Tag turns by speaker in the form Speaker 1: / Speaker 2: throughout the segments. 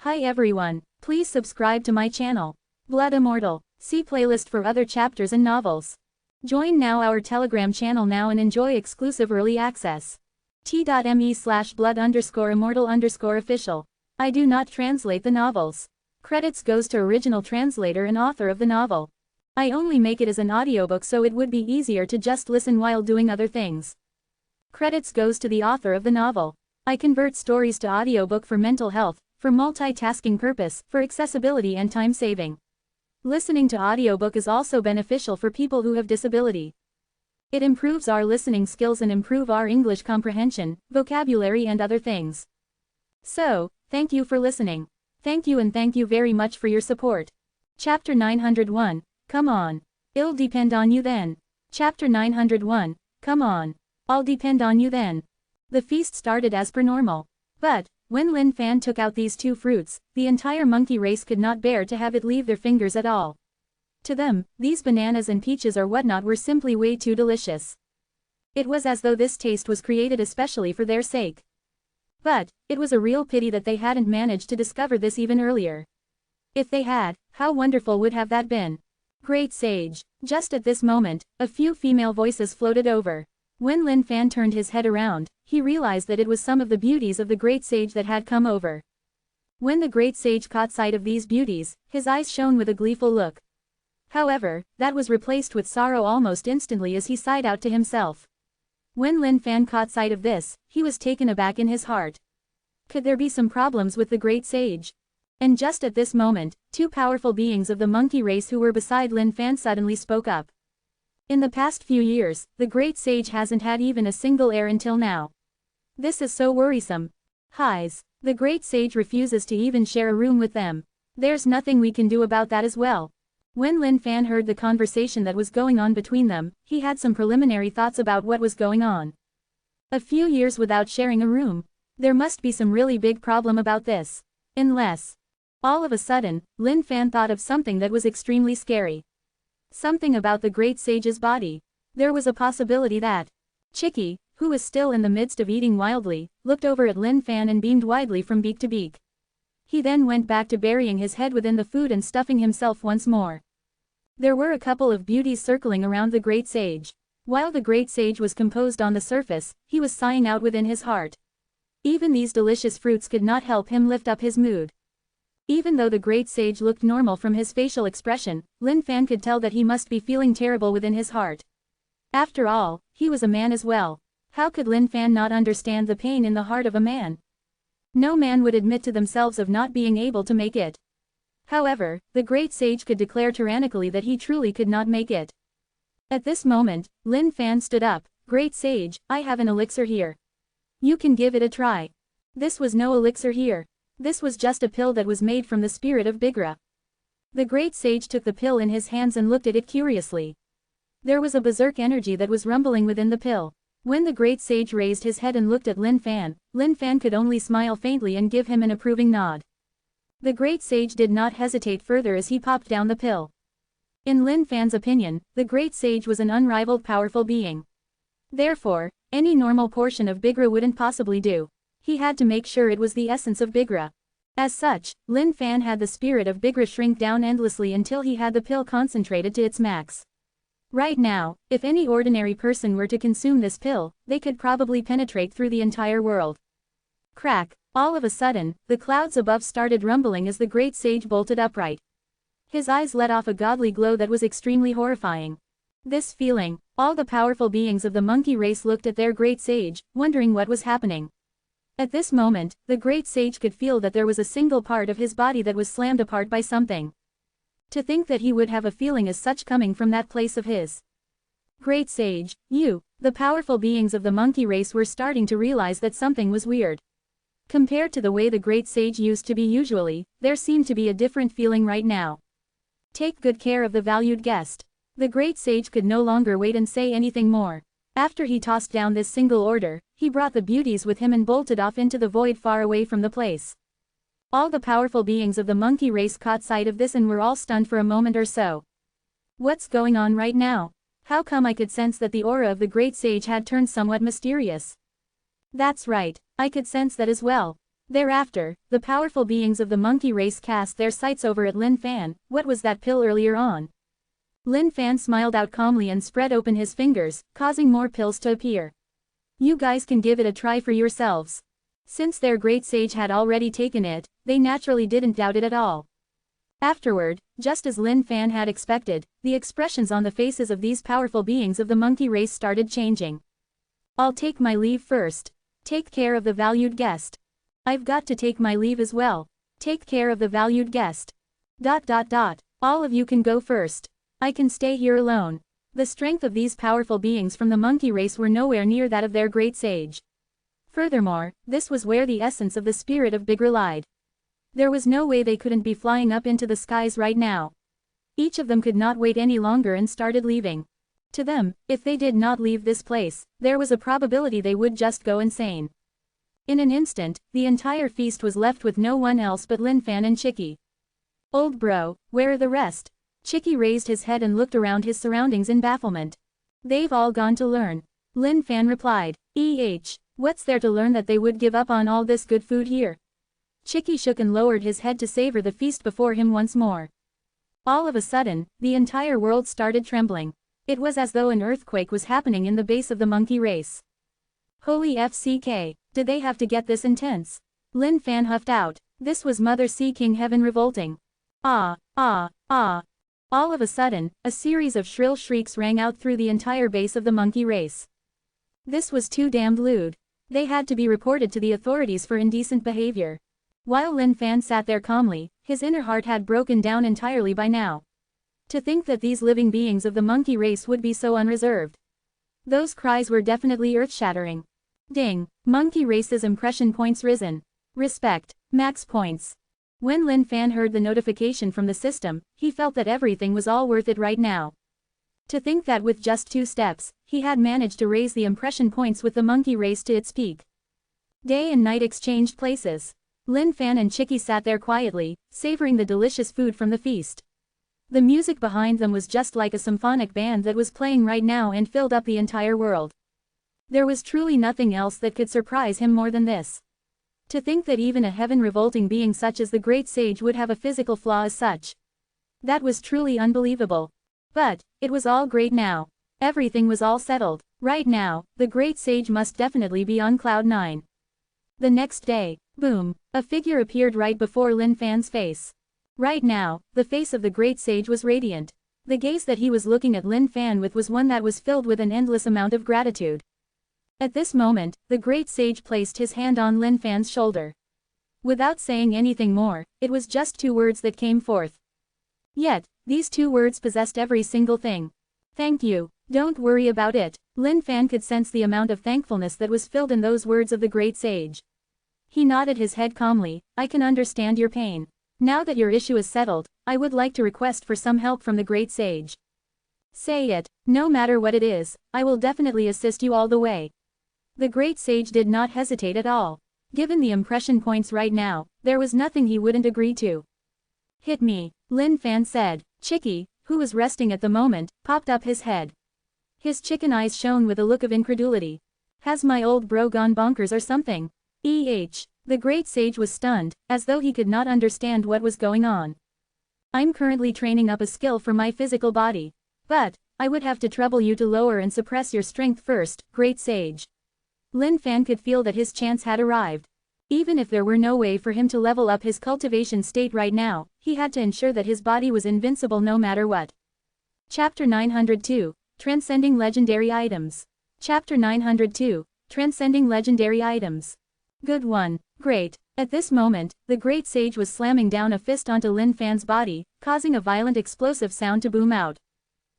Speaker 1: Hi everyone, please subscribe to my channel. Blood Immortal. See playlist for other chapters and novels. Join now our Telegram channel now and enjoy exclusive early access. t.me/blood_immortal_official. I do not translate the novels. Credits goes to original translator and author of the novel. I only make it as an audiobook so it would be easier to just listen while doing other things. Credits goes to the author of the novel. I convert stories to audiobook for mental health, for multitasking purpose, for accessibility and time saving. Listening to audiobook is also beneficial for people who have disability. It improves our listening skills and improve our English comprehension, vocabulary and other things. So, thank you for listening. Thank you and thank you very much for your support. Chapter 901, come on. It'll depend on you then. Chapter 901, come on. I'll depend on you then. The feast started as per normal. But, when Lin Fan took out these two fruits, the entire monkey race could not bear to have it leave their fingers at all. To them, these bananas and peaches or whatnot were simply way too delicious. It was as though this taste was created especially for their sake. But, it was a real pity that they hadn't managed to discover this even earlier. If they had, how wonderful would have that been? Great Sage. Just at this moment, a few female voices floated over. When Lin Fan turned his head around, he realized that it was some of the beauties of the Great Sage that had come over. When the Great Sage caught sight of these beauties, his eyes shone with a gleeful look. However, that was replaced with sorrow almost instantly as he sighed out to himself. When Lin Fan caught sight of this, he was taken aback in his heart. Could there be some problems with the Great Sage? And just at this moment, two powerful beings of the monkey race who were beside Lin Fan suddenly spoke up. In the past few years, the Great Sage hasn't had even a single heir until now. This is so worrisome. Highs. The Great Sage refuses to even share a room with them. There's nothing we can do about that as well. When Lin Fan heard the conversation that was going on between them, he had some preliminary thoughts about what was going on. A few years without sharing a room. There must be some really big problem about this. Unless. All of a sudden, Lin Fan thought of something that was extremely scary. Something about the Great Sage's body. There was a possibility that Chicky, who was still in the midst of eating wildly, looked over at Lin Fan and beamed widely from beak to beak. He then went back to burying his head within the food and stuffing himself once more. There were a couple of beauties circling around the Great Sage. While the Great Sage was composed on the surface, he was sighing out within his heart. Even these delicious fruits could not help him lift up his mood. Even though the Great Sage looked normal from his facial expression, Lin Fan could tell that he must be feeling terrible within his heart. After all, he was a man as well. How could Lin Fan not understand the pain in the heart of a man? No man would admit to themselves of not being able to make it. However, the Great Sage could declare tyrannically that he truly could not make it. At this moment, Lin Fan stood up. Great Sage, I have an elixir here. You can give it a try. This was no elixir here. This was just a pill that was made from the spirit of Bigra. The Great Sage took the pill in his hands and looked at it curiously. There was a berserk energy that was rumbling within the pill. When the Great Sage raised his head and looked at Lin Fan could only smile faintly and give him an approving nod. The Great Sage did not hesitate further as he popped down the pill. In Lin Fan's opinion, the Great Sage was an unrivaled powerful being. Therefore, any normal portion of Bigra wouldn't possibly do. He had to make sure it was the essence of Bigra. As such, Lin Fan had the spirit of Bigra shrink down endlessly until he had the pill concentrated to its max. Right now, if any ordinary person were to consume this pill, they could probably penetrate through the entire world. Crack! All of a sudden, the clouds above started rumbling as the Great Sage bolted upright. His eyes let off a godly glow that was extremely horrifying. This feeling, all the powerful beings of the monkey race looked at their Great Sage, wondering what was happening. At this moment, the Great Sage could feel that there was a single part of his body that was slammed apart by something. To think that he would have a feeling as such coming from that place of his. Great Sage, you, the powerful beings of the monkey race were starting to realize that something was weird. Compared to the way the Great Sage used to be usually, there seemed to be a different feeling right now. Take good care of the valued guest. The Great Sage could no longer wait and say anything more. After he tossed down this single order, he brought the beauties with him and bolted off into the void far away from the place. All the powerful beings of the monkey race caught sight of this and were all stunned for a moment or so. What's going on right now? How come I could sense that the aura of the Great Sage had turned somewhat mysterious? That's right, I could sense that as well. Thereafter, the powerful beings of the monkey race cast their sights over at Lin Fan. What was that pill earlier on? Lin Fan smiled out calmly and spread open his fingers, causing more pills to appear. You guys can give it a try for yourselves. Since their great sage had already taken it, they naturally didn't doubt it at all. Afterward, just as Lin Fan had expected, the expressions on the faces of these powerful beings of the monkey race started changing. I'll take my leave first. Take care of the valued guest. I've got to take my leave as well. Take care of the valued guest. ... All of you can go first. I can stay here alone. The strength of these powerful beings from the monkey race were nowhere near that of their great sage. Furthermore, this was where the essence of the spirit of Big relied. There was no way they couldn't be flying up into the skies right now. Each of them could not wait any longer and started leaving. To them, if they did not leave this place, there was a probability they would just go insane. In an instant, the entire feast was left with no one else but Lin Fan and Chicky. Old bro, where are the rest? Chicky raised his head and looked around his surroundings in bafflement. They've all gone to learn. Lin Fan replied. What's there to learn that they would give up on all this good food here? Chicky shook and lowered his head to savor the feast before him once more. All of a sudden, the entire world started trembling. It was as though an earthquake was happening in the base of the monkey race. Holy FCK, did they have to get this intense? Lin Fan huffed out. This was Mother Sea King Heaven revolting. Ah. All of a sudden, a series of shrill shrieks rang out through the entire base of the monkey race. This was too damned lewd. They had to be reported to the authorities for indecent behavior. While Lin Fan sat there calmly, his inner heart had broken down entirely by now. To think that these living beings of the monkey race would be so unreserved. Those cries were definitely earth-shattering. Ding, monkey race's impression points risen. Respect, max points. When Lin Fan heard the notification from the system, he felt that everything was all worth it right now. To think that with just 2 steps, he had managed to raise the impression points with the monkey race to its peak. Day and night exchanged places. Lin Fan and Chicky sat there quietly, savoring the delicious food from the feast. The music behind them was just like a symphonic band that was playing right now and filled up the entire world. There was truly nothing else that could surprise him more than this. To think that even a heaven-revolting being such as the great sage would have a physical flaw as such. That was truly unbelievable. But, it was all great now. Everything was all settled. Right now, the great sage must definitely be on cloud 9. The next day, boom, a figure appeared right before Lin Fan's face. Right now, the face of the great sage was radiant. The gaze that he was looking at Lin Fan with was one that was filled with an endless amount of gratitude. At this moment, the great sage placed his hand on Lin Fan's shoulder. Without saying anything more, it was just 2 words that came forth. Yet, these 2 words possessed every single thing. Thank you, don't worry about it. Lin Fan could sense the amount of thankfulness that was filled in those words of the great sage. He nodded his head calmly. I can understand your pain. Now that your issue is settled, I would like to request for some help from the great sage. Say it, no matter what it is, I will definitely assist you all the way. The great sage did not hesitate at all. Given the impression points right now, there was nothing he wouldn't agree to. Hit me, Lin Fan said. Chicky, who was resting at the moment, popped up his head. His chicken eyes shone with a look of incredulity. Has my old bro gone bonkers or something? The great sage was stunned, as though he could not understand what was going on. I'm currently training up a skill for my physical body. But, I would have to trouble you to lower and suppress your strength first, great sage. Lin Fan could feel that his chance had arrived. Even if there were no way for him to level up his cultivation state right now, he had to ensure that his body was invincible no matter what. Chapter 902, Transcending Legendary Items. Chapter 902, Transcending Legendary Items. Good one, great. At this moment, the great sage was slamming down a fist onto Lin Fan's body, causing a violent explosive sound to boom out.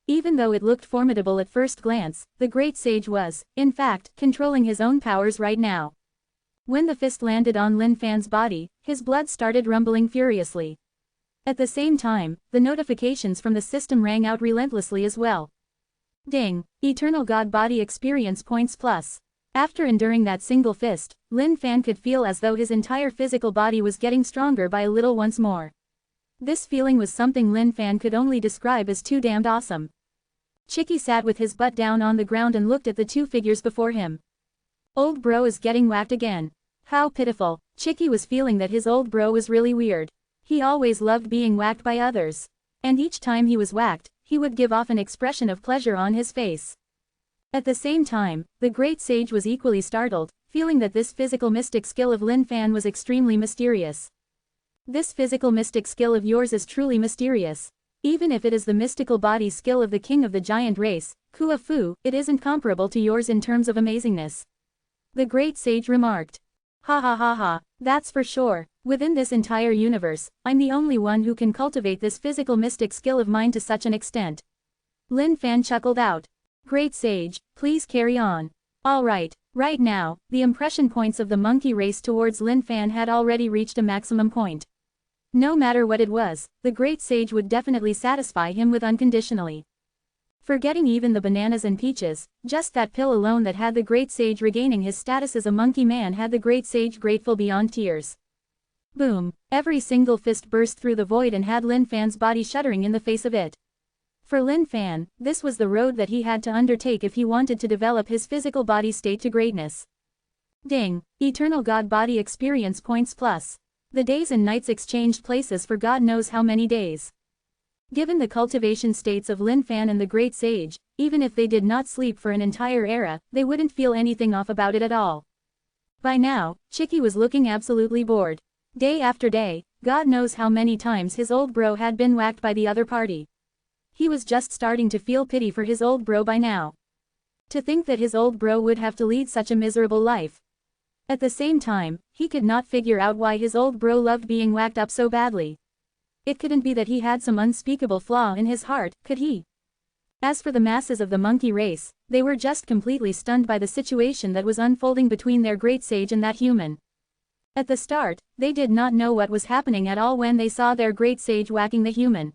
Speaker 1: Even though it looked formidable at first glance, the great sage was, in fact, controlling his own powers right now. When the fist landed on Lin Fan's body, his blood started rumbling furiously. At the same time, the notifications from the system rang out relentlessly as well. Ding, Eternal God Body Experience Points Plus. After enduring that single fist, Lin Fan could feel as though his entire physical body was getting stronger by a little once more. This feeling was something Lin Fan could only describe as too damned awesome. Chicky sat with his butt down on the ground and looked at the 2 figures before him. Old bro is getting whacked again. How pitiful. Chicky was feeling that his old bro was really weird. He always loved being whacked by others. And each time he was whacked, he would give off an expression of pleasure on his face. At the same time, the great sage was equally startled, feeling that this physical mystic skill of Lin Fan was extremely mysterious. This physical mystic skill of yours is truly mysterious. Even if it is the mystical body skill of the king of the giant race, Kua Fu, it isn't comparable to yours in terms of amazingness. The great sage remarked. Ha ha ha ha, that's for sure. Within this entire universe, I'm the only one who can cultivate this physical mystic skill of mine to such an extent. Lin Fan chuckled out. Great sage, please carry on. Alright, right now, the impression points of the monkey race towards Lin Fan had already reached a maximum point. No matter what it was, the great sage would definitely satisfy him with unconditionally. Forgetting even the bananas and peaches, just that pill alone that had the great sage regaining his status as a monkey man had the great sage grateful beyond tears. Boom, every single fist burst through the void and had Lin Fan's body shuddering in the face of it. For Lin Fan, this was the road that he had to undertake if he wanted to develop his physical body state to greatness. Ding, Eternal God Body Experience Points Plus. The days and nights exchanged places for God knows how many days. Given the cultivation states of Lin Fan and the Great Sage, even if they did not sleep for an entire era, they wouldn't feel anything off about it at all. By now, Chicky was looking absolutely bored. Day after day, God knows how many times his old bro had been whacked by the other party. He was just starting to feel pity for his old bro by now. To think that his old bro would have to lead such a miserable life. At the same time, he could not figure out why his old bro loved being whacked up so badly. It couldn't be that he had some unspeakable flaw in his heart, could he? As for the masses of the monkey race, they were just completely stunned by the situation that was unfolding between their great sage and that human. At the start, they did not know what was happening at all when they saw their great sage whacking the human.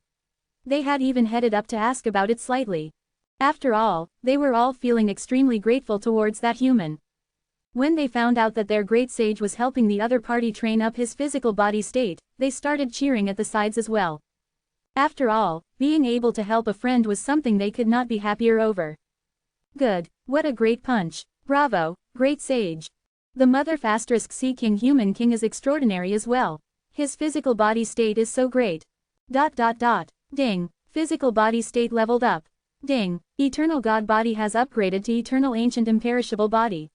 Speaker 1: They had even headed up to ask about it slightly. After all, they were all feeling extremely grateful towards that human. When they found out that their great sage was helping the other party train up his physical body state, they started cheering at the sides as well. After all, being able to help a friend was something they could not be happier over. Good, what a great punch. Bravo, great sage. The mother ** Sea King Human King is extraordinary as well. His physical body state is so great. ... Ding, physical body state leveled up. Ding, Eternal God Body has upgraded to Eternal Ancient Imperishable Body.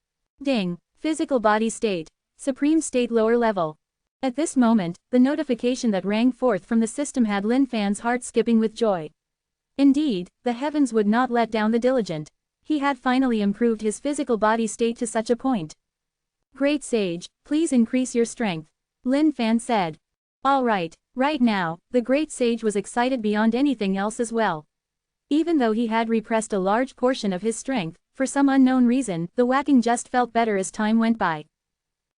Speaker 1: Ding, physical body state, supreme state lower level. At this moment, the notification that rang forth from the system had Lin Fan's heart skipping with joy. Indeed, the heavens would not let down the diligent. He had finally improved his physical body state to such a point. Great sage, please increase your strength. Lin Fan said. Alright, right now, the great sage was excited beyond anything else as well. Even though he had repressed a large portion of his strength, for some unknown reason, the whacking just felt better as time went by.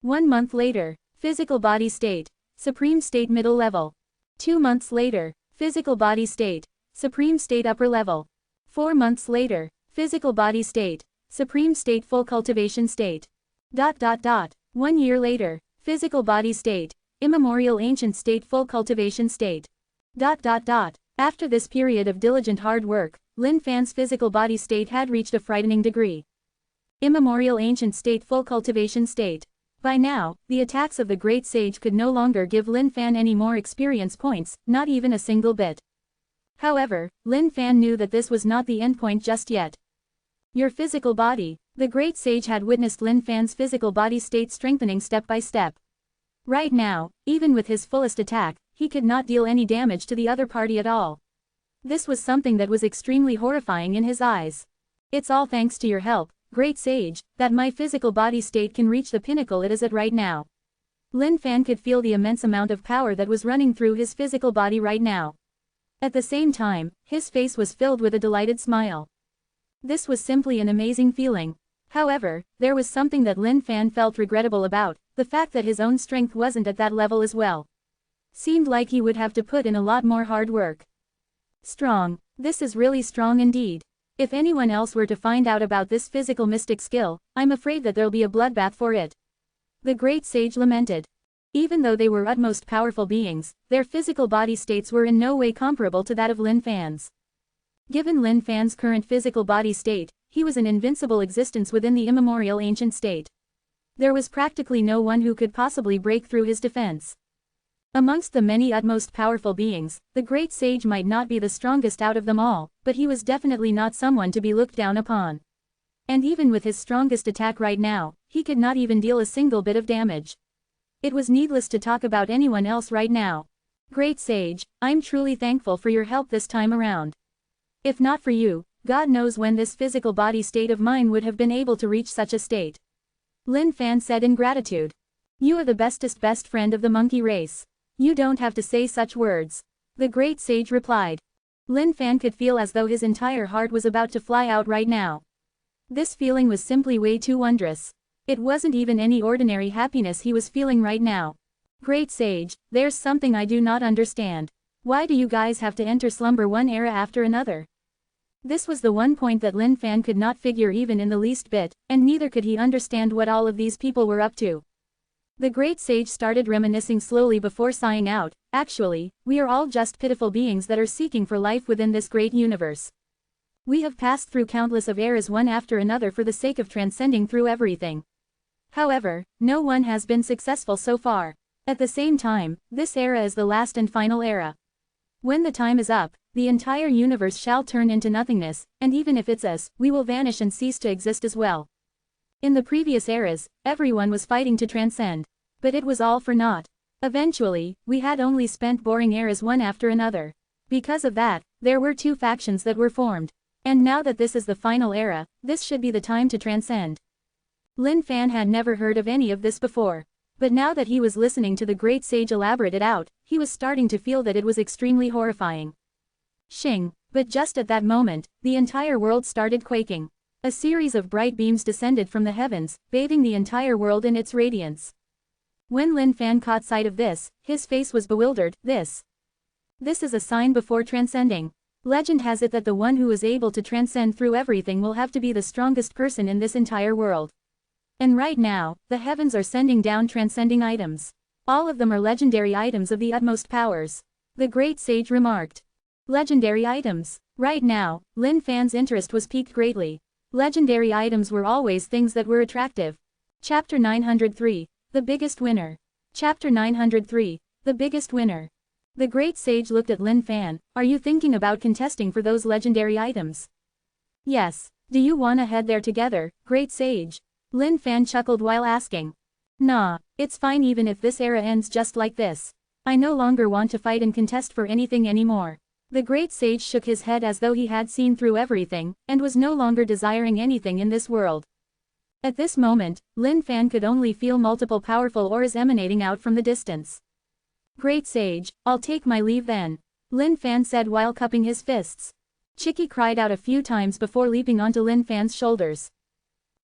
Speaker 1: 1 month later, physical body state, supreme state middle level. 2 months later, physical body state, supreme state upper level. 4 months later, physical body state, supreme state full cultivation state. 1 year later, physical body state, immemorial ancient state full cultivation state. After this period of diligent hard work, Lin Fan's physical body state had reached a frightening degree. Immemorial ancient state full cultivation state. By now, the attacks of the great sage could no longer give Lin Fan any more experience points, not even a single bit. However, Lin Fan knew that this was not the endpoint just yet. Your physical body. The great sage had witnessed Lin Fan's physical body state strengthening step by step. Right now, even with his fullest attack, he could not deal any damage to the other party at all. This was something that was extremely horrifying in his eyes. It's all thanks to your help, great sage, that my physical body state can reach the pinnacle it is at right now. Lin Fan could feel the immense amount of power that was running through his physical body right now. At the same time, his face was filled with a delighted smile. This was simply an amazing feeling. However, there was something that Lin Fan felt regrettable about, the fact that his own strength wasn't at that level as well. Seemed like he would have to put in a lot more hard work. Strong. This is really strong indeed. If anyone else were to find out about this physical mystic skill, I'm afraid that there'll be a bloodbath for it. The great sage lamented. Even though they were utmost powerful beings, their physical body states were in no way comparable to that of Lin Fan's. Given Lin Fan's current physical body state, he was an invincible existence within the immemorial ancient state. There was practically no one who could possibly break through his defense. Amongst the many utmost powerful beings, the great sage might not be the strongest out of them all, but he was definitely not someone to be looked down upon. And even with his strongest attack right now, he could not even deal a single bit of damage. It was needless to talk about anyone else right now. Great sage, I'm truly thankful for your help this time around. If not for you, God knows when this physical body state of mine would have been able to reach such a state. Lin Fan said in gratitude. You are the bestest best friend of the monkey race. You don't have to say such words. The great sage replied. Lin Fan could feel as though his entire heart was about to fly out right now. This feeling was simply way too wondrous. It wasn't even any ordinary happiness he was feeling right now. Great sage, there's something I do not understand. Why do you guys have to enter slumber one era after another? This was the one point that Lin Fan could not figure even in the least bit, and neither could he understand what all of these people were up to. The great sage started reminiscing slowly before sighing out, actually, we are all just pitiful beings that are seeking for life within this great universe. We have passed through countless of eras one after another for the sake of transcending through everything. However, no one has been successful so far. At the same time, this era is the last and final era. When the time is up, the entire universe shall turn into nothingness, and even if it's us, we will vanish and cease to exist as well. In the previous eras, everyone was fighting to transcend. But it was all for naught. Eventually, we had only spent boring eras one after another. Because of that, there were two factions that were formed. And now that this is the final era, this should be the time to transcend. Lin Fan had never heard of any of this before. But now that he was listening to the great sage elaborate it out, he was starting to feel that it was extremely horrifying. Shing, but just at that moment, the entire world started quaking. A series of bright beams descended from the heavens, bathing the entire world in its radiance. When Lin Fan caught sight of this, his face was bewildered. This is a sign before transcending. Legend has it that the one who is able to transcend through everything will have to be the strongest person in this entire world. And right now, the heavens are sending down transcending items. All of them are legendary items of the utmost powers. The great sage remarked. Legendary items. Right now, Lin Fan's interest was piqued greatly. Legendary items were always things that were attractive. Chapter 903. The biggest winner. Chapter 903. The biggest winner. The great sage looked at Lin Fan. Are you thinking about contesting for those legendary items? Yes. Do you wanna head there together, great sage? Lin Fan chuckled while asking. Nah, it's fine even if this era ends just like this. I no longer want to fight and contest for anything anymore. The great sage shook his head as though he had seen through everything, and was no longer desiring anything in this world. At this moment, Lin Fan could only feel multiple powerful auras emanating out from the distance. Great sage, I'll take my leave then. Lin Fan said while cupping his fists. Chicky cried out a few times before leaping onto Lin Fan's shoulders.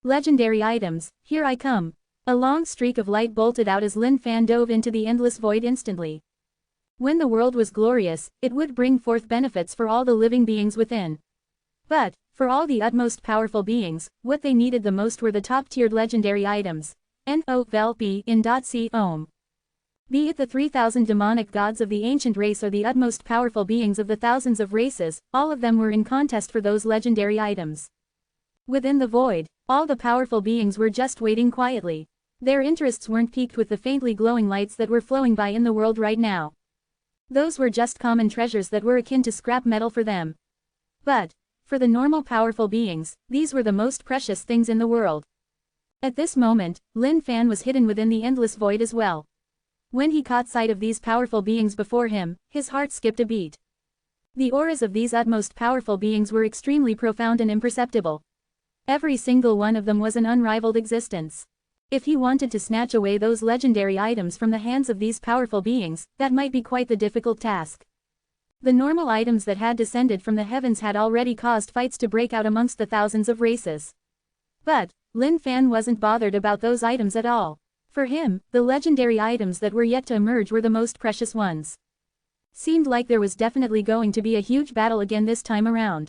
Speaker 1: Legendary items, here I come. A long streak of light bolted out as Lin Fan dove into the endless void instantly. When the world was glorious, it would bring forth benefits for all the living beings within. But, for all the utmost powerful beings, what they needed the most were the top-tiered legendary items. N.O.V.L.P. in .C. Ohm. Be it the 3,000 demonic gods of the ancient race or the utmost powerful beings of the thousands of races, all of them were in contest for those legendary items. Within the void, all the powerful beings were just waiting quietly. Their interests weren't piqued with the faintly glowing lights that were flowing by in the world right now. Those were just common treasures that were akin to scrap metal for them. But, for the normal powerful beings, these were the most precious things in the world. At this moment, Lin Fan was hidden within the endless void as well. When he caught sight of these powerful beings before him, his heart skipped a beat. The auras of these utmost powerful beings were extremely profound and imperceptible. Every single one of them was an unrivaled existence. If he wanted to snatch away those legendary items from the hands of these powerful beings, that might be quite the difficult task. The normal items that had descended from the heavens had already caused fights to break out amongst the thousands of races. But, Lin Fan wasn't bothered about those items at all. For him, the legendary items that were yet to emerge were the most precious ones. Seemed like there was definitely going to be a huge battle again this time around.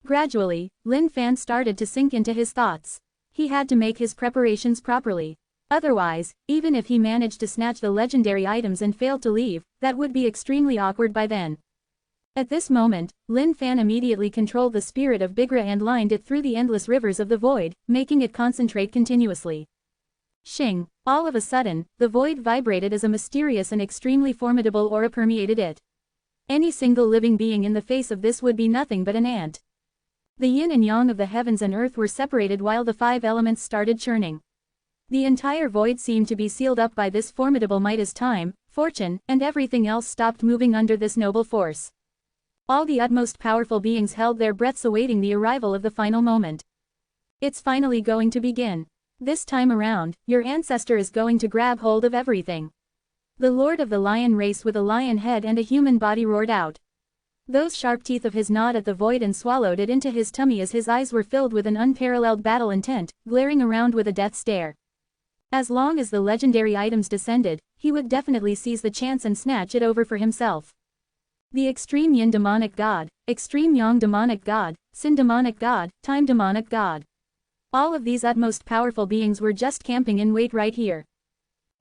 Speaker 1: Gradually, Lin Fan started to sink into his thoughts. He had to make his preparations properly. Otherwise, even if he managed to snatch the legendary items and failed to leave, that would be extremely awkward by then. At this moment, Lin Fan immediately controlled the spirit of Bigra and lined it through the endless rivers of the void, making it concentrate continuously. Shing! All of a sudden, the void vibrated as a mysterious and extremely formidable aura permeated it. Any single living being in the face of this would be nothing but an ant. The yin and yang of the heavens and earth were separated while the five elements started churning. The entire void seemed to be sealed up by this formidable might as time, fortune, and everything else stopped moving under this noble force. All the utmost powerful beings held their breaths awaiting the arrival of the final moment. It's finally going to begin. This time around, your ancestor is going to grab hold of everything. The lord of the lion race with a lion head and a human body roared out. Those sharp teeth of his gnawed at the void and swallowed it into his tummy as his eyes were filled with an unparalleled battle intent, glaring around with a death stare. As long as the legendary items descended, he would definitely seize the chance and snatch it over for himself. The extreme yin demonic god, extreme yang demonic god, sin demonic god, time demonic god. All of these utmost powerful beings were just camping in wait right here.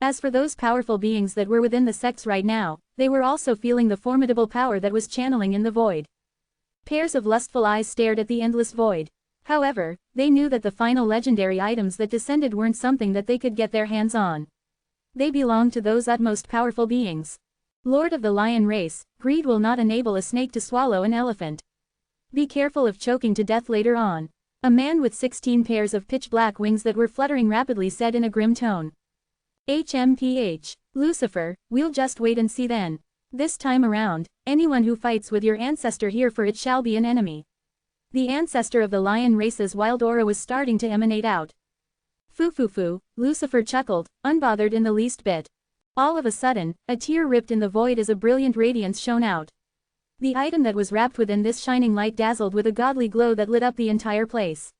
Speaker 1: As for those powerful beings that were within the sects right now, they were also feeling the formidable power that was channeling in the void. Pairs of lustful eyes stared at the endless void. However, they knew that the final legendary items that descended weren't something that they could get their hands on. They belonged to those utmost powerful beings. Lord of the lion race, greed will not enable a snake to swallow an elephant. Be careful of choking to death later on. A man with 16 pairs of pitch-black wings that were fluttering rapidly said in a grim tone. HMPH. Lucifer, we'll just wait and see then. This time around, anyone who fights with your ancestor here for it shall be an enemy. The ancestor of the lion race's wild aura was starting to emanate out. Foo, Lucifer chuckled, unbothered in the least bit. All of a sudden, a tear ripped in the void as a brilliant radiance shone out. The item that was wrapped within this shining light dazzled with a godly glow that lit up the entire place.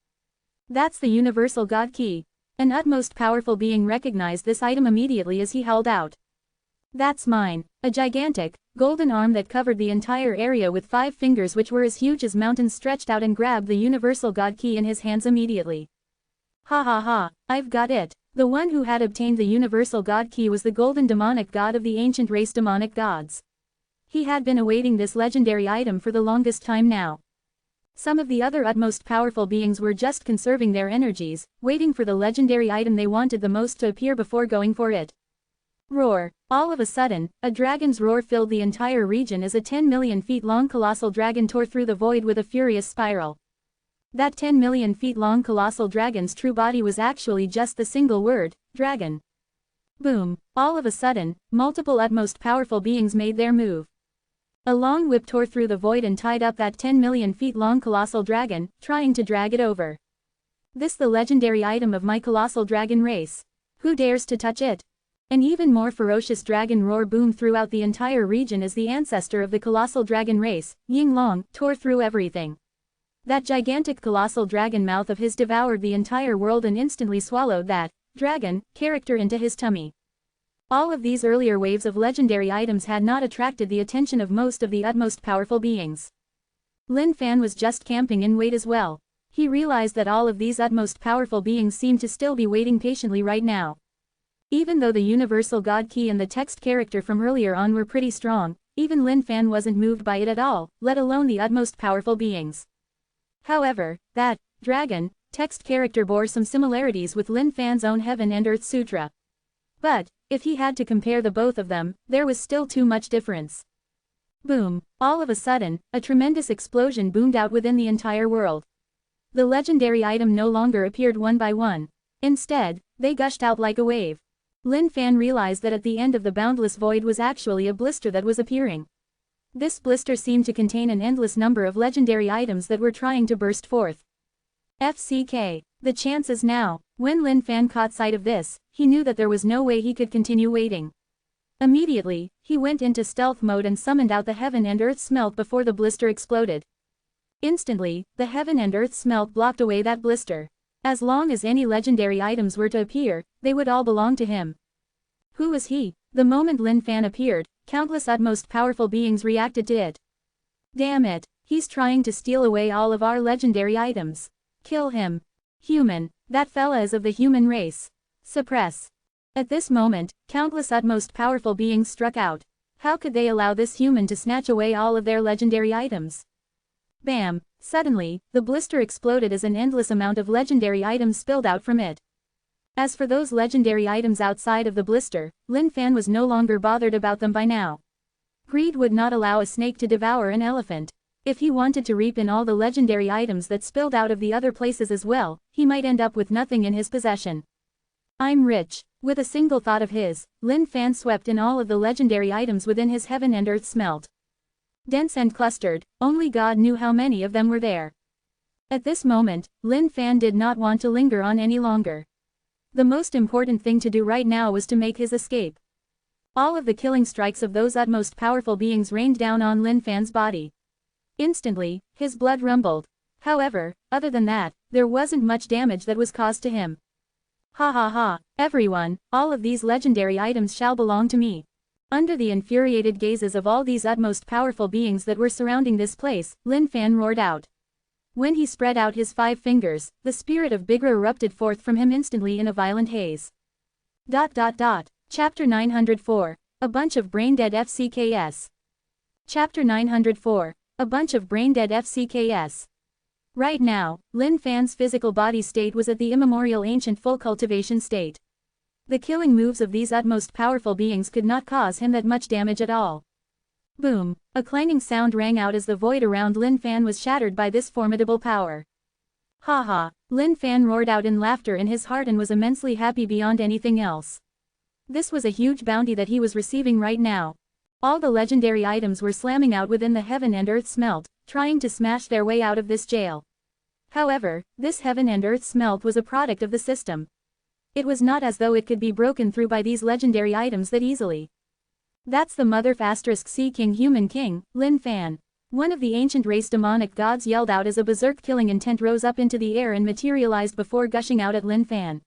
Speaker 1: That's the universal God key. An utmost powerful being recognized this item immediately as he held out. That's mine. A gigantic, golden arm that covered the entire area with 5 fingers which were as huge as mountains stretched out and grabbed the universal God key in his hands immediately. Ha, I've got it. The one who had obtained the universal God key was the golden demonic god of the ancient race demonic gods. He had been awaiting this legendary item for the longest time now. Some of the other utmost powerful beings were just conserving their energies, waiting for the legendary item they wanted the most to appear before going for it. Roar! All of a sudden, a dragon's roar filled the entire region as a 10 million feet long colossal dragon tore through the void with a furious spiral. That 10 million feet long colossal dragon's true body was actually just the single word, dragon. Boom! All of a sudden, multiple utmost powerful beings made their move. A long whip tore through the void and tied up that 10 million feet long colossal dragon, trying to drag it over. This the legendary item of my colossal dragon race. Who dares to touch it? An even more ferocious dragon roar boomed throughout the entire region as the ancestor of the colossal dragon race, Ying Long, tore through everything. That gigantic colossal dragon mouth of his devoured the entire world and instantly swallowed that dragon character into his tummy. All of these earlier waves of legendary items had not attracted the attention of most of the utmost powerful beings. Lin Fan was just camping in wait as well. He realized that all of these utmost powerful beings seemed to still be waiting patiently right now. Even though the universal God key and the text character from earlier on were pretty strong, even Lin Fan wasn't moved by it at all, let alone the utmost powerful beings. However, that dragon text character bore some similarities with Lin Fan's own Heaven and Earth Sutra. But, if he had to compare the both of them, there was still too much difference. Boom! All of a sudden, a tremendous explosion boomed out within the entire world. The legendary item no longer appeared one by one. Instead, they gushed out like a wave. Lin Fan realized that at the end of the boundless void was actually a blister that was appearing. This blister seemed to contain an endless number of legendary items that were trying to burst forth. FCK. The chances now. When Lin Fan caught sight of this, he knew that there was no way he could continue waiting. Immediately, he went into stealth mode and summoned out the Heaven and Earth Smelt before the blister exploded. Instantly, the Heaven and Earth Smelt blocked away that blister. As long as any legendary items were to appear, they would all belong to him. Who was he? The moment Lin Fan appeared, countless utmost powerful beings reacted to it. Damn it, he's trying to steal away all of our legendary items. Kill him. Human, that fella is of the human race. Suppress. At this moment, countless utmost powerful beings struck out. How could they allow this human to snatch away all of their legendary items? Bam! Suddenly, the blister exploded as an endless amount of legendary items spilled out from it. As for those legendary items outside of the blister, Lin Fan was no longer bothered about them by now. Greed would not allow a snake to devour an elephant. If he wanted to reap in all the legendary items that spilled out of the other places as well, he might end up with nothing in his possession. I'm rich. With a single thought of his, Lin Fan swept in all of the legendary items within his heaven and earth smelt. Dense and clustered, only God knew how many of them were there. At this moment, Lin Fan did not want to linger on any longer. The most important thing to do right now was to make his escape. All of the killing strikes of those utmost powerful beings rained down on Lin Fan's body. Instantly, his blood rumbled. However, other than that, there wasn't much damage that was caused to him. Ha ha ha, everyone, all of these legendary items shall belong to me. Under the infuriated gazes of all these utmost powerful beings that were surrounding this place, Lin Fan roared out. When he spread out his 5 fingers, the spirit of Bigra erupted forth from him instantly in a violent haze. Chapter 904, A Bunch of Brain-Dead FCKS. Chapter 904, A Bunch of Brain-Dead FCKS. Right now, Lin Fan's physical body state was at the immemorial ancient full cultivation state. The killing moves of these utmost powerful beings could not cause him that much damage at all. Boom! A clanging sound rang out as the void around Lin Fan was shattered by this formidable power. Ha ha! Lin Fan roared out in laughter in his heart and was immensely happy beyond anything else. This was a huge bounty that he was receiving right now. All the legendary items were slamming out within the heaven and earth smelt, trying to smash their way out of this jail. However, this heaven and earth smelt was a product of the system. It was not as though it could be broken through by these legendary items that easily. That's the mother ** Sea King Human King, Lin Fan. One of the ancient race demonic gods yelled out as a berserk killing intent rose up into the air and materialized before gushing out at Lin Fan.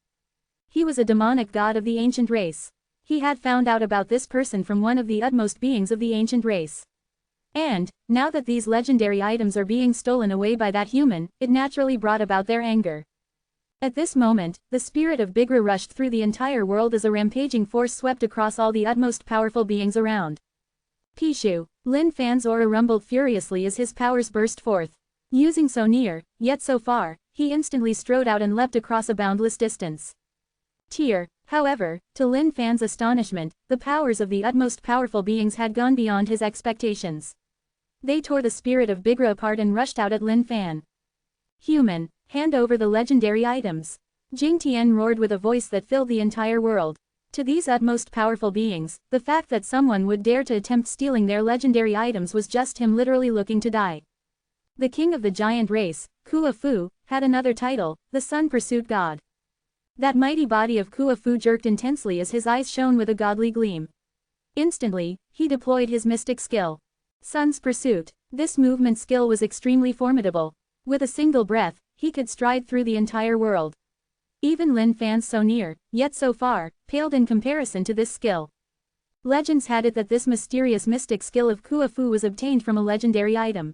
Speaker 1: He was a demonic god of the ancient race. He had found out about this person from one of the utmost beings of the ancient race. And, now that these legendary items are being stolen away by that human, it naturally brought about their anger. At this moment, the spirit of Bigra rushed through the entire world as a rampaging force swept across all the utmost powerful beings around. Pishu! Lin Fan's aura rumbled furiously as his powers burst forth. Using so near, yet so far, he instantly strode out and leapt across a boundless distance. Tear! However, to Lin Fan's astonishment, the powers of the utmost powerful beings had gone beyond his expectations. They tore the spirit of Bigra apart and rushed out at Lin Fan. Human, hand over the legendary items. Jing Tian roared with a voice that filled the entire world. To these utmost powerful beings, the fact that someone would dare to attempt stealing their legendary items was just him literally looking to die. The king of the giant race, Kua Fu, had another title, the Sun Pursuit God. That mighty body of Kua Fu jerked intensely as his eyes shone with a godly gleam. Instantly, he deployed his mystic skill. Sun's Pursuit. This movement skill was extremely formidable. With a single breath, he could stride through the entire world. Even Lin Fan's so near, yet so far, paled in comparison to this skill. Legends had it that this mysterious mystic skill of Kua Fu was obtained from a legendary item.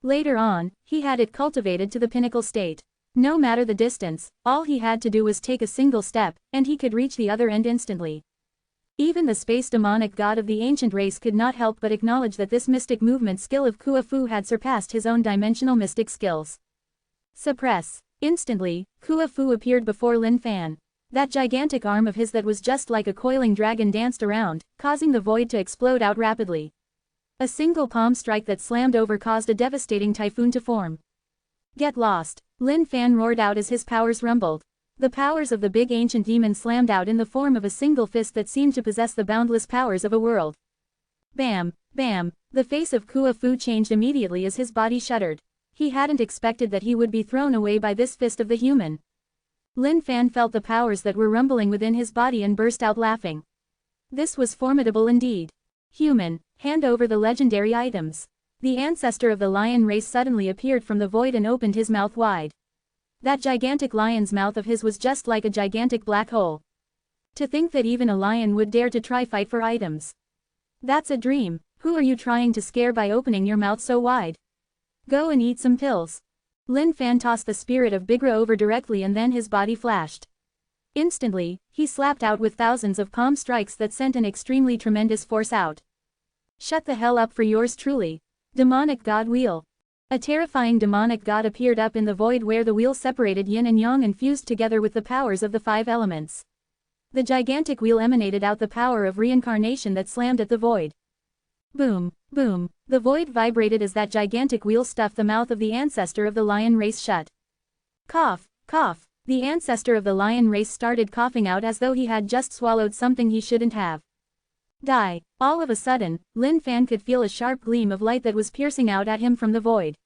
Speaker 1: Later on, he had it cultivated to the pinnacle state. No matter the distance, all he had to do was take a single step, and he could reach the other end instantly. Even the space demonic god of the ancient race could not help but acknowledge that this mystic movement skill of Kua Fu had surpassed his own dimensional mystic skills. Suppress. Instantly, Kua Fu appeared before Lin Fan. That gigantic arm of his that was just like a coiling dragon danced around, causing the void to explode out rapidly. A single palm strike that slammed over caused a devastating typhoon to form. Get lost! Lin Fan roared out as his powers rumbled. The powers of the big ancient demon slammed out in the form of a single fist that seemed to possess the boundless powers of a world. Bam! Bam! The face of Kua Fu changed immediately as his body shuddered. He hadn't expected that he would be thrown away by this fist of the human. Lin Fan felt the powers that were rumbling within his body and burst out laughing. This was formidable indeed. Human, hand over the legendary items. The ancestor of the lion race suddenly appeared from the void and opened his mouth wide. That gigantic lion's mouth of his was just like a gigantic black hole. To think that even a lion would dare to try fight for items. That's a dream. Who are you trying to scare by opening your mouth so wide? Go and eat some pills. Lin Fan tossed the spirit of Bigra over directly and then his body flashed. Instantly, he slapped out with thousands of palm strikes that sent an extremely tremendous force out. Shut the hell up for yours truly. Demonic God Wheel. A terrifying demonic god appeared up in the void where the wheel separated yin and yang and fused together with the powers of the 5 elements. The gigantic wheel emanated out the power of reincarnation that slammed at the void. Boom, boom, the void vibrated as that gigantic wheel stuffed the mouth of the ancestor of the lion race shut. Cough, cough, the ancestor of the lion race started coughing out as though he had just swallowed something he shouldn't have. Die. All of a sudden, Lin Fan could feel a sharp gleam of light that was piercing out at him from the void.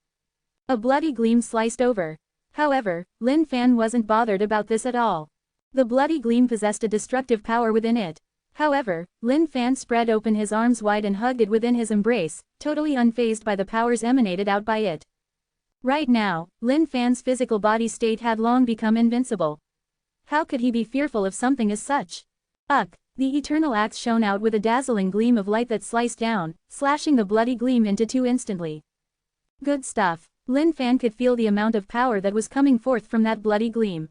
Speaker 1: A bloody gleam sliced over. However, Lin Fan wasn't bothered about this at all. The bloody gleam possessed a destructive power within it. However, Lin Fan spread open his arms wide and hugged it within his embrace, totally unfazed by the powers emanated out by it. Right now, Lin Fan's physical body state had long become invincible. How could he be fearful of something as such? Ugh! The eternal axe shone out with a dazzling gleam of light that sliced down, slashing the bloody gleam into 2 instantly. Good stuff. Lin Fan could feel the amount of power that was coming forth from that bloody gleam.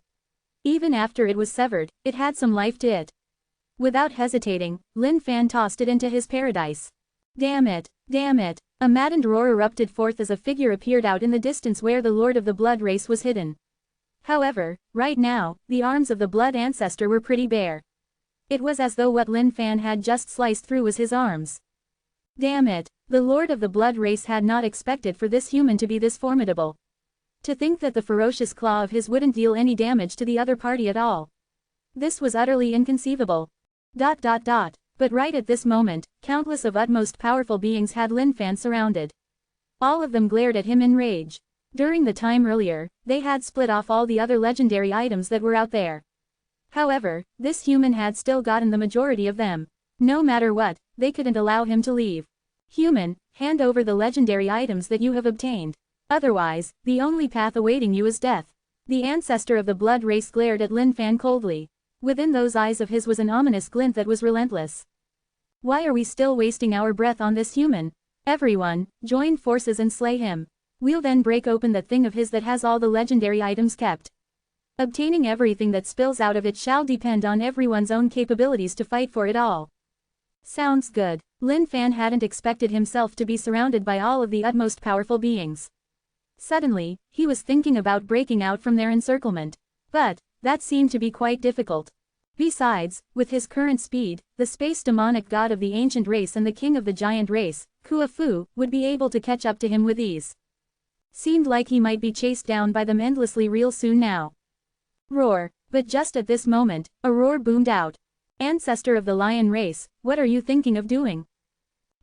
Speaker 1: Even after it was severed, it had some life to it. Without hesitating, Lin Fan tossed it into his paradise. Damn it! Damn it! A maddened roar erupted forth as a figure appeared out in the distance where the Lord of the Blood race was hidden. However, right now, the arms of the Blood ancestor were pretty bare. It was as though what Lin Fan had just sliced through was his arms. Damn it, the Lord of the Blood race had not expected for this human to be this formidable. To think that the ferocious claw of his wouldn't deal any damage to the other party at all. This was utterly inconceivable. But right at this moment, countless of utmost powerful beings had Lin Fan surrounded. All of them glared at him in rage. During the time earlier, they had split off all the other legendary items that were out there. However, this human had still gotten the majority of them. No matter what, they couldn't allow him to leave. Human, hand over the legendary items that you have obtained. Otherwise, the only path awaiting you is death. The ancestor of the blood race glared at Lin Fan coldly. Within those eyes of his was an ominous glint that was relentless. Why are we still wasting our breath on this human? Everyone, join forces and slay him. We'll then break open that thing of his that has all the legendary items kept. Obtaining everything that spills out of it shall depend on everyone's own capabilities to fight for it all. Sounds good. Lin Fan hadn't expected himself to be surrounded by all of the utmost powerful beings. Suddenly, he was thinking about breaking out from their encirclement. But that seemed to be quite difficult. Besides, with his current speed, the space demonic god of the ancient race and the king of the giant race, Kua Fu, would be able to catch up to him with ease. Seemed like he might be chased down by them endlessly real soon now. Roar. But just at this moment, a roar boomed out. Ancestor of the lion race, what are you thinking of doing?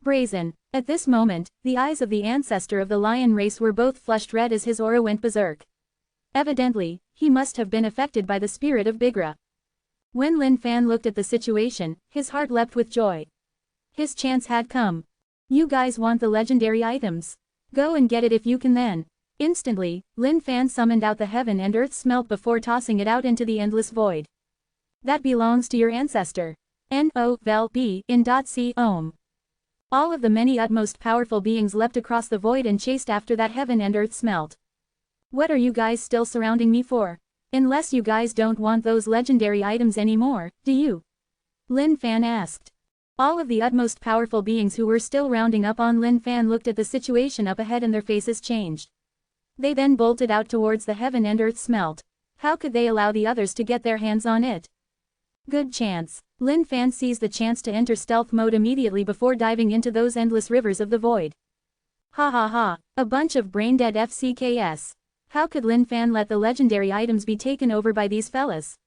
Speaker 1: Brazen. At this moment, the eyes of the ancestor of the lion race were both flushed red as his aura went berserk. Evidently, he must have been affected by the spirit of Bigra. When Lin Fan looked at the situation, his heart leapt with joy. His chance had come. You guys want the legendary items? Go and get it if you can then. Instantly, Lin Fan summoned out the heaven and earth smelt before tossing it out into the endless void. That belongs to your ancestor. N-O-V-E in .c Ohm. All of the many utmost powerful beings leapt across the void and chased after that heaven and earth smelt. What are you guys still surrounding me for? Unless you guys don't want those legendary items anymore, do you? Lin Fan asked. All of the utmost powerful beings who were still rounding up on Lin Fan looked at the situation up ahead and their faces changed. They then bolted out towards the heaven and earth smelt. How could they allow the others to get their hands on it? Good chance. Lin Fan seized the chance to enter stealth mode immediately before diving into those endless rivers of the void. Ha ha ha, a bunch of brain-dead FCKS. How could Lin Fan let the legendary items be taken over by these fellas?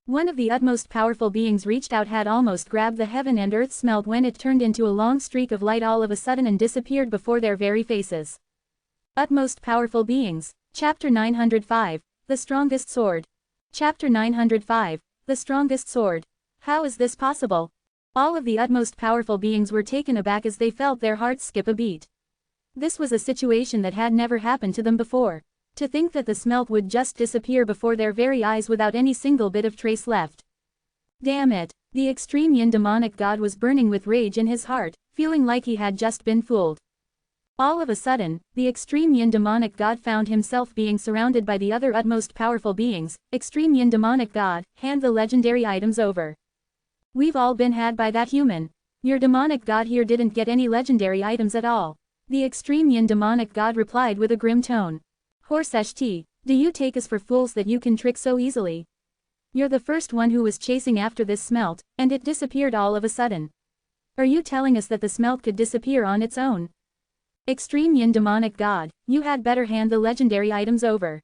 Speaker 1: One of the utmost powerful beings reached out, had almost grabbed the heaven and earth smelt when it turned into a long streak of light all of a sudden and disappeared before their very faces. Utmost powerful beings. Chapter 905, The Strongest Sword. Chapter 905, The Strongest Sword. How is this possible? All of the utmost powerful beings were taken aback as they felt their hearts skip a beat. This was a situation that had never happened to them before. To think that the smelt would just disappear before their very eyes without any single bit of trace left. Damn it, the extreme yin demonic god was burning with rage in his heart, feeling like he had just been fooled. All of a sudden, the extreme yin demonic god found himself being surrounded by the other utmost powerful beings. Extreme yin demonic god, hand the legendary items over. We've all been had by that human. Your demonic god here didn't get any legendary items at all. The extreme yin demonic god replied with a grim tone. Horsesh T, do you take us for fools that you can trick so easily? You're the first one who was chasing after this smelt, and it disappeared all of a sudden. Are you telling us that the smelt could disappear on its own? Extreme yin demonic god, you had better hand the legendary items over.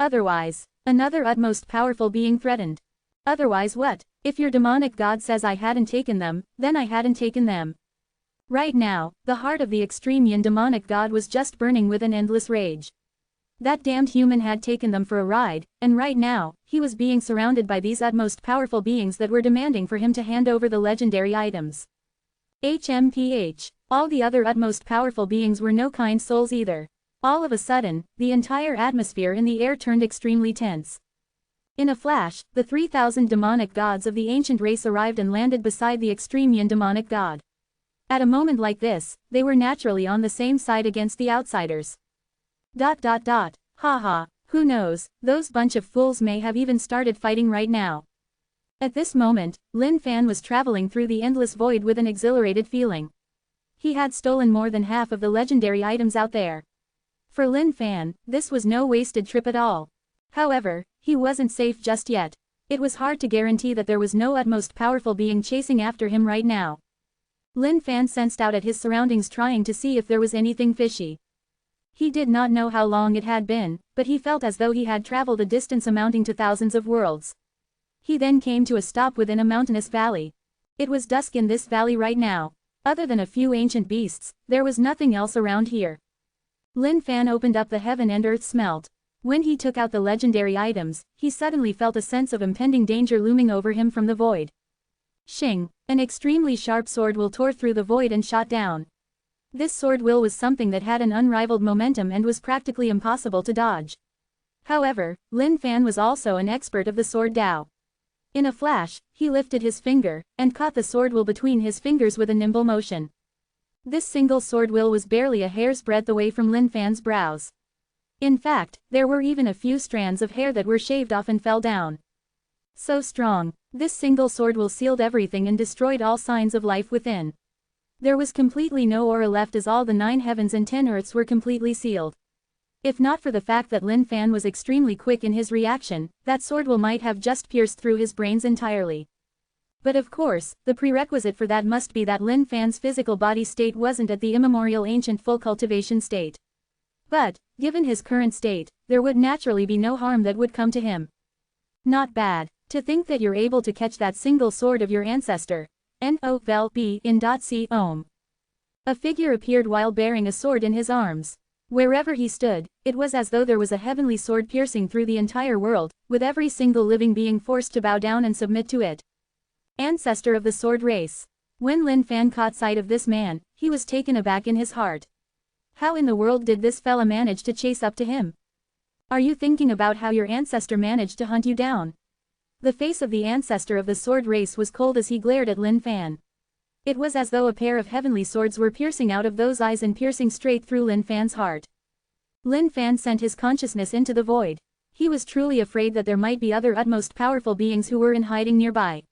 Speaker 1: Otherwise, another utmost powerful being threatened. Otherwise what? If your demonic god says I hadn't taken them, then I hadn't taken them. Right now, the heart of the extreme yin demonic god was just burning with an endless rage. That damned human had taken them for a ride, and right now, he was being surrounded by these utmost powerful beings that were demanding for him to hand over the legendary items. HMPH. All the other utmost powerful beings were no kind souls either. All of a sudden, the entire atmosphere in the air turned extremely tense. In a flash, the 3,000 demonic gods of the ancient race arrived and landed beside the extreme yin demonic god. At a moment like this, they were naturally on the same side against the outsiders. Haha, who knows, those bunch of fools may have even started fighting right now. At this moment, Lin Fan was traveling through the endless void with an exhilarated feeling. He had stolen more than half of the legendary items out there. For Lin Fan, this was no wasted trip at all. However, he wasn't safe just yet. It was hard to guarantee that there was no utmost powerful being chasing after him right now. Lin Fan sensed out at his surroundings trying to see if there was anything fishy. He did not know how long it had been, but he felt as though he had traveled a distance amounting to thousands of worlds. He then came to a stop within a mountainous valley. It was dusk in this valley right now. Other than a few ancient beasts, there was nothing else around here. Lin Fan opened up the heaven and earth smelt. When he took out the legendary items, he suddenly felt a sense of impending danger looming over him from the void. Shing! An extremely sharp sword will tore through the void and shot down. This sword will was something that had an unrivaled momentum and was practically impossible to dodge. However, Lin Fan was also an expert of the sword Dao. In a flash, he lifted his finger, and caught the sword will between his fingers with a nimble motion. This single sword will was barely a hair's breadth away from Lin Fan's brows. In fact, there were even a few strands of hair that were shaved off and fell down. So strong, this single sword will sealed everything and destroyed all signs of life within. There was completely no aura left as all the 9 heavens and 10 earths were completely sealed. If not for the fact that Lin Fan was extremely quick in his reaction, that sword will might have just pierced through his brains entirely. But of course, the prerequisite for that must be that Lin Fan's physical body state wasn't at the immemorial ancient full cultivation state. But, given his current state, there would naturally be no harm that would come to him. Not bad. To think that you're able to catch that single sword of your ancestor. N-O-V-E in .c ohm. A figure appeared while bearing a sword in his arms. Wherever he stood, it was as though there was a heavenly sword piercing through the entire world, with every single living being forced to bow down and submit to it. Ancestor of the sword race. When Lin Fan caught sight of this man, he was taken aback in his heart. How in the world did this fella manage to chase up to him? Are you thinking about how your ancestor managed to hunt you down? The face of the ancestor of the sword race was cold as he glared at Lin Fan. It was as though a pair of heavenly swords were piercing out of those eyes and piercing straight through Lin Fan's heart. Lin Fan sent his consciousness into the void. He was truly afraid that there might be other utmost powerful beings who were in hiding nearby.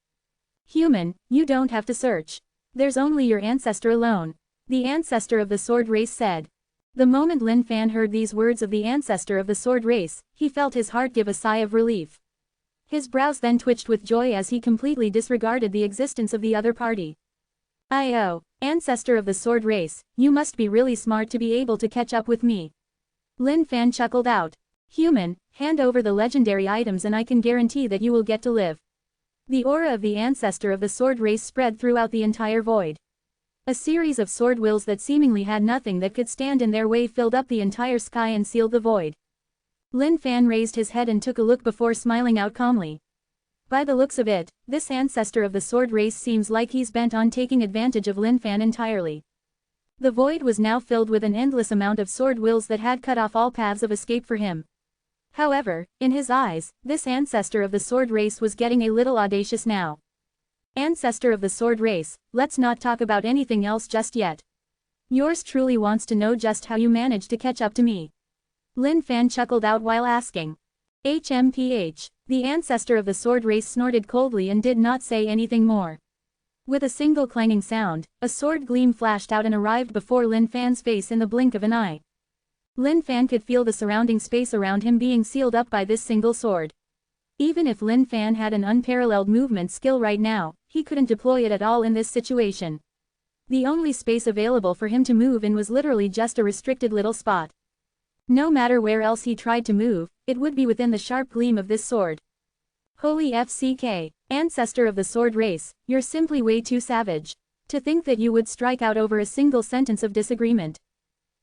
Speaker 1: Human, you don't have to search. There's only your ancestor alone. The ancestor of the sword race said. The moment Lin Fan heard these words of the ancestor of the sword race, he felt his heart give a sigh of relief. His brows then twitched with joy as he completely disregarded the existence of the other party. "Oh, ancestor of the sword race, you must be really smart to be able to catch up with me." Lin Fan chuckled out. "Human, hand over the legendary items and I can guarantee that you will get to live." The aura of the ancestor of the sword race spread throughout the entire void. A series of sword wills that seemingly had nothing that could stand in their way filled up the entire sky and sealed the void. Lin Fan raised his head and took a look before smiling out calmly. By the looks of it, this ancestor of the sword race seems like he's bent on taking advantage of Lin Fan entirely. The void was now filled with an endless amount of sword wills that had cut off all paths of escape for him. However, in his eyes, this ancestor of the sword race was getting a little audacious now. Ancestor of the sword race, let's not talk about anything else just yet. Yours truly wants to know just how you managed to catch up to me. Lin Fan chuckled out while asking. HMPH. The ancestor of the sword race snorted coldly and did not say anything more. With a single clanging sound, a sword gleam flashed out and arrived before Lin Fan's face in the blink of an eye. Lin Fan could feel the surrounding space around him being sealed up by this single sword. Even if Lin Fan had an unparalleled movement skill right now, he couldn't deploy it at all in this situation. The only space available for him to move in was literally just a restricted little spot. No matter where else he tried to move, it would be within the sharp gleam of this sword. Holy FCK, ancestor of the sword race, you're simply way too savage. To think that you would strike out over a single sentence of disagreement.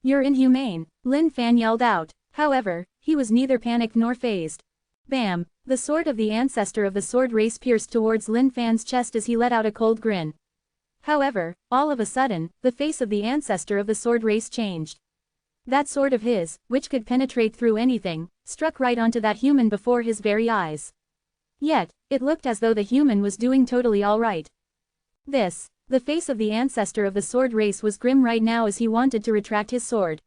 Speaker 1: You're inhumane, Lin Fan yelled out. However, he was neither panicked nor fazed. Bam! The sword of the ancestor of the sword race pierced towards Lin Fan's chest as he let out a cold grin. However, all of a sudden, the face of the ancestor of the sword race changed. That sword of his, which could penetrate through anything, struck right onto that human before his very eyes. Yet, it looked as though the human was doing totally alright. The face of the ancestor of the sword race was grim right now as he wanted to retract his sword.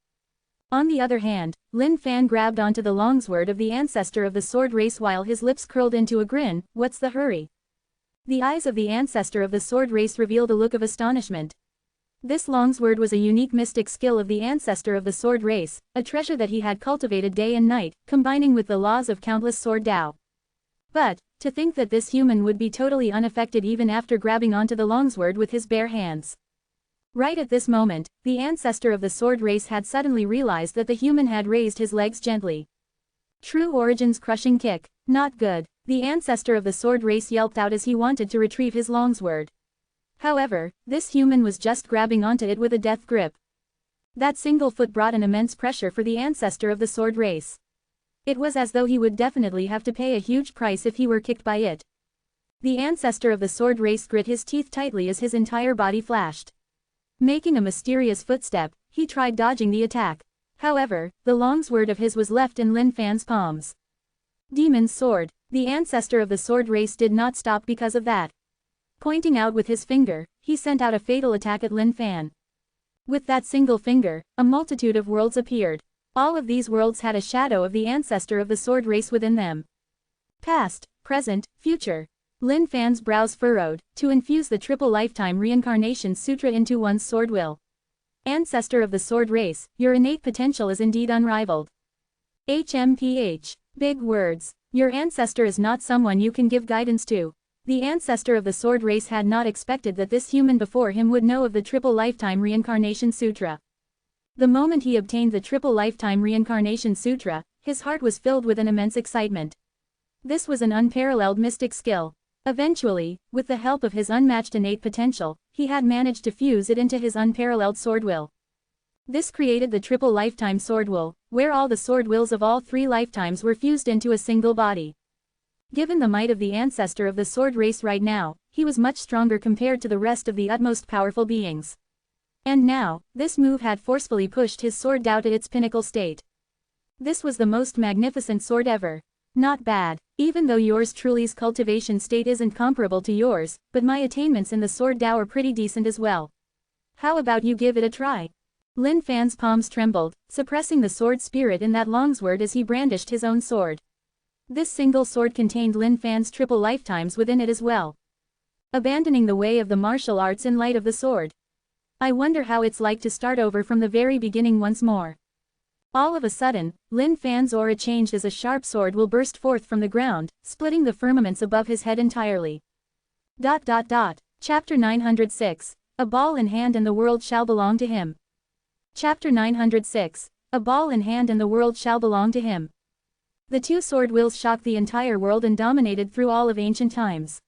Speaker 1: On the other hand, Lin Fan grabbed onto the longsword of the ancestor of the sword race while his lips curled into a grin. What's the hurry? The eyes of the ancestor of the sword race revealed a look of astonishment. This longsword was a unique mystic skill of the ancestor of the sword race, a treasure that he had cultivated day and night, combining with the laws of countless sword Tao. But, to think that this human would be totally unaffected even after grabbing onto the longsword with his bare hands. Right at this moment, the ancestor of the sword race had suddenly realized that the human had raised his legs gently. True Origin's crushing kick, not good, the ancestor of the sword race yelped out as he wanted to retrieve his longsword. However, this human was just grabbing onto it with a death grip. That single foot brought an immense pressure for the ancestor of the sword race. It was as though he would definitely have to pay a huge price if he were kicked by it. The ancestor of the sword race grit his teeth tightly as his entire body flashed. Making a mysterious footstep, he tried dodging the attack. However, the longsword of his was left in Lin Fan's palms. Demon's sword. The ancestor of the sword race did not stop because of that. Pointing out with his finger, he sent out a fatal attack at Lin Fan. With that single finger, a multitude of worlds appeared. All of these worlds had a shadow of the ancestor of the sword race within them. Past, present, future. Lin Fan's brows furrowed, to infuse the triple lifetime reincarnation sutra into one's sword will. Ancestor of the sword race, your innate potential is indeed unrivaled. HMPH. Big words. Your ancestor is not someone you can give guidance to. The ancestor of the sword race had not expected that this human before him would know of the triple lifetime reincarnation sutra. The moment he obtained the triple lifetime reincarnation sutra, his heart was filled with an immense excitement. This was an unparalleled mystic skill. Eventually, with the help of his unmatched innate potential, he had managed to fuse it into his unparalleled sword will. This created the triple lifetime sword will, where all the sword wills of all three lifetimes were fused into a single body. Given the might of the ancestor of the sword race right now, he was much stronger compared to the rest of the utmost powerful beings. And now, this move had forcefully pushed his sword Tao to its pinnacle state. This was the most magnificent sword ever. Not bad, even though yours truly's cultivation state isn't comparable to yours, but my attainments in the sword Tao are pretty decent as well. How about you give it a try? Lin Fan's palms trembled, suppressing the sword spirit in that longsword as he brandished his own sword. This single sword contained Lin Fan's triple lifetimes within it as well. Abandoning the way of the martial arts in light of the sword. I wonder how it's like to start over from the very beginning once more. All of a sudden, Lin Fan's aura changed as a sharp sword will burst forth from the ground, splitting the firmaments above his head entirely. Chapter 906. A ball in hand and the world shall belong to him. Chapter 906. A ball in hand and the world shall belong to him. The two sword wills shocked the entire world and dominated through all of ancient times.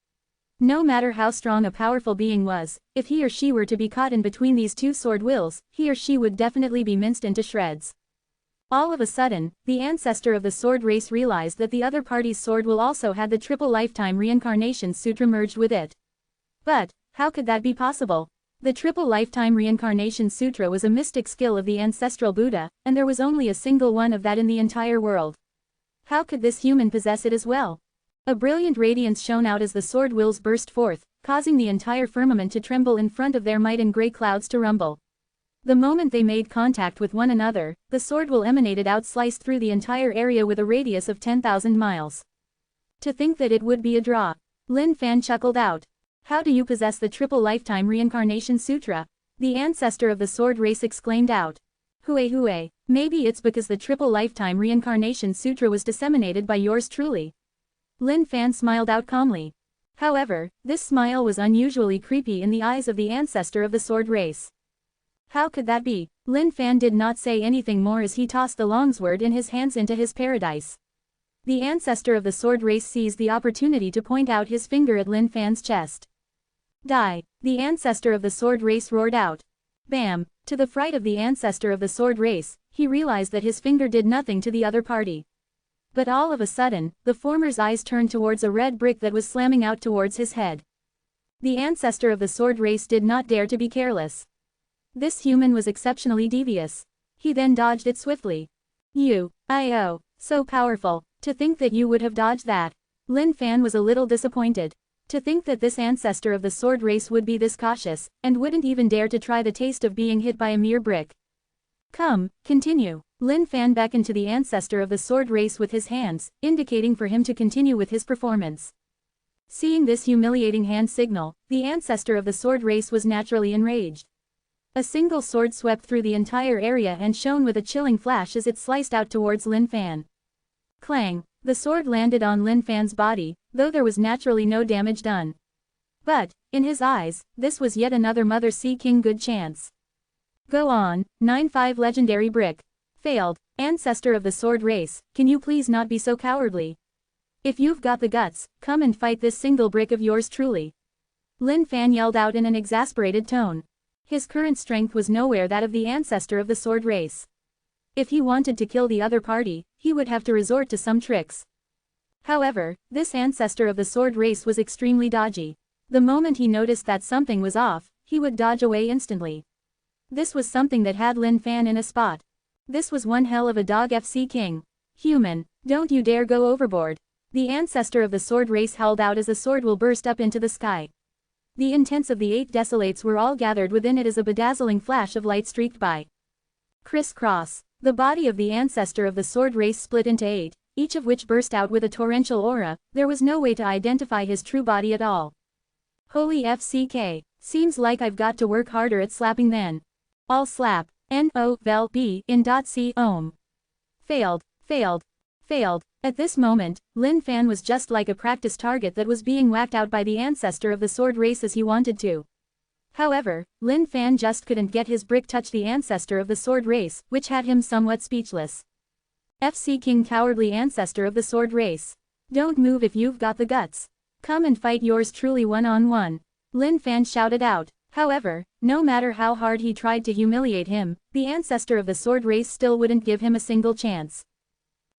Speaker 1: No matter how strong a powerful being was, if he or she were to be caught in between these two sword wills, he or she would definitely be minced into shreds. All of a sudden, the ancestor of the sword race realized that the other party's sword will also had the triple lifetime reincarnation sutra merged with it. But, how could that be possible? The triple lifetime reincarnation sutra was a mystic skill of the ancestral Buddha, and there was only a single one of that in the entire world. How could this human possess it as well? A brilliant radiance shone out as the sword wills burst forth, causing the entire firmament to tremble in front of their might and grey clouds to rumble. The moment they made contact with one another, the sword will emanated out sliced through the entire area with a radius of 10,000 miles. To think that it would be a draw. Lin Fan chuckled out. How do you possess the triple lifetime reincarnation sutra? The ancestor of the sword race exclaimed out. Hue, maybe it's because the triple lifetime reincarnation sutra was disseminated by yours truly. Lin Fan smiled out calmly. However, this smile was unusually creepy in the eyes of the ancestor of the sword race. How could that be? Lin Fan did not say anything more as he tossed the longsword in his hands into his paradise. The ancestor of the sword race seized the opportunity to point out his finger at Lin Fan's chest. Die! The ancestor of the sword race roared out. Bam! To the fright of the ancestor of the sword race, he realized that his finger did nothing to the other party. But all of a sudden, the former's eyes turned towards a red brick that was slamming out towards his head. The ancestor of the sword race did not dare to be careless. This human was exceptionally devious. He then dodged it swiftly. So powerful. To think that you would have dodged that. Lin Fan was a little disappointed. To think that this ancestor of the sword race would be this cautious, and wouldn't even dare to try the taste of being hit by a mere brick. Come, continue. Lin Fan beckoned to the ancestor of the sword race with his hands, indicating for him to continue with his performance. Seeing this humiliating hand signal, the ancestor of the sword race was naturally enraged. A single sword swept through the entire area and shone with a chilling flash as it sliced out towards Lin Fan. Clang! The sword landed on Lin Fan's body, though there was naturally no damage done. But, in his eyes, this was yet another Mother Sea King good chance. Go on, 9-5 legendary brick. Failed. Ancestor of the sword race, can you please not be so cowardly? If you've got the guts, come and fight this single brick of yours truly. Lin Fan yelled out in an exasperated tone. His current strength was nowhere that of the ancestor of the sword race. If he wanted to kill the other party, he would have to resort to some tricks. However, this ancestor of the sword race was extremely dodgy. The moment he noticed that something was off, he would dodge away instantly. This was something that had Lin Fan in a spot. This was one hell of a dog FC King. Human, don't you dare go overboard. The ancestor of the sword race held out as a sword will burst up into the sky. The intents of the 8 desolates were all gathered within it as a bedazzling flash of light streaked by. Criss-cross. The body of the ancestor of the sword race split into 8, each of which burst out with a torrential aura. There was no way to identify his true body at all. Holy FCK. Seems like I've got to work harder at slapping then. I'll slap. N-O-V-E in .c ohm. Failed. At this moment, Lin Fan was just like a practice target that was being whacked out by the ancestor of the sword race as he wanted to. However, Lin Fan just couldn't get his brick touch the ancestor of the sword race, which had him somewhat speechless. FC King cowardly ancestor of the sword race. Don't move if you've got the guts. Come and fight yours truly one-on-one. Lin Fan shouted out. However, no matter how hard he tried to humiliate him, the ancestor of the sword race still wouldn't give him a single chance.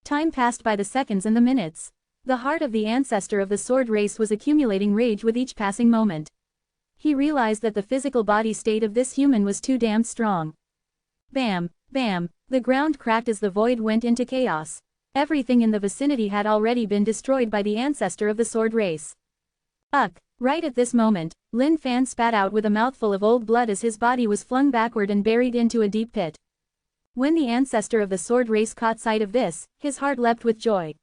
Speaker 1: Time passed by the seconds and the minutes. The heart of the ancestor of the sword race was accumulating rage with each passing moment. He realized that the physical body state of this human was too damned strong. Bam, bam, the ground cracked as the void went into chaos. Everything in the vicinity had already been destroyed by the ancestor of the sword race. Ugh! Right at this moment, Lin Fan spat out with a mouthful of old blood as his body was flung backward and buried into a deep pit. When the ancestor of the sword race caught sight of this, his heart leapt with joy.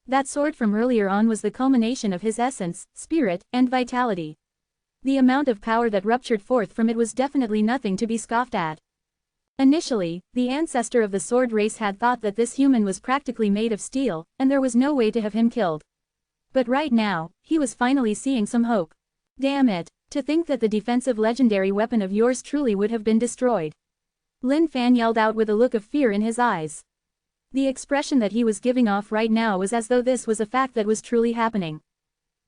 Speaker 1: That sword from earlier on was the culmination of his essence, spirit, and vitality. The amount of power that ruptured forth from it was definitely nothing to be scoffed at. Initially, the ancestor of the sword race had thought that this human was practically made of steel, and there was no way to have him killed. But right now, he was finally seeing some hope. Damn it, to think that the defensive legendary weapon of yours truly would have been destroyed. Lin Fan yelled out with a look of fear in his eyes. The expression that he was giving off right now was as though this was a fact that was truly happening.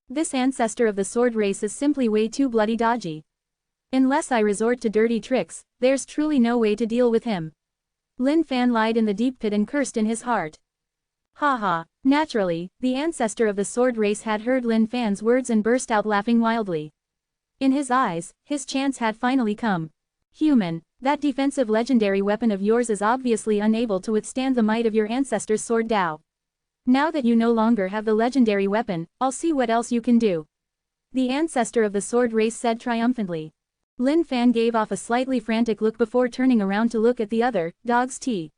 Speaker 1: This ancestor of the sword race is simply way too bloody dodgy. Unless I resort to dirty tricks, there's truly no way to deal with him. Lin Fan lied in the deep pit and cursed in his heart. Haha. Naturally, the ancestor of the sword race had heard Lin Fan's words and burst out laughing wildly. In his eyes, his chance had finally come. Human, that defensive legendary weapon of yours is obviously unable to withstand the might of your ancestor's sword Dao. Now that you no longer have the legendary weapon, I'll see what else you can do. The ancestor of the sword race said triumphantly. Lin Fan gave off a slightly frantic look before turning around to look at the other, Dog's Tea.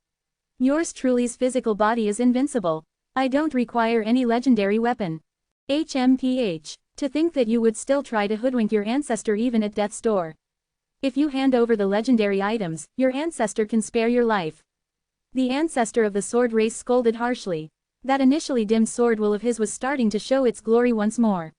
Speaker 1: Yours truly's physical body is invincible. I don't require any legendary weapon. HMPH. To think that you would still try to hoodwink your ancestor even at death's door. If you hand over the legendary items, your ancestor can spare your life. The ancestor of the sword race scolded harshly. That initially dim sword will of his was starting to show its glory once more.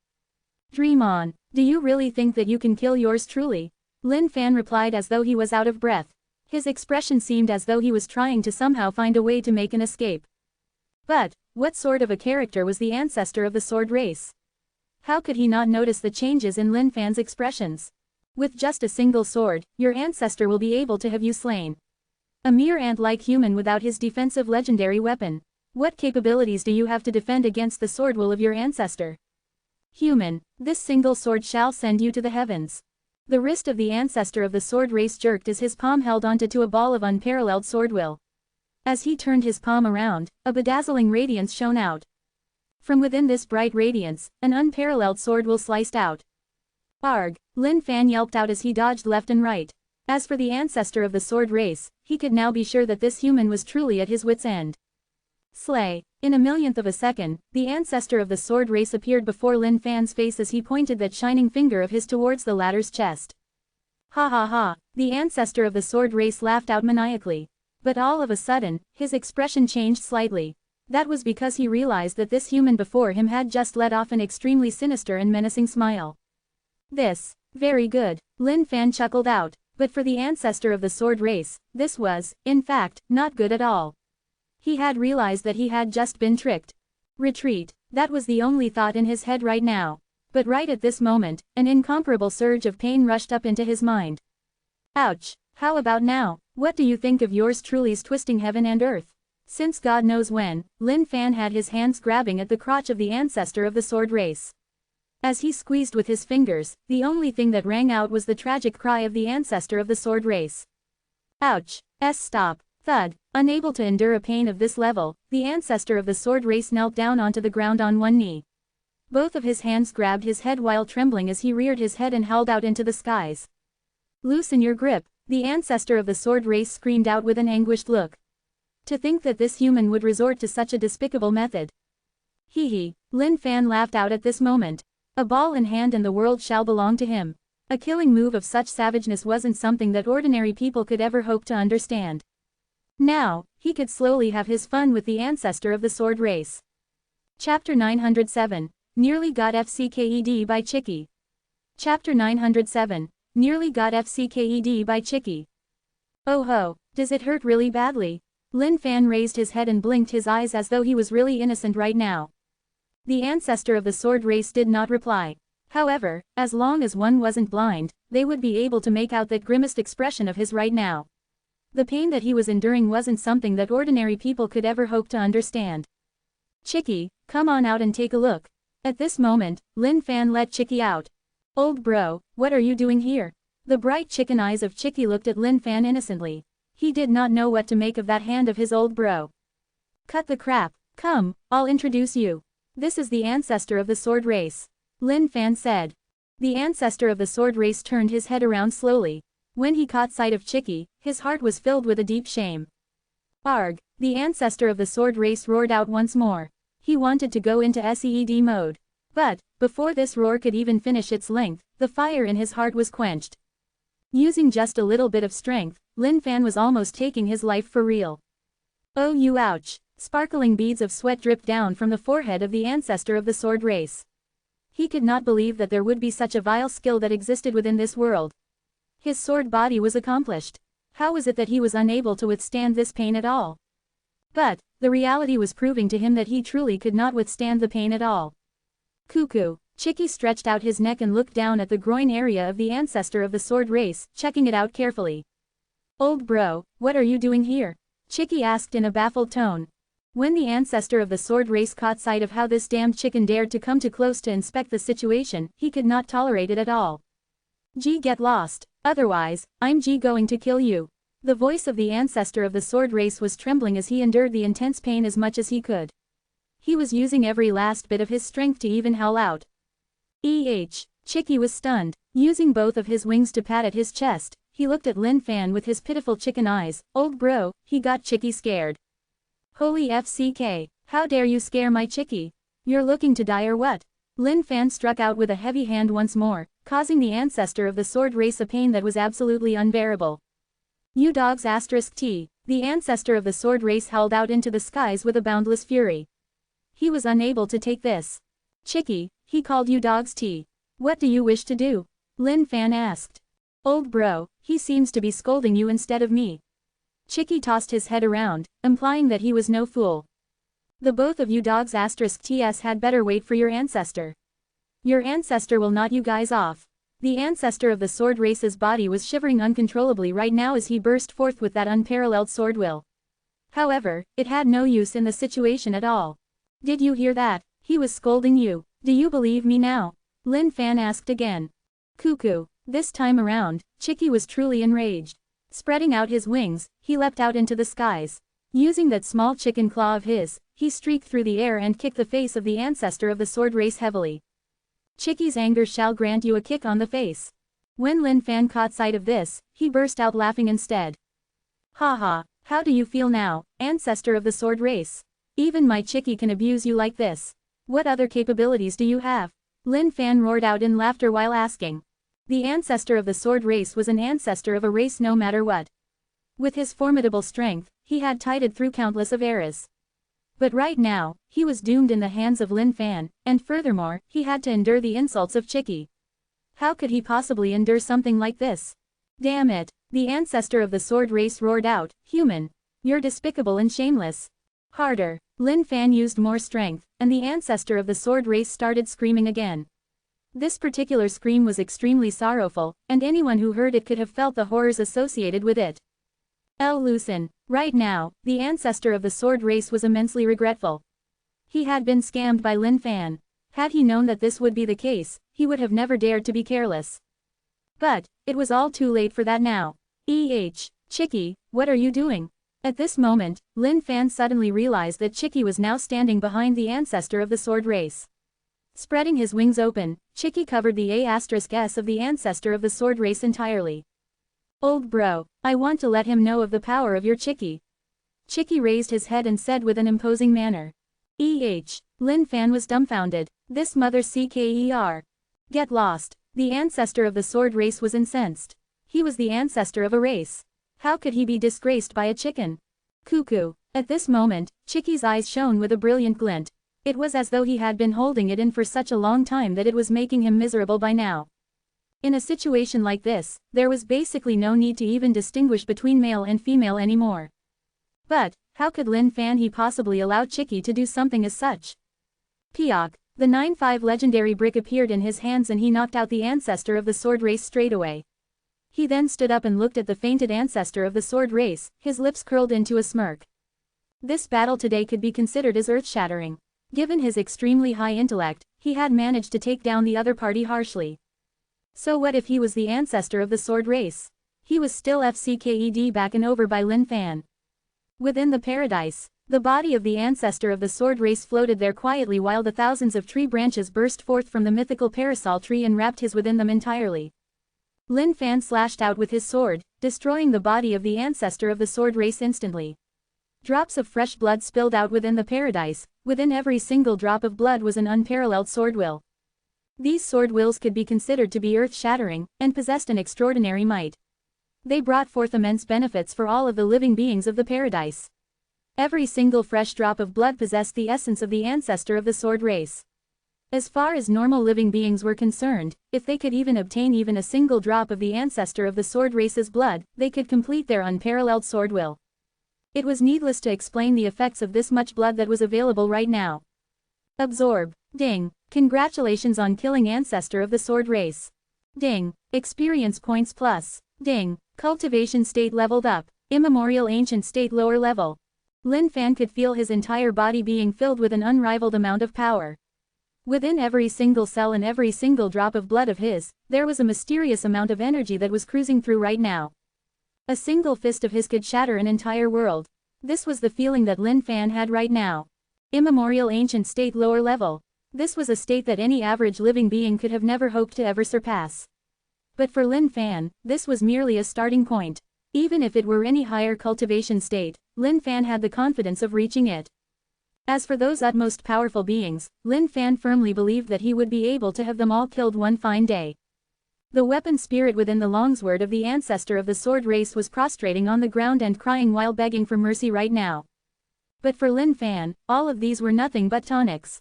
Speaker 1: Dream on. Do you really think that you can kill yours truly? Lin Fan replied as though he was out of breath. His expression seemed as though he was trying to somehow find a way to make an escape. But, what sort of a character was the ancestor of the sword race? How could he not notice the changes in Lin Fan's expressions? With just a single sword, your ancestor will be able to have you slain. A mere ant-like human without his defensive legendary weapon. What capabilities do you have to defend against the sword will of your ancestor? Human, this single sword shall send you to the heavens. The wrist of the ancestor of the sword race jerked as his palm held onto to a ball of unparalleled sword will. As he turned his palm around, a bedazzling radiance shone out. From within this bright radiance, an unparalleled sword will sliced out. Arg! Lin Fan yelped out as he dodged left and right. As for the ancestor of the sword race, he could now be sure that this human was truly at his wit's end. Slay! In a millionth of a second, the ancestor of the sword race appeared before Lin Fan's face as he pointed that shining finger of his towards the latter's chest. Ha ha ha! The ancestor of the sword race laughed out maniacally. But all of a sudden, his expression changed slightly. That was because he realized that this human before him had just let off an extremely sinister and menacing smile. This, very good, Lin Fan chuckled out, but for the ancestor of the sword race, this was, in fact, not good at all. He had realized that he had just been tricked. Retreat, that was the only thought in his head right now. But right at this moment, an incomparable surge of pain rushed up into his mind. Ouch! How about now? What do you think of yours truly's twisting heaven and earth? Since God knows when, Lin Fan had his hands grabbing at the crotch of the ancestor of the sword race. As he squeezed with his fingers, the only thing that rang out was the tragic cry of the ancestor of the sword race. Ouch! Stop! Thud! Unable to endure a pain of this level, the ancestor of the sword race knelt down onto the ground on one knee. Both of his hands grabbed his head while trembling as he reared his head and held out into the skies. Loosen your grip, the ancestor of the sword race screamed out with an anguished look. To think that this human would resort to such a despicable method. Hee hee, Lin Fan laughed out at this moment. A ball in hand and the world shall belong to him. A killing move of such savageness wasn't something that ordinary people could ever hope to understand. Now, he could slowly have his fun with the ancestor of the sword race. Chapter 907, Nearly Got FCKED by Chicky. Chapter 907, Nearly Got FCKED by Chicky. Oh ho, does it hurt really badly? Lin Fan raised his head and blinked his eyes as though he was really innocent right now. The ancestor of the sword race did not reply. However, as long as one wasn't blind, they would be able to make out that grimaced expression of his right now. The pain that he was enduring wasn't something that ordinary people could ever hope to understand. Chicky, come on out and take a look. At this moment, Lin Fan let Chicky out. Old bro, what are you doing here? The bright chicken eyes of Chicky looked at Lin Fan innocently. He did not know what to make of that hand of his old bro. Cut the crap, come, I'll introduce you. This is the ancestor of the sword race. Lin Fan said. The ancestor of the sword race turned his head around slowly. When he caught sight of Chicky, his heart was filled with a deep shame. Arg! The ancestor of the sword race roared out once more. He wanted to go into SEED mode. But, before this roar could even finish its length, the fire in his heart was quenched. Using just a little bit of strength, Lin Fan was almost taking his life for real. Oh you ouch! Sparkling beads of sweat dripped down from the forehead of the ancestor of the sword race. He could not believe that there would be such a vile skill that existed within this world. His sword body was accomplished. How was it that he was unable to withstand this pain at all? But, the reality was proving to him that he truly could not withstand the pain at all. Cuckoo! Chicky stretched out his neck and looked down at the groin area of the ancestor of the sword race, checking it out carefully. Old bro, what are you doing here? Chicky asked in a baffled tone. When the ancestor of the sword race caught sight of how this damned chicken dared to come too close to inspect the situation, he could not tolerate it at all. Gee, get lost. Otherwise, I'm going to kill you. The voice of the ancestor of the sword race was trembling as he endured the intense pain as much as he could. He was using every last bit of his strength to even howl out. Chicky was stunned. Using both of his wings to pat at his chest, he looked at Lin Fan with his pitiful chicken eyes. Old bro, he got Chicky scared. Holy FCK, how dare you scare my Chicky? You're looking to die or what? Lin Fan struck out with a heavy hand once more, causing the ancestor of the sword race a pain that was absolutely unbearable. You dogs *T. The ancestor of the sword race howled out into the skies with a boundless fury. He was unable to take this. Chicky, he called you dogs T. What do you wish to do? Lin Fan asked. Old bro, he seems to be scolding you instead of me. Chicky tossed his head around, implying that he was no fool. The both of you dogs *TS had better wait for your ancestor. Your ancestor will knock you guys off. The ancestor of the sword race's body was shivering uncontrollably right now as he burst forth with that unparalleled sword will. However, it had no use in the situation at all. Did you hear that? He was scolding you. Do you believe me now? Lin Fan asked again. Cuckoo. This time around, Chicky was truly enraged. Spreading out his wings, he leapt out into the skies. Using that small chicken claw of his, he streaked through the air and kicked the face of the ancestor of the sword race heavily. Chicky's anger shall grant you a kick on the face. When Lin Fan caught sight of this, he burst out laughing instead. Ha ha, how do you feel now, ancestor of the sword race? Even my Chicky can abuse you like this. What other capabilities do you have? Lin Fan roared out in laughter while asking. The ancestor of the sword race was an ancestor of a race no matter what. With his formidable strength, he had tided through countless of eras. But right now, he was doomed in the hands of Lin Fan, and furthermore, he had to endure the insults of Chicky. How could he possibly endure something like this? Damn it, the ancestor of the sword race roared out, human. You're despicable and shameless. Harder. Lin Fan used more strength, and the ancestor of the sword race started screaming again. This particular scream was extremely sorrowful, and anyone who heard it could have felt the horrors associated with it. Loosen. Right now, the ancestor of the sword race was immensely regretful. He had been scammed by Lin Fan. Had he known that this would be the case, he would have never dared to be careless. But, it was all too late for that now. Chicky, what are you doing? At this moment, Lin Fan suddenly realized that Chicky was now standing behind the ancestor of the sword race. Spreading his wings open, Chicky covered the *S of the ancestor of the sword race entirely. Old bro, I want to let him know of the power of your Chicky. Chicky raised his head and said with an imposing manner. Lin Fan was dumbfounded. This mother CKER. Get lost. The ancestor of the sword race was incensed. He was the ancestor of a race. How could he be disgraced by a chicken? Cuckoo. At this moment, Chicky's eyes shone with a brilliant glint. It was as though he had been holding it in for such a long time that it was making him miserable by now. In a situation like this, there was basically no need to even distinguish between male and female anymore. But, how could Lin Fan he possibly allow Chicky to do something as such? Piok. The 9-5 legendary brick appeared in his hands and he knocked out the ancestor of the sword race straight away. He then stood up and looked at the fainted ancestor of the sword race, his lips curled into a smirk. This battle today could be considered as earth-shattering. Given his extremely high intellect, he had managed to take down the other party harshly. So what if he was the ancestor of the sword race? He was still FCKED back and over by Lin Fan. Within the paradise, the body of the ancestor of the sword race floated there quietly while the thousands of tree branches burst forth from the mythical parasol tree and wrapped his within them entirely. Lin Fan slashed out with his sword, destroying the body of the ancestor of the sword race instantly. Drops of fresh blood spilled out within the paradise. Within every single drop of blood was an unparalleled sword will. These sword wills could be considered to be earth-shattering, and possessed an extraordinary might. They brought forth immense benefits for all of the living beings of the paradise. Every single fresh drop of blood possessed the essence of the ancestor of the sword race. As far as normal living beings were concerned, if they could even obtain even a single drop of the ancestor of the sword race's blood, they could complete their unparalleled sword will. It was needless to explain the effects of this much blood that was available right now. Absorb. Ding. Congratulations on killing ancestor of the sword race. Ding. Experience points plus. Ding. Cultivation state leveled up. Immemorial ancient state lower level. Lin Fan could feel his entire body being filled with an unrivaled amount of power. Within every single cell and every single drop of blood of his, there was a mysterious amount of energy that was cruising through right now. A single fist of his could shatter an entire world. This was the feeling that Lin Fan had right now. Immemorial ancient state lower level. This was a state that any average living being could have never hoped to ever surpass. But for Lin Fan, this was merely a starting point. Even if it were any higher cultivation state, Lin Fan had the confidence of reaching it. As for those utmost powerful beings, Lin Fan firmly believed that he would be able to have them all killed one fine day. The weapon spirit within the longsword of the ancestor of the sword race was prostrating on the ground and crying while begging for mercy right now. But for Lin Fan, all of these were nothing but tonics.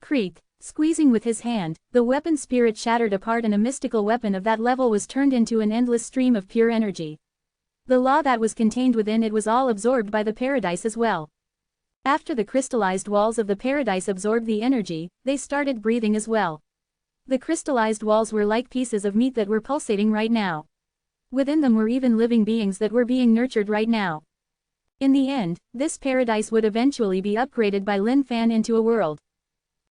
Speaker 1: Creak. Squeezing with his hand, the weapon spirit shattered apart and a mystical weapon of that level was turned into an endless stream of pure energy. The law that was contained within it was all absorbed by the paradise as well. After the crystallized walls of the paradise absorbed the energy, they started breathing as well. The crystallized walls were like pieces of meat that were pulsating right now. Within them were even living beings that were being nurtured right now. In the end, this paradise would eventually be upgraded by Lin Fan into a world.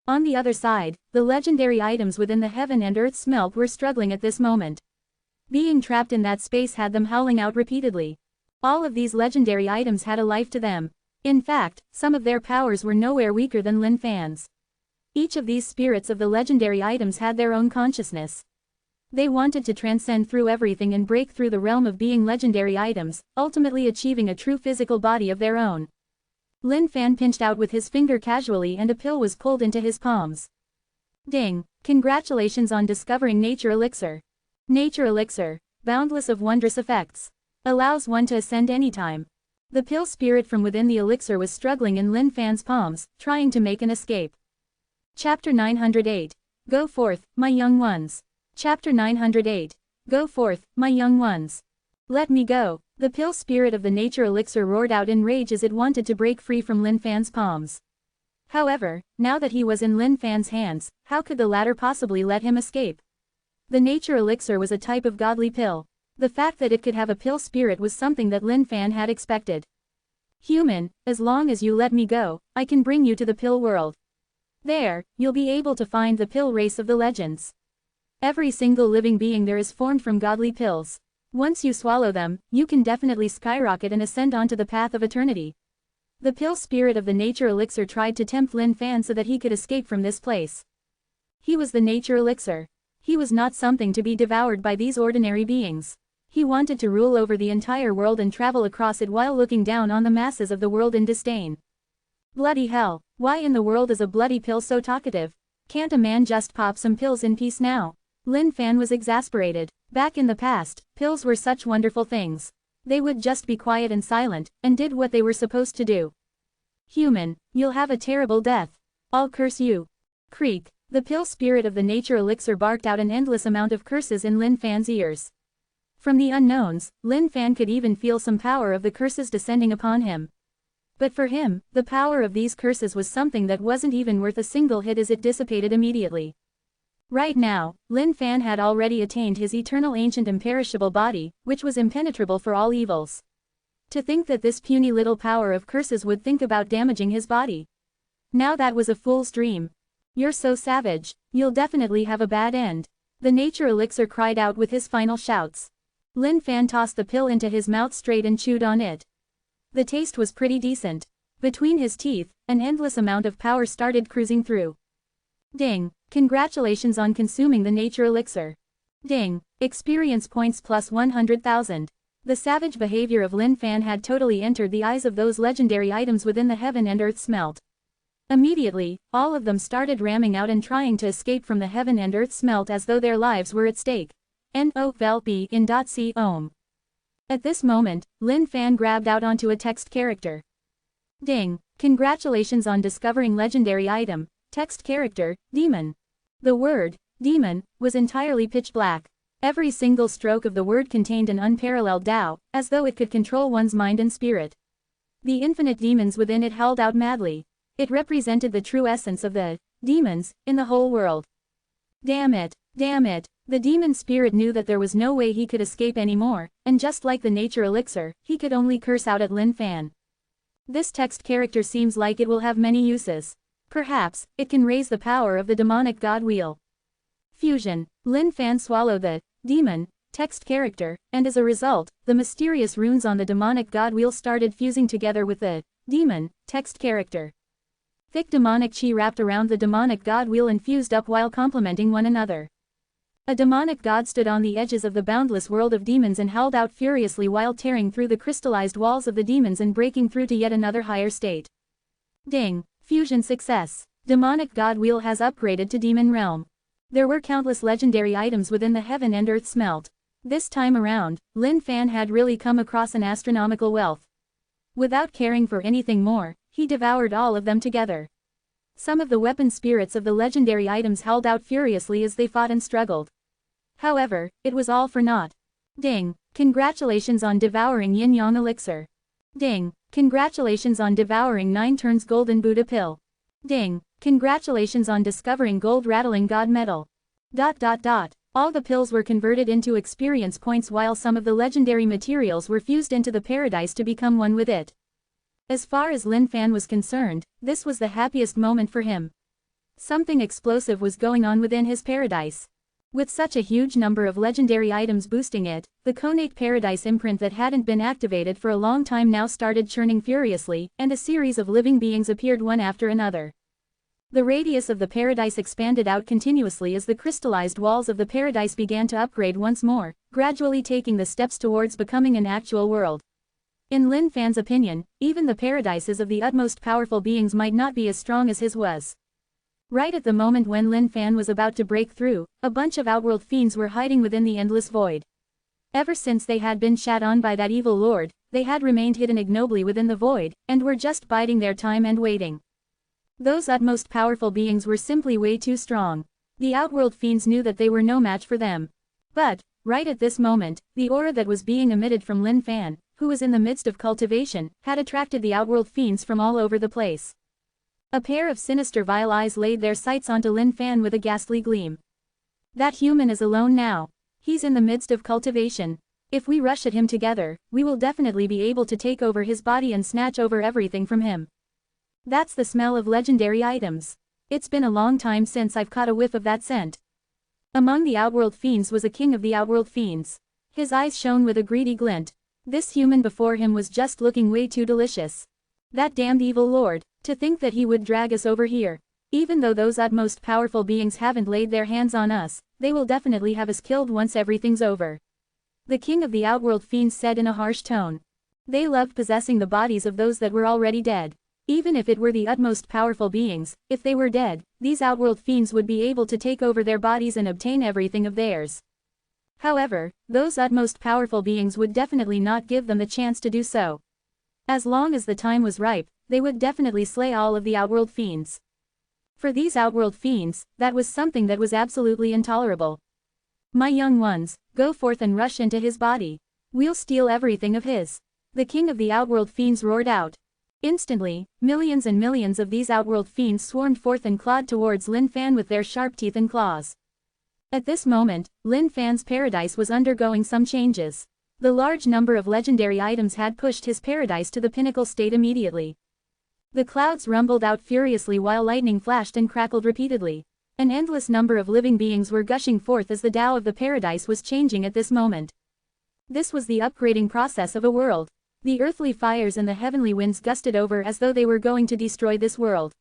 Speaker 1: On the other side, the legendary items within the heaven and earth smelt were struggling at this moment. Being trapped in that space had them howling out repeatedly. All of these legendary items had a life to them. In fact, some of their powers were nowhere weaker than Lin Fan's. Each of these spirits of the legendary items had their own consciousness. They wanted to transcend through everything and break through the realm of being legendary items, ultimately achieving a true physical body of their own. Lin Fan pinched out with his finger casually and a pill was pulled into his palms. Ding! Congratulations on discovering Nature Elixir. Nature Elixir, boundless of wondrous effects. Allows one to ascend anytime. The pill spirit from within the elixir was struggling in Lin Fan's palms, trying to make an escape. Chapter 908. Go forth, my young ones. Chapter 908. Go forth, my young ones. Let me go. The pill spirit of the nature elixir roared out in rage as it wanted to break free from Lin Fan's palms. However, now that he was in Lin Fan's hands, how could the latter possibly let him escape? The nature elixir was a type of godly pill. The fact that it could have a pill spirit was something that Lin Fan had expected. Human, as long as you let me go, I can bring you to the pill world. There, you'll be able to find the pill race of the legends. Every single living being there is formed from godly pills. Once you swallow them, you can definitely skyrocket and ascend onto the path of eternity. The pill spirit of the nature elixir tried to tempt Lin Fan so that he could escape from this place. He was the nature elixir. He was not something to be devoured by these ordinary beings. He wanted to rule over the entire world and travel across it while looking down on the masses of the world in disdain. Bloody hell, why in the world is a bloody pill so talkative? Can't a man just pop some pills in peace now? Lin Fan was exasperated. Back in the past, pills were such wonderful things. They would just be quiet and silent, and did what they were supposed to do. Human, you'll have a terrible death. I'll curse you. Creak. The pill spirit of the nature elixir barked out an endless amount of curses in Lin Fan's ears. From the unknowns, Lin Fan could even feel some power of the curses descending upon him. But for him, the power of these curses was something that wasn't even worth a single hit as it dissipated immediately. Right now, Lin Fan had already attained his eternal ancient imperishable body, which was impenetrable for all evils. To think that this puny little power of curses would think about damaging his body. Now that was a fool's dream. You're so savage, you'll definitely have a bad end. The nature elixir cried out with his final shouts. Lin Fan tossed the pill into his mouth straight and chewed on it. The taste was pretty decent. Between his teeth, an endless amount of power started cruising through. Ding. Congratulations on consuming the nature elixir. Ding. Experience points plus 100,000. The savage behavior of Lin Fan had totally entered the eyes of those legendary items within the heaven and earth smelt. Immediately, all of them started ramming out and trying to escape from the heaven and earth smelt as though their lives were at stake. N-O-V-E in .c ohm. At this moment, Lin Fan grabbed out onto a text character. Ding. Congratulations on discovering legendary item. Text character, demon. The word, demon, was entirely pitch black. Every single stroke of the word contained an unparalleled Tao, as though it could control one's mind and spirit. The infinite demons within it howled out madly. It represented the true essence of the demons in the whole world. Damn it, damn it. The demon spirit knew that there was no way he could escape anymore, and just like the nature elixir, he could only curse out at Lin Fan. This text character seems like it will have many uses. Perhaps, it can raise the power of the demonic god wheel. Fusion. Lin Fan swallowed the demon text character, and as a result, the mysterious runes on the demonic god wheel started fusing together with the demon text character. Thick demonic chi wrapped around the demonic god wheel and fused up while complementing one another. A demonic god stood on the edges of the boundless world of demons and howled out furiously while tearing through the crystallized walls of the demons and breaking through to yet another higher state. Ding. Fusion success. Demonic god wheel has upgraded to demon realm. There were countless legendary items within the heaven and earth smelt. This time around, Lin Fan had really come across an astronomical wealth. Without caring for anything more, he devoured all of them together. Some of the weapon spirits of the legendary items howled out furiously as they fought and struggled. However, it was all for naught. Ding. Congratulations on devouring Yin Yang Elixir. Ding. Congratulations on devouring 9 turns Golden Buddha Pill. Ding. Congratulations on discovering Gold Rattling God Metal. All the pills were converted into experience points while some of the legendary materials were fused into the paradise to become one with it. As far as Lin Fan was concerned, this was the happiest moment for him. Something explosive was going on within his paradise. With such a huge number of legendary items boosting it, the connate paradise imprint that hadn't been activated for a long time now started churning furiously, and a series of living beings appeared one after another. The radius of the paradise expanded out continuously as the crystallized walls of the paradise began to upgrade once more, gradually taking the steps towards becoming an actual world. In Lin Fan's opinion, even the paradises of the utmost powerful beings might not be as strong as his was. Right at the moment when Lin Fan was about to break through, a bunch of outworld fiends were hiding within the endless void. Ever since they had been shat on by that evil lord, they had remained hidden ignobly within the void, and were just biding their time and waiting. Those utmost powerful beings were simply way too strong. The outworld fiends knew that they were no match for them. But, right at this moment, the aura that was being emitted from Lin Fan, who was in the midst of cultivation, had attracted the outworld fiends from all over the place. A pair of sinister vile eyes laid their sights onto Lin Fan with a ghastly gleam. That human is alone now. He's in the midst of cultivation. If we rush at him together, we will definitely be able to take over his body and snatch over everything from him. That's the smell of legendary items. It's been a long time since I've caught a whiff of that scent. Among the outworld fiends was a king of the outworld fiends. His eyes shone with a greedy glint. This human before him was just looking way too delicious. That damned evil lord, to think that he would drag us over here. Even though those utmost powerful beings haven't laid their hands on us, they will definitely have us killed once everything's over. The king of the outworld fiends said in a harsh tone. They loved possessing the bodies of those that were already dead. Even if it were the utmost powerful beings, if they were dead, these outworld fiends would be able to take over their bodies and obtain everything of theirs. However, those utmost powerful beings would definitely not give them the chance to do so. As long as the time was ripe, they would definitely slay all of the outworld fiends. For these outworld fiends, that was something that was absolutely intolerable. My young ones, go forth and rush into his body. We'll steal everything of his. The king of the outworld fiends roared out. Instantly, millions and millions of these outworld fiends swarmed forth and clawed towards Lin Fan with their sharp teeth and claws. At this moment, Lin Fan's paradise was undergoing some changes. The large number of legendary items had pushed his paradise to the pinnacle state immediately. The clouds rumbled out furiously while lightning flashed and crackled repeatedly. An endless number of living beings were gushing forth as the Tao of the paradise was changing at this moment. This was the upgrading process of a world. The earthly fires and the heavenly winds gusted over as though they were going to destroy this world.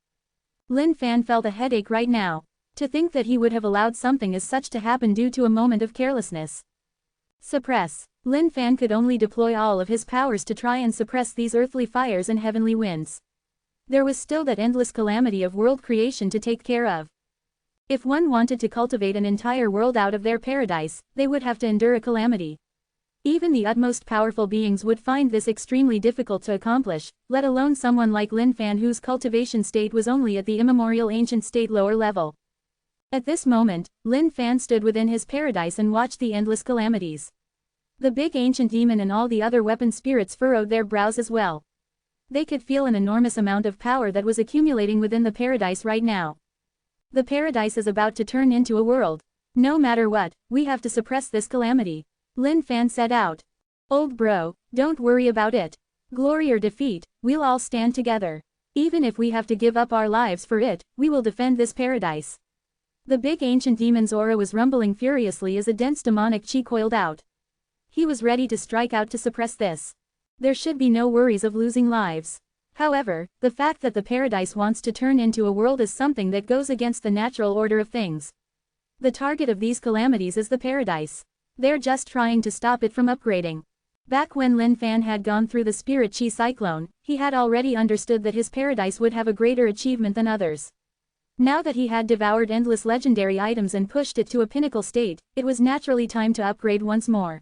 Speaker 1: Lin Fan felt a headache right now. To think that he would have allowed something as such to happen due to a moment of carelessness. Suppress. Lin Fan could only deploy all of his powers to try and suppress these earthly fires and heavenly winds. There was still that endless calamity of world creation to take care of. If one wanted to cultivate an entire world out of their paradise, they would have to endure a calamity. Even the utmost powerful beings would find this extremely difficult to accomplish, let alone someone like Lin Fan whose cultivation state was only at the immemorial ancient state lower level. At this moment, Lin Fan stood within his paradise and watched the endless calamities. The big ancient demon and all the other weapon spirits furrowed their brows as well. They could feel an enormous amount of power that was accumulating within the paradise right now. The paradise is about to turn into a world. No matter what, we have to suppress this calamity. Lin Fan said out. Old bro, don't worry about it. Glory or defeat, we'll all stand together. Even if we have to give up our lives for it, we will defend this paradise. The big ancient demon's aura was rumbling furiously as a dense demonic chi coiled out. He was ready to strike out to suppress this. There should be no worries of losing lives. However, the fact that the paradise wants to turn into a world is something that goes against the natural order of things. The target of these calamities is the paradise. They're just trying to stop it from upgrading. Back when Lin Fan had gone through the spirit chi cyclone, he had already understood that his paradise would have a greater achievement than others. Now that he had devoured endless legendary items and pushed it to a pinnacle state, it was naturally time to upgrade once more.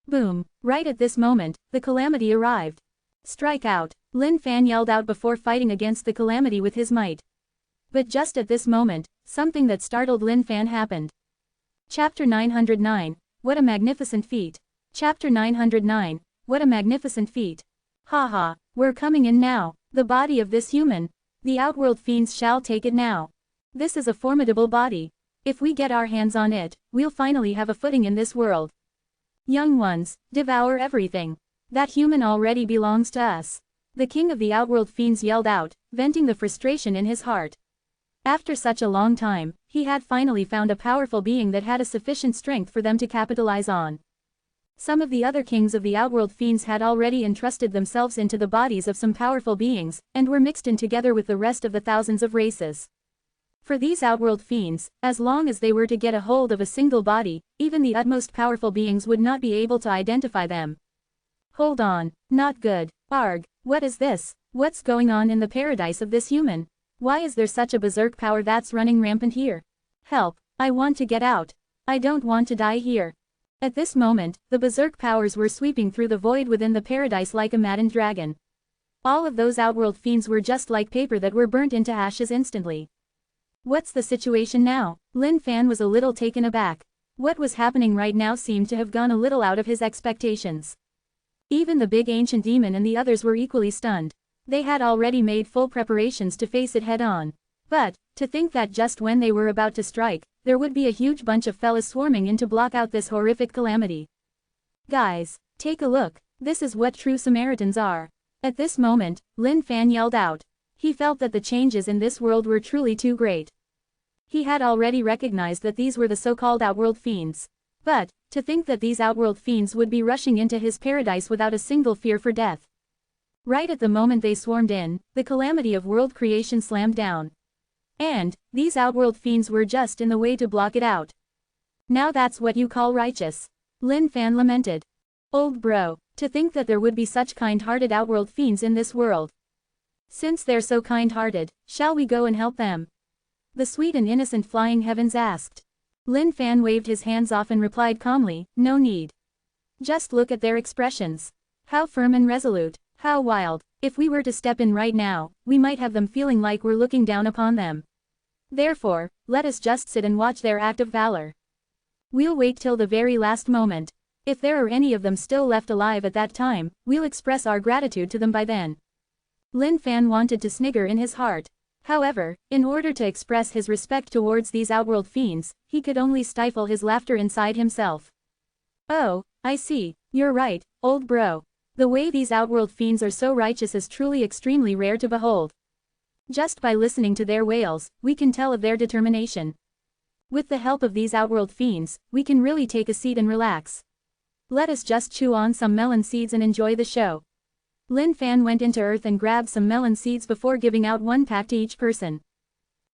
Speaker 1: Boom! Right at this moment, the calamity arrived. Strike out! Lin Fan yelled out before fighting against the calamity with his might. But just at this moment, something that startled Lin Fan happened. Chapter 909, What a Magnificent Feat! Chapter 909, What a Magnificent Feat! Haha, we're coming in now, the body of this human. The outworld fiends shall take it now. This is a formidable body. If we get our hands on it, we'll finally have a footing in this world. Young ones, devour everything. That human already belongs to us. The king of the outworld fiends yelled out, venting the frustration in his heart. After such a long time, he had finally found a powerful being that had a sufficient strength for them to capitalize on. Some of the other kings of the outworld fiends had already entrusted themselves into the bodies of some powerful beings, and were mixed in together with the rest of the thousands of races. For these outworld fiends, as long as they were to get a hold of a single body, even the utmost powerful beings would not be able to identify them. Hold on, not good. Arg, what is this? What's going on in the paradise of this human? Why is there such a berserk power that's running rampant here? Help, I want to get out. I don't want to die here. At this moment, the berserk powers were sweeping through the void within the paradise like a maddened dragon. All of those outworld fiends were just like paper that were burnt into ashes instantly. What's the situation now? Lin Fan was a little taken aback. What was happening right now seemed to have gone a little out of his expectations. Even the big ancient demon and the others were equally stunned. They had already made full preparations to face it head-on. But, to think that just when they were about to strike, there would be a huge bunch of fellas swarming in to block out this horrific calamity. Guys, take a look, this is what true Samaritans are. At this moment, Lin Fan yelled out. He felt that the changes in this world were truly too great. He had already recognized that these were the so-called outworld fiends. But, to think that these outworld fiends would be rushing into his paradise without a single fear for death. Right at the moment they swarmed in, the calamity of world creation slammed down. And, these outworld fiends were just in the way to block it out. Now that's what you call righteous. Lin Fan lamented. Old bro, to think that there would be such kind-hearted outworld fiends in this world. Since they're so kind-hearted, shall we go and help them? The sweet and innocent flying heavens asked. Lin Fan waved his hands off and replied calmly, no need. Just look at their expressions. How firm and resolute, how wild. If we were to step in right now, we might have them feeling like we're looking down upon them. Therefore, let us just sit and watch their act of valor. We'll wait till the very last moment. If there are any of them still left alive at that time, we'll express our gratitude to them by then. Lin Fan wanted to snigger in his heart. However, in order to express his respect towards these outworld fiends, he could only stifle his laughter inside himself. Oh, I see, you're right, old bro. The way these outworld fiends are so righteous is truly extremely rare to behold. Just by listening to their wails, we can tell of their determination. With the help of these outworld fiends, we can really take a seat and relax. Let us just chew on some melon seeds and enjoy the show. Lin Fan went into Earth and grabbed some melon seeds before giving out one pack to each person.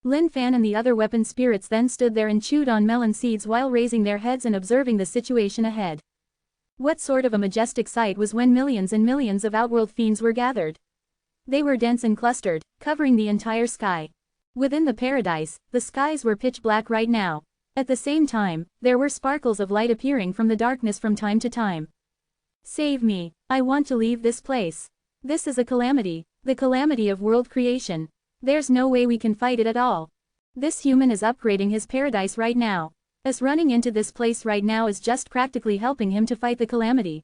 Speaker 1: Lin Fan and the other weapon spirits then stood there and chewed on melon seeds while raising their heads and observing the situation ahead. What sort of a majestic sight was when millions and millions of outworld fiends were gathered. They were dense and clustered, covering the entire sky. Within the paradise, the skies were pitch black right now. At the same time, there were sparkles of light appearing from the darkness from time to time. Save me, I want to leave this place. This is a calamity, the calamity of world creation. There's no way we can fight it at all. This human is upgrading his paradise right now. Us running into this place right now is just practically helping him to fight the calamity.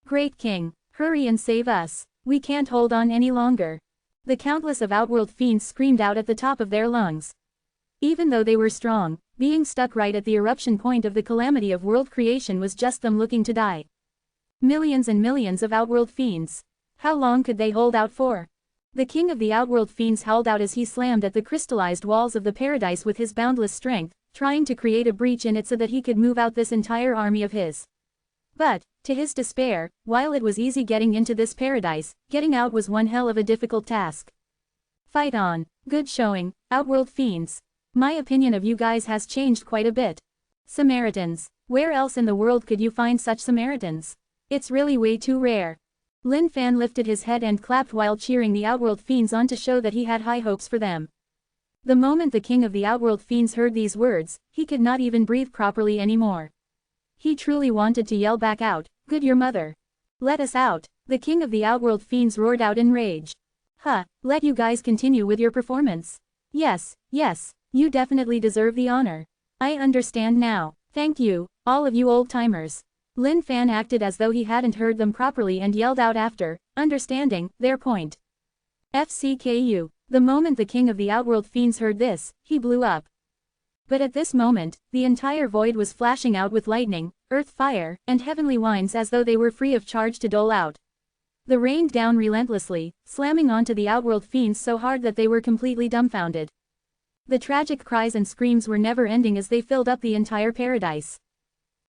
Speaker 1: Great King, hurry and save us. We can't hold on any longer. The countless of outworld fiends screamed out at the top of their lungs. Even though they were strong, being stuck right at the eruption point of the calamity of world creation was just them looking to die. Millions and millions of outworld fiends. How long could they hold out for? The king of the outworld fiends howled out as he slammed at the crystallized walls of the paradise with his boundless strength, trying to create a breach in it so that he could move out this entire army of his. But, to his despair, while it was easy getting into this paradise, getting out was one hell of a difficult task. Fight on. Good showing, outworld fiends. My opinion of you guys has changed quite a bit. Samaritans. Where else in the world could you find such Samaritans? It's really way too rare. Lin Fan lifted his head and clapped while cheering the Outworld Fiends on to show that he had high hopes for them. The moment the king of the Outworld Fiends heard these words, he could not even breathe properly anymore. He truly wanted to yell back out, "Good your mother! Let us out!" The king of the Outworld Fiends roared out in rage. "Huh, let you guys continue with your performance. Yes, yes, you definitely deserve the honor. I understand now. Thank you, all of you old-timers." Lin Fan acted as though he hadn't heard them properly and yelled out after, understanding their point. FCKU. The moment the king of the Outworld Fiends heard this, he blew up. But at this moment, the entire void was flashing out with lightning, earth fire, and heavenly winds as though they were free of charge to dole out. They rained down relentlessly, slamming onto the Outworld Fiends so hard that they were completely dumbfounded. The tragic cries and screams were never ending as they filled up the entire paradise.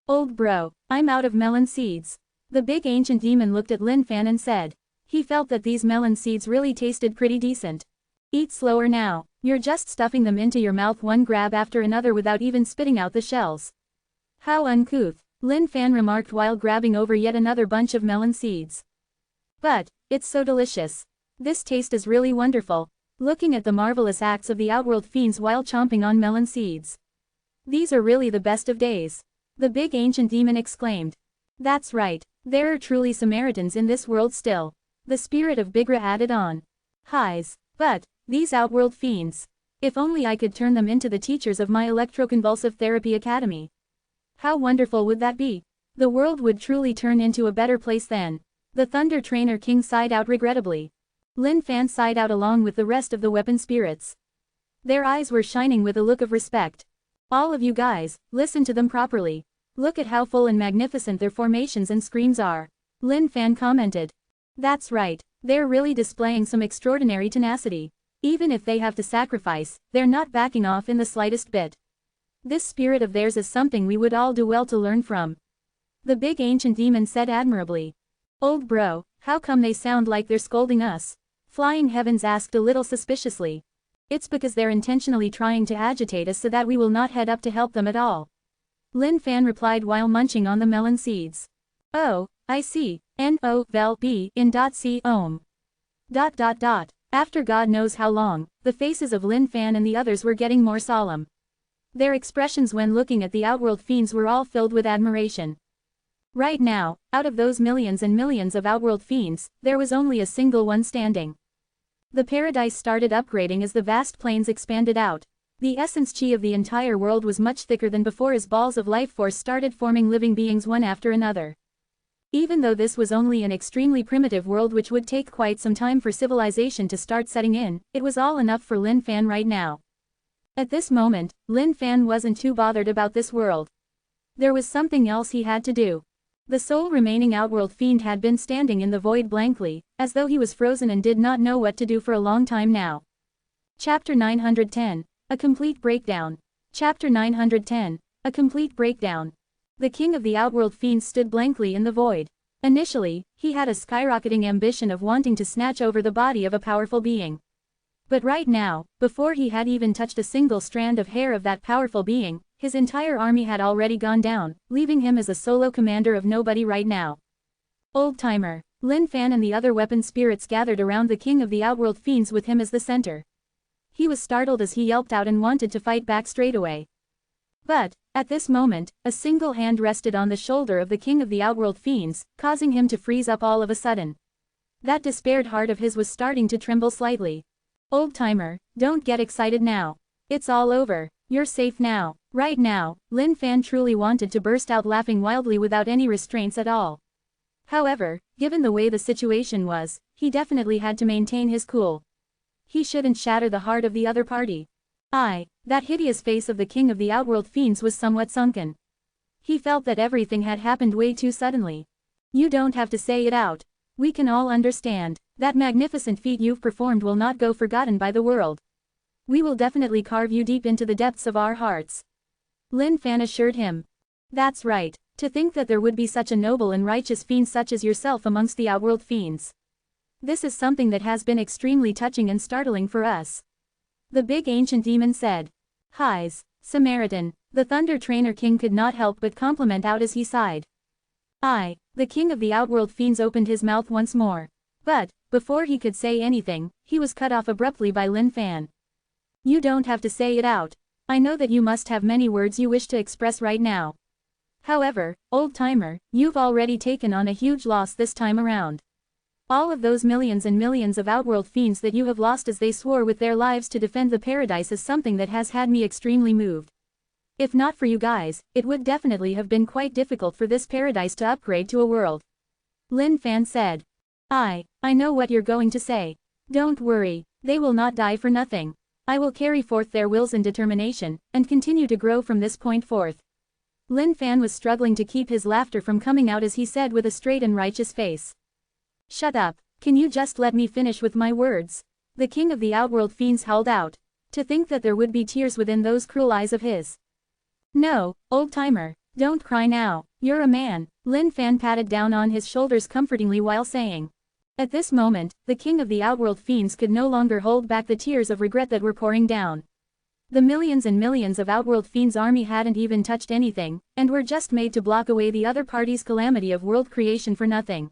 Speaker 1: "Old bro, I'm out of melon seeds." The big ancient demon looked at Lin Fan and said. He felt that these melon seeds really tasted pretty decent. "Eat slower now, you're just stuffing them into your mouth one grab after another without even spitting out the shells." "How uncouth," Lin Fan remarked while grabbing over yet another bunch of melon seeds. "But, it's so delicious. This taste is really wonderful." Looking at the marvelous acts of the Outworld Fiends while chomping on melon seeds. "These are really the best of days," the big ancient demon exclaimed. "That's right, there are truly Samaritans in this world still," the spirit of Bigra added on. "Highs, but, these Outworld Fiends. If only I could turn them into the teachers of my electroconvulsive therapy academy. How wonderful would that be? The world would truly turn into a better place then." The Thunder Trainer King sighed out regrettably. Lin Fan sighed out along with the rest of the weapon spirits. Their eyes were shining with a look of respect. "All of you guys, listen to them properly. Look at how full and magnificent their formations and screams are," Lin Fan commented. "That's right, they're really displaying some extraordinary tenacity. Even if they have to sacrifice, they're not backing off in the slightest bit. This spirit of theirs is something we would all do well to learn from," the big ancient demon said admirably. "Old bro, how come they sound like they're scolding us?" Flying Heavens asked a little suspiciously. "It's because they're intentionally trying to agitate us so that we will not head up to help them at all," Lin Fan replied while munching on the melon seeds. "Oh, I see. No vel b in c ohm. ... After God knows how long, the faces of Lin Fan and the others were getting more solemn. Their expressions when looking at the Outworld Fiends were all filled with admiration. Right now, out of those millions and millions of Outworld Fiends, there was only a single one standing. The paradise started upgrading as the vast plains expanded out. The essence chi of the entire world was much thicker than before as balls of life force started forming living beings one after another. Even though this was only an extremely primitive world which would take quite some time for civilization to start setting in, it was all enough for Lin Fan right now. At this moment, Lin Fan wasn't too bothered about this world. There was something else he had to do. The sole remaining Outworld Fiend had been standing in the void blankly, as though he was frozen and did not know what to do for a long time now. Chapter 910. A complete breakdown. Chapter 910. A complete breakdown. The king of the Outworld Fiends stood blankly in the void. Initially, he had a skyrocketing ambition of wanting to snatch over the body of a powerful being. But right now, before he had even touched a single strand of hair of that powerful being, his entire army had already gone down, leaving him as a solo commander of nobody right now. Old-timer, Lin Fan and the other weapon spirits gathered around the king of the Outworld Fiends with him as the center. He was startled as he yelped out and wanted to fight back straight away. But, at this moment, a single hand rested on the shoulder of the king of the Outworld Fiends, causing him to freeze up all of a sudden. That despaired heart of his was starting to tremble slightly. "Old-timer, don't get excited now. It's all over, you're safe now." Right now, Lin Fan truly wanted to burst out laughing wildly without any restraints at all. However, given the way the situation was, he definitely had to maintain his cool. He shouldn't shatter the heart of the other party. That hideous face of the king of the Outworld Fiends was somewhat sunken. He felt that everything had happened way too suddenly. "You don't have to say it out. We can all understand. That magnificent feat you've performed will not go forgotten by the world. We will definitely carve you deep into the depths of our hearts," Lin Fan assured him. "That's right. To think that there would be such a noble and righteous fiend such as yourself amongst the Outworld Fiends. This is something that has been extremely touching and startling for us," the big ancient demon said. "Highs, Samaritan," the Thunder Trainer King could not help but compliment out as he sighed. The king of the outworld fiends opened his mouth once more. But, before he could say anything, he was cut off abruptly by Lin Fan. You don't have to say it out. I know that you must have many words you wish to express right now. However, old-timer, you've already taken on a huge loss this time around. All of those millions and millions of outworld fiends that you have lost as they swore with their lives to defend the paradise is something that has had me extremely moved. If not for you guys, it would definitely have been quite difficult for this paradise to upgrade to a world. Lin Fan said. I know what you're going to say. Don't worry, they will not die for nothing. I will carry forth their wills and determination, and continue to grow from this point forth. Lin Fan was struggling to keep his laughter from coming out as he said with a straight and righteous face. Shut up, can you just let me finish with my words? The king of the outworld fiends howled out. To think that there would be tears within those cruel eyes of his. No, old-timer, don't cry now, you're a man, Lin Fan patted down on his shoulders comfortingly while saying. At this moment, the king of the outworld fiends could no longer hold back the tears of regret that were pouring down. The millions and millions of outworld fiends' army hadn't even touched anything, and were just made to block away the other party's calamity of world creation for nothing.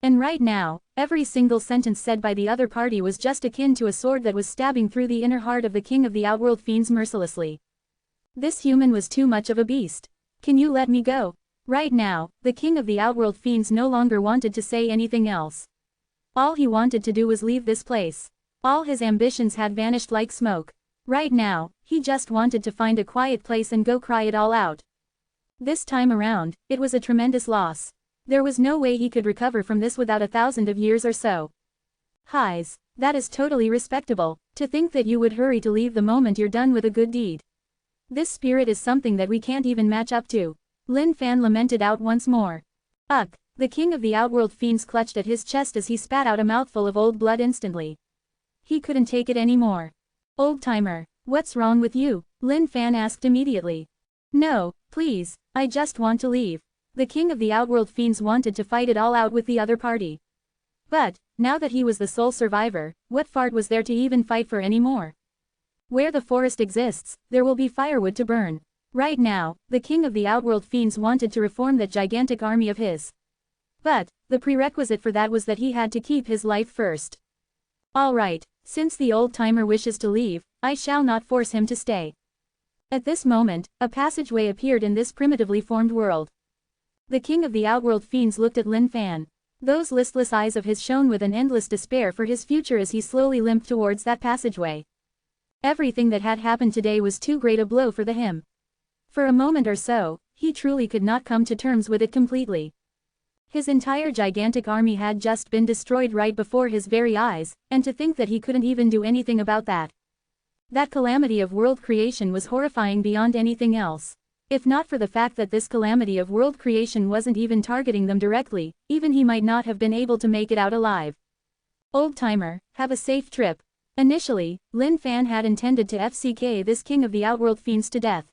Speaker 1: And right now, every single sentence said by the other party was just akin to a sword that was stabbing through the inner heart of the king of the outworld fiends mercilessly. This human was too much of a beast. Can you let me go? Right now, the king of the outworld fiends no longer wanted to say anything else. All he wanted to do was leave this place. All his ambitions had vanished like smoke. Right now, he just wanted to find a quiet place and go cry it all out. This time around, it was a tremendous loss. There was no way he could recover from this without 1,000 of years or so. Highs, that is totally respectable, to think that you would hurry to leave the moment you're done with a good deed. This spirit is something that we can't even match up to. Lin Fan lamented out once more. Ugh. The king of the outworld fiends clutched at his chest as he spat out a mouthful of old blood instantly. He couldn't take it anymore. Old-timer, what's wrong with you? Lin Fan asked immediately. No, please, I just want to leave. The king of the outworld fiends wanted to fight it all out with the other party. But, now that he was the sole survivor, what fart was there to even fight for anymore? Where the forest exists, there will be firewood to burn. Right now, the king of the outworld fiends wanted to reform that gigantic army of his. But, the prerequisite for that was that he had to keep his life first. Alright, since the old-timer wishes to leave, I shall not force him to stay. At this moment, a passageway appeared in this primitively formed world. The king of the outworld fiends looked at Lin Fan. Those listless eyes of his shone with an endless despair for his future as he slowly limped towards that passageway. Everything that had happened today was too great a blow for him. For a moment or so, he truly could not come to terms with it completely. His entire gigantic army had just been destroyed right before his very eyes, and to think that he couldn't even do anything about that. That calamity of world creation was horrifying beyond anything else. If not for the fact that this calamity of world creation wasn't even targeting them directly, even he might not have been able to make it out alive. Old-timer, have a safe trip. Initially, Lin Fan had intended to FCK this king of the outworld fiends to death.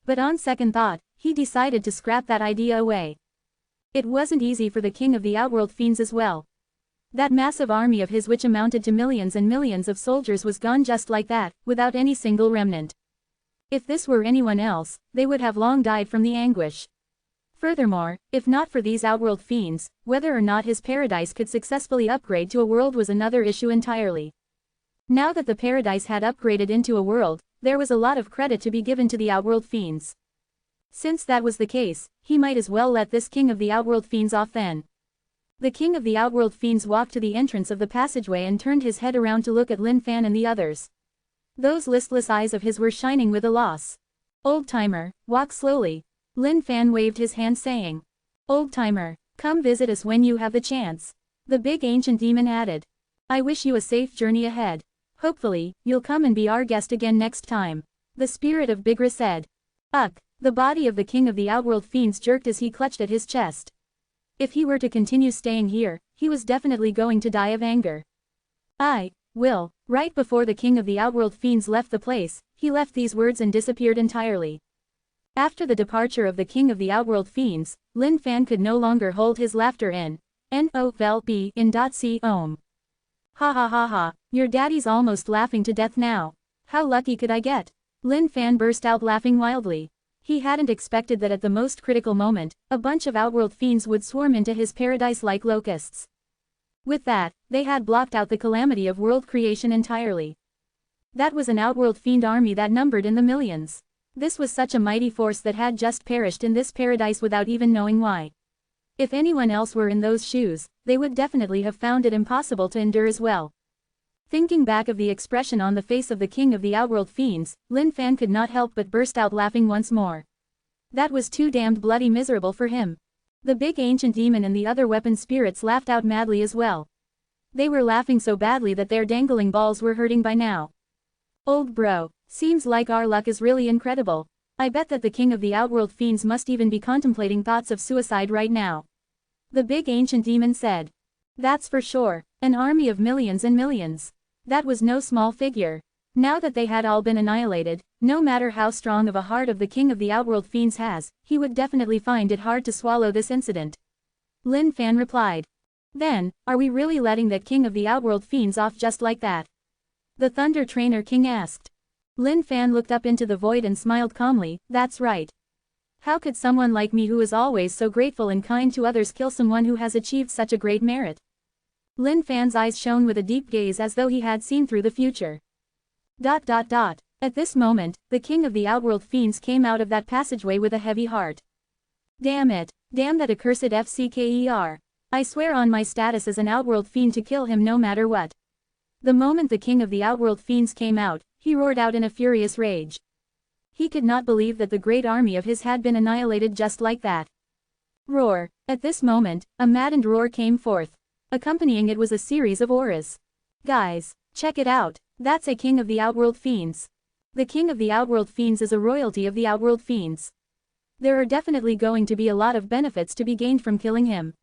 Speaker 1: But on second thought, he decided to scrap that idea away. It wasn't easy for the king of the outworld fiends as well. That massive army of his which amounted to millions and millions of soldiers was gone just like that, without any single remnant. If this were anyone else, they would have long died from the anguish. Furthermore, if not for these outworld fiends, whether or not his paradise could successfully upgrade to a world was another issue entirely. Now that the paradise had upgraded into a world, there was a lot of credit to be given to the outworld fiends. Since that was the case, he might as well let this king of the outworld fiends off then. The king of the outworld fiends walked to the entrance of the passageway and turned his head around to look at Lin Fan and the others. Those listless eyes of his were shining with a loss. Old-timer, walk slowly. Lin Fan waved his hand saying. Old-timer, come visit us when you have the chance. The big ancient demon added. I wish you a safe journey ahead. Hopefully, you'll come and be our guest again next time. The spirit of Bigra said. Ugh. The body of the king of the outworld fiends jerked as he clutched at his chest. If he were to continue staying here, he was definitely going to die of anger. I will. Right before the king of the outworld fiends left the place, he left these words and disappeared entirely. After the departure of the king of the outworld fiends, Lin Fan could no longer hold his laughter in. N-O-V-L-B in.c ohm. Ha ha ha ha, your daddy's almost laughing to death now. How lucky could I get? Lin Fan burst out laughing wildly. He hadn't expected that at the most critical moment, a bunch of outworld fiends would swarm into his paradise like locusts. With that, they had blocked out the calamity of world creation entirely. That was an outworld fiend army that numbered in the millions. This was such a mighty force that had just perished in this paradise without even knowing why. If anyone else were in those shoes, they would definitely have found it impossible to endure as well. Thinking back of the expression on the face of the king of the outworld fiends, Lin Fan could not help but burst out laughing once more. That was too damned bloody miserable for him. The big ancient demon and the other weapon spirits laughed out madly as well. They were laughing so badly that their dangling balls were hurting by now. Old bro, seems like our luck is really incredible. I bet that the king of the outworld fiends must even be contemplating thoughts of suicide right now. The big ancient demon said. That's for sure, an army of millions and millions. That was no small figure. Now that they had all been annihilated, no matter how strong of a heart of the king of the outworld fiends has, he would definitely find it hard to swallow this incident. Lin Fan replied. Then, are we really letting that king of the outworld fiends off just like that? The Thunder Trainer King asked. Lin Fan looked up into the void and smiled calmly, that's right. How could someone like me who is always so grateful and kind to others kill someone who has achieved such a great merit? Lin Fan's eyes shone with a deep gaze as though he had seen through the future. At this moment, the king of the outworld fiends came out of that passageway with a heavy heart. Damn it, damn that accursed FCKER. I swear on my status as an outworld fiend to kill him no matter what. The moment the king of the outworld fiends came out, he roared out in a furious rage. He could not believe that the great army of his had been annihilated just like that. Roar. At this moment, a maddened roar came forth. Accompanying it was a series of auras. Guys, check it out, that's a king of the outworld fiends. The king of the outworld fiends is a royalty of the outworld fiends. There are definitely going to be a lot of benefits to be gained from killing him.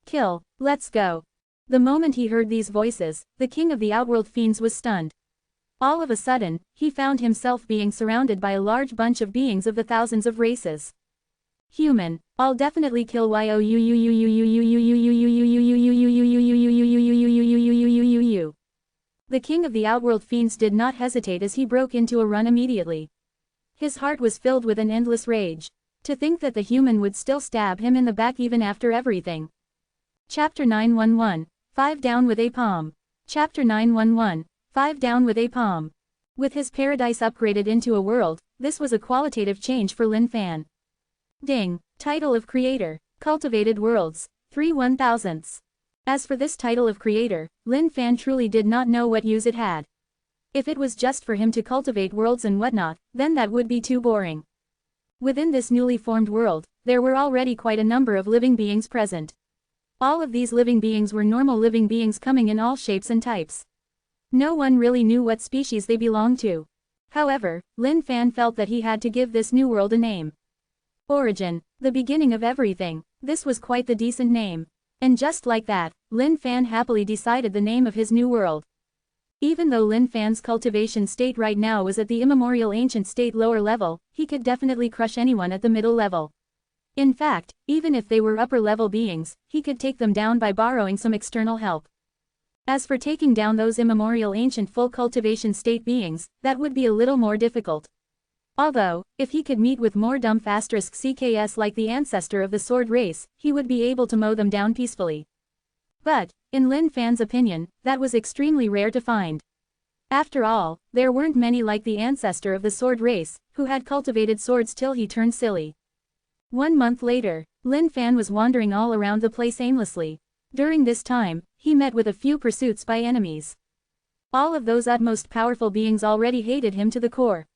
Speaker 1: Kill, let's go. The moment he heard these voices, the king of the outworld fiends was stunned. All of a sudden, he found himself being surrounded by a large bunch of beings of the thousands of races. Human, I'll definitely kill you. The king of the outworld fiends did not hesitate as he broke into a run immediately. His heart was filled with an endless rage. To think that the human would still stab him in the back even after everything. Chapter 911, 5 down with a palm. Chapter 911, 5 down with a palm. With his paradise upgraded into a world, this was a qualitative change for Lin Fan. Ding, title of creator, cultivated worlds, 3/1000ths. As for this title of creator, Lin Fan truly did not know what use it had. If it was just for him to cultivate worlds and whatnot, then that would be too boring. Within this newly formed world, there were already quite a number of living beings present. All of these living beings were normal living beings coming in all shapes and types. No one really knew what species they belonged to. However, Lin Fan felt that he had to give this new world a name. Origin, the beginning of everything, this was quite the decent name. And just like that, Lin Fan happily decided the name of his new world. Even though Lin Fan's cultivation state right now was at the immemorial ancient state lower level, he could definitely crush anyone at the middle level. In fact, even if they were upper level beings, he could take them down by borrowing some external help. As for taking down those immemorial ancient full cultivation state beings, that would be a little more difficult. Although, if he could meet with more dumb asterisk CKS like the ancestor of the sword race, he would be able to mow them down peacefully. But, in Lin Fan's opinion, that was extremely rare to find. After all, there weren't many like the ancestor of the sword race, who had cultivated swords till he turned silly. 1 month later, Lin Fan was wandering all around the place aimlessly. During this time, he met with a few pursuits by enemies. All of those utmost powerful beings already hated him to the core.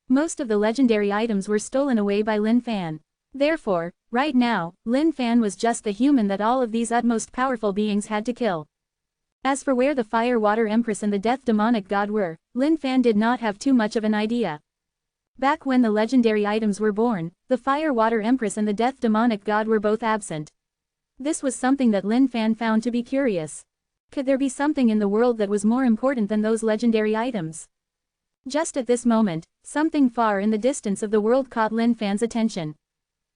Speaker 1: Most of the legendary items were stolen away by Lin Fan. Therefore, right now, Lin Fan was just the human that all of these utmost powerful beings had to kill. As for where the Fire Water Empress and the Death Demonic God were, Lin Fan did not have too much of an idea. Back when the legendary items were born, the Fire Water Empress and the Death Demonic God were both absent. This was something that Lin Fan found to be curious. Could there be something in the world that was more important than those legendary items? Just at this moment, something far in the distance of the world caught Lin Fan's attention.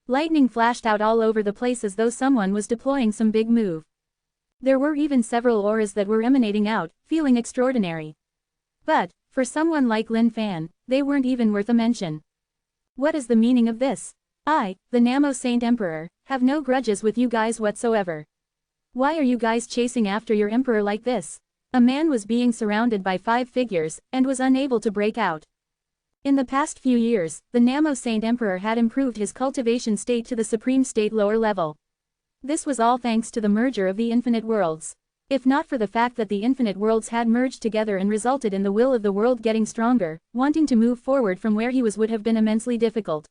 Speaker 1: Lightning flashed out all over the place as though someone was deploying some big move. There were even several auras that were emanating out, feeling extraordinary. But, for someone like Lin Fan, they weren't even worth a mention. What is the meaning of this? I, the Namo Saint Emperor, have no grudges with you guys whatsoever. Why are you guys chasing after your emperor like this? A man was being surrounded by 5 figures, and was unable to break out. In the past few years, the Namo Saint Emperor had improved his cultivation state to the supreme state lower level. This was all thanks to the merger of the infinite worlds. If not for the fact that the infinite worlds had merged together and resulted in the will of the world getting stronger, wanting to move forward from where he was would have been immensely difficult.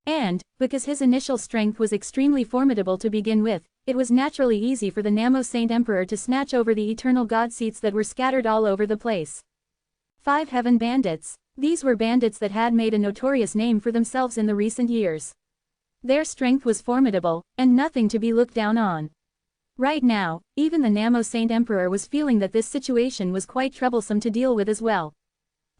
Speaker 1: And, because his initial strength was extremely formidable to begin with, it was naturally easy for the Namo Saint Emperor to snatch over the eternal god seats that were scattered all over the place. 5 Heaven Bandits. These were bandits that had made a notorious name for themselves in the recent years. Their strength was formidable, and nothing to be looked down on. Right now, even the Namo Saint Emperor was feeling that this situation was quite troublesome to deal with as well.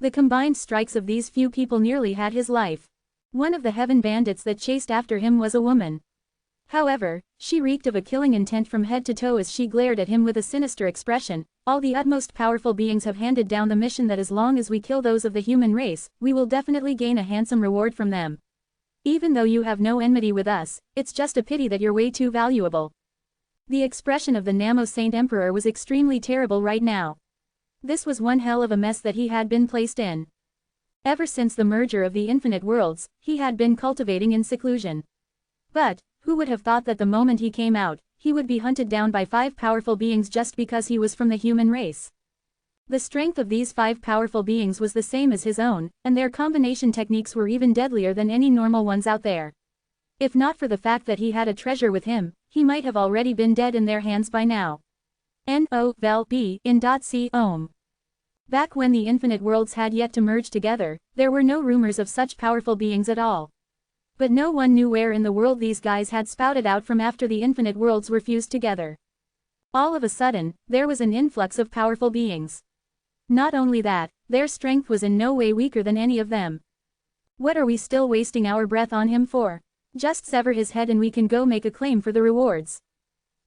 Speaker 1: The combined strikes of these few people nearly had his life. One of the heaven bandits that chased after him was a woman. However, she reeked of a killing intent from head to toe as she glared at him with a sinister expression. All the utmost powerful beings have handed down the mission that as long as we kill those of the human race, we will definitely gain a handsome reward from them. Even though you have no enmity with us, it's just a pity that you're way too valuable. The expression of the Namo Saint Emperor was extremely terrible right now. This was one hell of a mess that he had been placed in. Ever since the merger of the infinite worlds, he had been cultivating in seclusion. But, who would have thought that the moment he came out, he would be hunted down by 5 powerful beings just because he was from the human race? The strength of these 5 powerful beings was the same as his own, and their combination techniques were even deadlier than any normal ones out there. If not for the fact that he had a treasure with him, he might have already been dead in their hands by now. N-O-V-E in .c Ohm. Back when the infinite worlds had yet to merge together, there were no rumors of such powerful beings at all. But no one knew where in the world these guys had spouted out from after the infinite worlds were fused together. All of a sudden, there was an influx of powerful beings. Not only that, their strength was in no way weaker than any of them. What are we still wasting our breath on him for? Just sever his head and we can go make a claim for the rewards.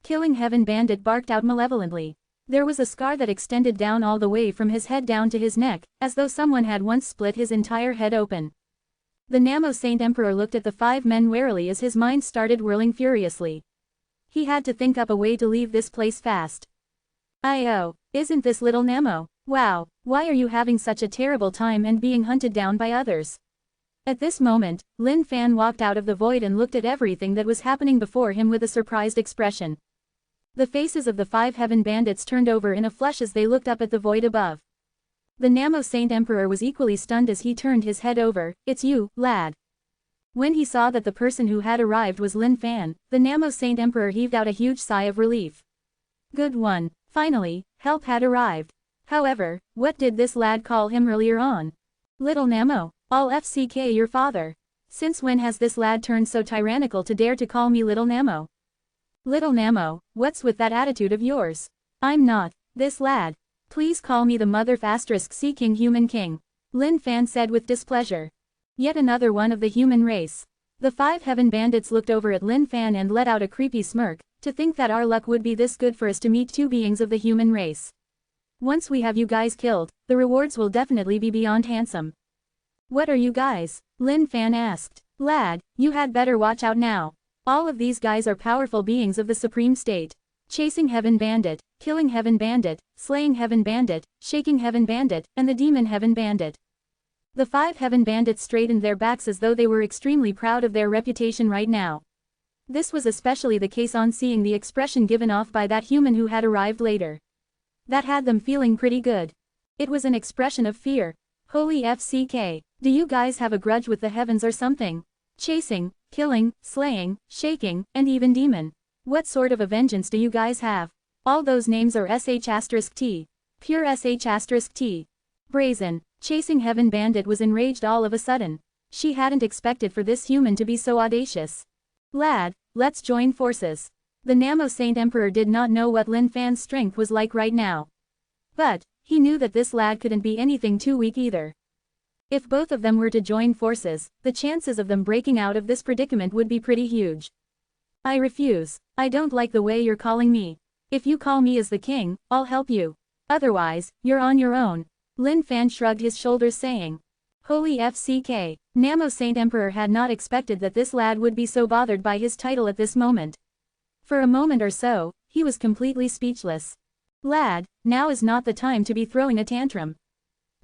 Speaker 1: Killing Heaven Bandit barked out malevolently. There was a scar that extended down all the way from his head down to his neck, as though someone had once split his entire head open. The Namo Saint Emperor looked at the 5 men warily as his mind started whirling furiously. He had to think up a way to leave this place fast. Oh, isn't this little Namo? Wow, why are you having such a terrible time and being hunted down by others? At this moment, Lin Fan walked out of the void and looked at everything that was happening before him with a surprised expression. The faces of the 5 heaven bandits turned over in a flush as they looked up at the void above. The Namo Saint Emperor was equally stunned as he turned his head over. It's you, lad. When he saw that the person who had arrived was Lin Fan, the Namo Saint Emperor heaved out a huge sigh of relief. Good one. Finally, help had arrived. However, what did this lad call him earlier on? Little Namo, I'll FCK your father. Since when has this lad turned so tyrannical to dare to call me Little Namo? Little Namo, what's with that attitude of yours? I'm not this lad. Please call me the mother *C King Human King. Lin Fan said with displeasure. Yet another one of the human race. The 5 heaven bandits looked over at Lin Fan and let out a creepy smirk. To think that our luck would be this good for us to meet 2 beings of the human race. Once we have you guys killed, the rewards will definitely be beyond handsome. What are you guys? Lin Fan asked. Lad, you had better watch out now. All of these guys are powerful beings of the supreme state. Chasing Heaven Bandit, killing Heaven Bandit, slaying Heaven Bandit, shaking Heaven Bandit, and the demon Heaven Bandit. The 5 heaven bandits straightened their backs as though they were extremely proud of their reputation right now. This was especially the case on seeing the expression given off by that human who had arrived later. That had them feeling pretty good. It was an expression of fear. Holy FCK, do you guys have a grudge with the heavens or something? Chasing, killing, slaying, shaking, and even demon. What sort of a vengeance do you guys have? All those names are *T. Pure *T. Brazen. Chasing Heaven Bandit was enraged all of a sudden. She hadn't expected for this human to be so audacious. Lad, let's join forces. The Namo Saint Emperor did not know what Lin Fan's strength was like right now. But, he knew that this lad couldn't be anything too weak either. If both of them were to join forces, the chances of them breaking out of this predicament would be pretty huge. I refuse. I don't like the way you're calling me. If you call me as the king, I'll help you. Otherwise, you're on your own. Lin Fan shrugged his shoulders saying. Holy FCK, Namo Saint Emperor had not expected that this lad would be so bothered by his title at this moment. For a moment or so, he was completely speechless. Lad, now is not the time to be throwing a tantrum.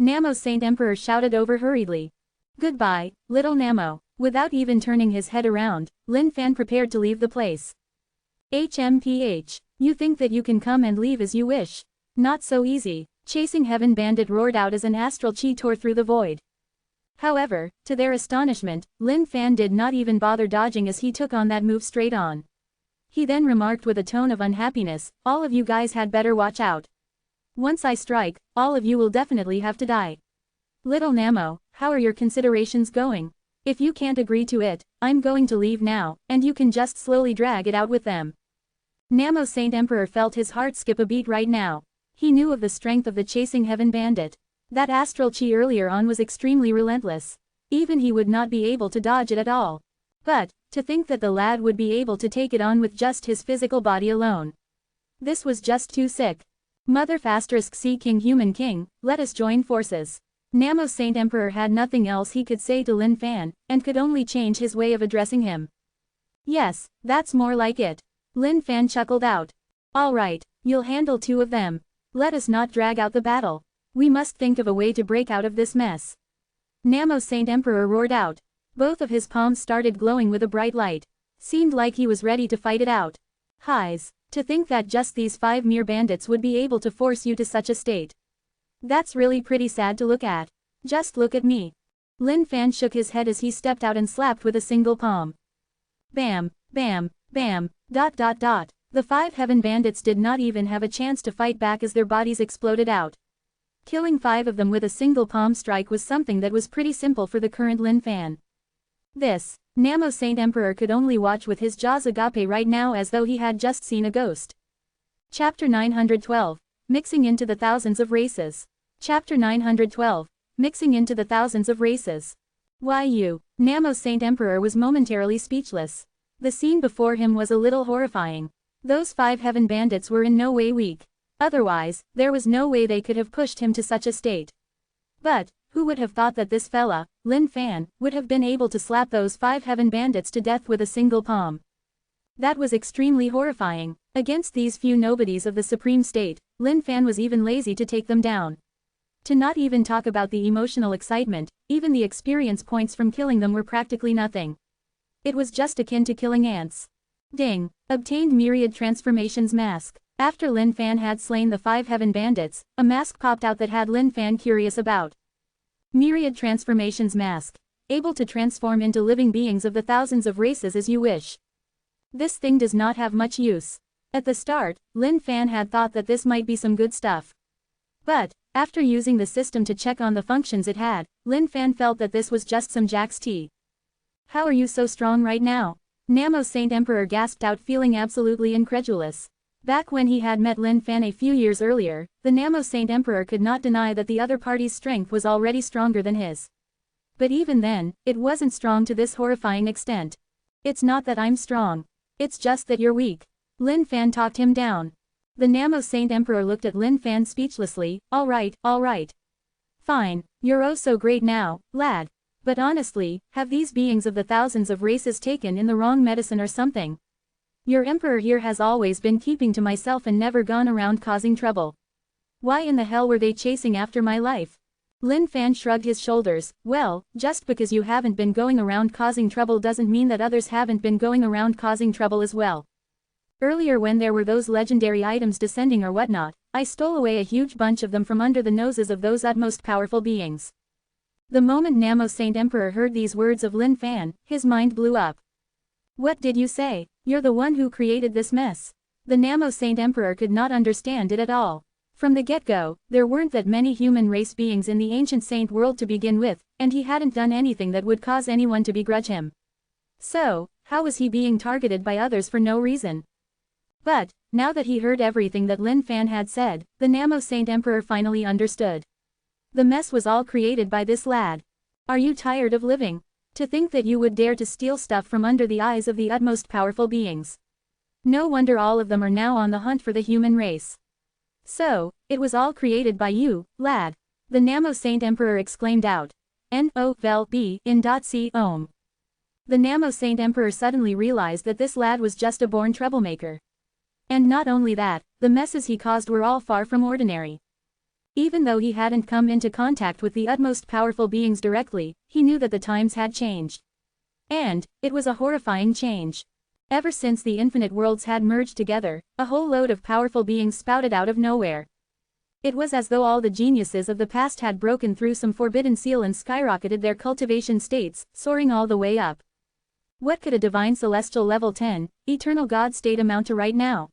Speaker 1: Namo Saint Emperor shouted over hurriedly. Goodbye, little Namo. Without even turning his head around, Lin Fan prepared to leave the place. HMPH, you think that you can come and leave as you wish? Not so easy, Chasing Heaven Bandit roared out as an astral chi tore through the void. However, to their astonishment, Lin Fan did not even bother dodging as he took on that move straight on. He then remarked with a tone of unhappiness, all of you guys had better watch out. Once I strike, all of you will definitely have to die. Little Namo, how are your considerations going? If you can't agree to it, I'm going to leave now, and you can just slowly drag it out with them. Namo Saint Emperor felt his heart skip a beat right now. He knew of the strength of the Chasing Heaven Bandit. That astral chi earlier on was extremely relentless. Even he would not be able to dodge it at all. But, to think that the lad would be able to take it on with just his physical body alone. This was just too sick. Mother *** Sea King Human King, let us join forces. Namo Saint Emperor had nothing else he could say to Lin Fan, and could only change his way of addressing him. Yes, that's more like it. Lin Fan chuckled out. Alright, you'll handle 2 of them. Let us not drag out the battle. We must think of a way to break out of this mess. Namo Saint Emperor roared out. Both of his palms started glowing with a bright light. Seemed like he was ready to fight it out. Highs, to think that just these 5 mere bandits would be able to force you to such a state. That's really pretty sad to look at. Just look at me. Lin Fan shook his head as he stepped out and slapped with a single palm. Bam, bam, bam, ... The 5 heaven bandits did not even have a chance to fight back as their bodies exploded out. Killing 5 of them with a single palm strike was something that was pretty simple for the current Lin Fan. This, Namo Saint Emperor could only watch with his jaws agape right now as though he had just seen a ghost. Chapter 912, Mixing into the Thousands of Races. Chapter 912, Mixing into the Thousands of Races. Why you, Namo Saint Emperor was momentarily speechless. The scene before him was a little horrifying. Those 5 heaven bandits were in no way weak. Otherwise, there was no way they could have pushed him to such a state. But, who would have thought that this fella, Lin Fan, would have been able to slap those 5 heaven bandits to death with a single palm? That was extremely horrifying. Against these few nobodies of the Supreme State, Lin Fan was even lazy to take them down. To not even talk about the emotional excitement, even the experience points from killing them were practically nothing. It was just akin to killing ants. Ding! Obtained Myriad Transformations Mask. After Lin Fan had slain the 5 heaven bandits, a mask popped out that had Lin Fan curious about. Myriad Transformations Mask. Able to transform into living beings of the thousands of races as you wish. This thing does not have much use. At the start, Lin Fan had thought that this might be some good stuff. But, after using the system to check on the functions it had, Lin Fan felt that this was just some Jack's tea. How are you so strong right now? Namo Saint Emperor gasped out, feeling absolutely incredulous. Back when he had met Lin Fan a few years earlier, the Namo Saint Emperor could not deny that the other party's strength was already stronger than his. But even then, it wasn't strong to this horrifying extent. It's not that I'm strong. It's just that you're weak. Lin Fan talked him down. The Namo Saint Emperor looked at Lin Fan speechlessly. Alright. Fine, you're oh so great now, lad. But honestly, have these beings of the thousands of races taken in the wrong medicine or something? Your emperor here has always been keeping to myself and never gone around causing trouble. Why in the hell were they chasing after my life? Lin Fan shrugged his shoulders. Well, just because you haven't been going around causing trouble doesn't mean that others haven't been going around causing trouble as well. Earlier when there were those legendary items descending or whatnot, I stole away a huge bunch of them from under the noses of those utmost powerful beings. The moment Namo Saint Emperor heard these words of Lin Fan, his mind blew up. What did you say? You're the one who created this mess. The Namo Saint Emperor could not understand it at all. From the get-go, there weren't that many human race beings in the ancient saint world to begin with, and he hadn't done anything that would cause anyone to begrudge him. So, how was he being targeted by others for no reason? But, now that he heard everything that Lin Fan had said, the Namo Saint Emperor finally understood. The mess was all created by this lad. Are you tired of living? To think that you would dare to steal stuff from under the eyes of the utmost powerful beings. No wonder all of them are now on the hunt for the human race. So, it was all created by you, lad. The Namo Saint Emperor exclaimed out. no vel b in c ohm. The Namo Saint Emperor suddenly realized that this lad was just a born troublemaker. And not only that, the messes he caused were all far from ordinary. Even though he hadn't come into contact with the utmost powerful beings directly, he knew that the times had changed. And it was a horrifying change. Ever since the infinite worlds had merged together, a whole load of powerful beings spouted out of nowhere. It was as though all the geniuses of the past had broken through some forbidden seal and skyrocketed their cultivation states, soaring all the way up. What could a divine celestial level 10, eternal God state amount to right now?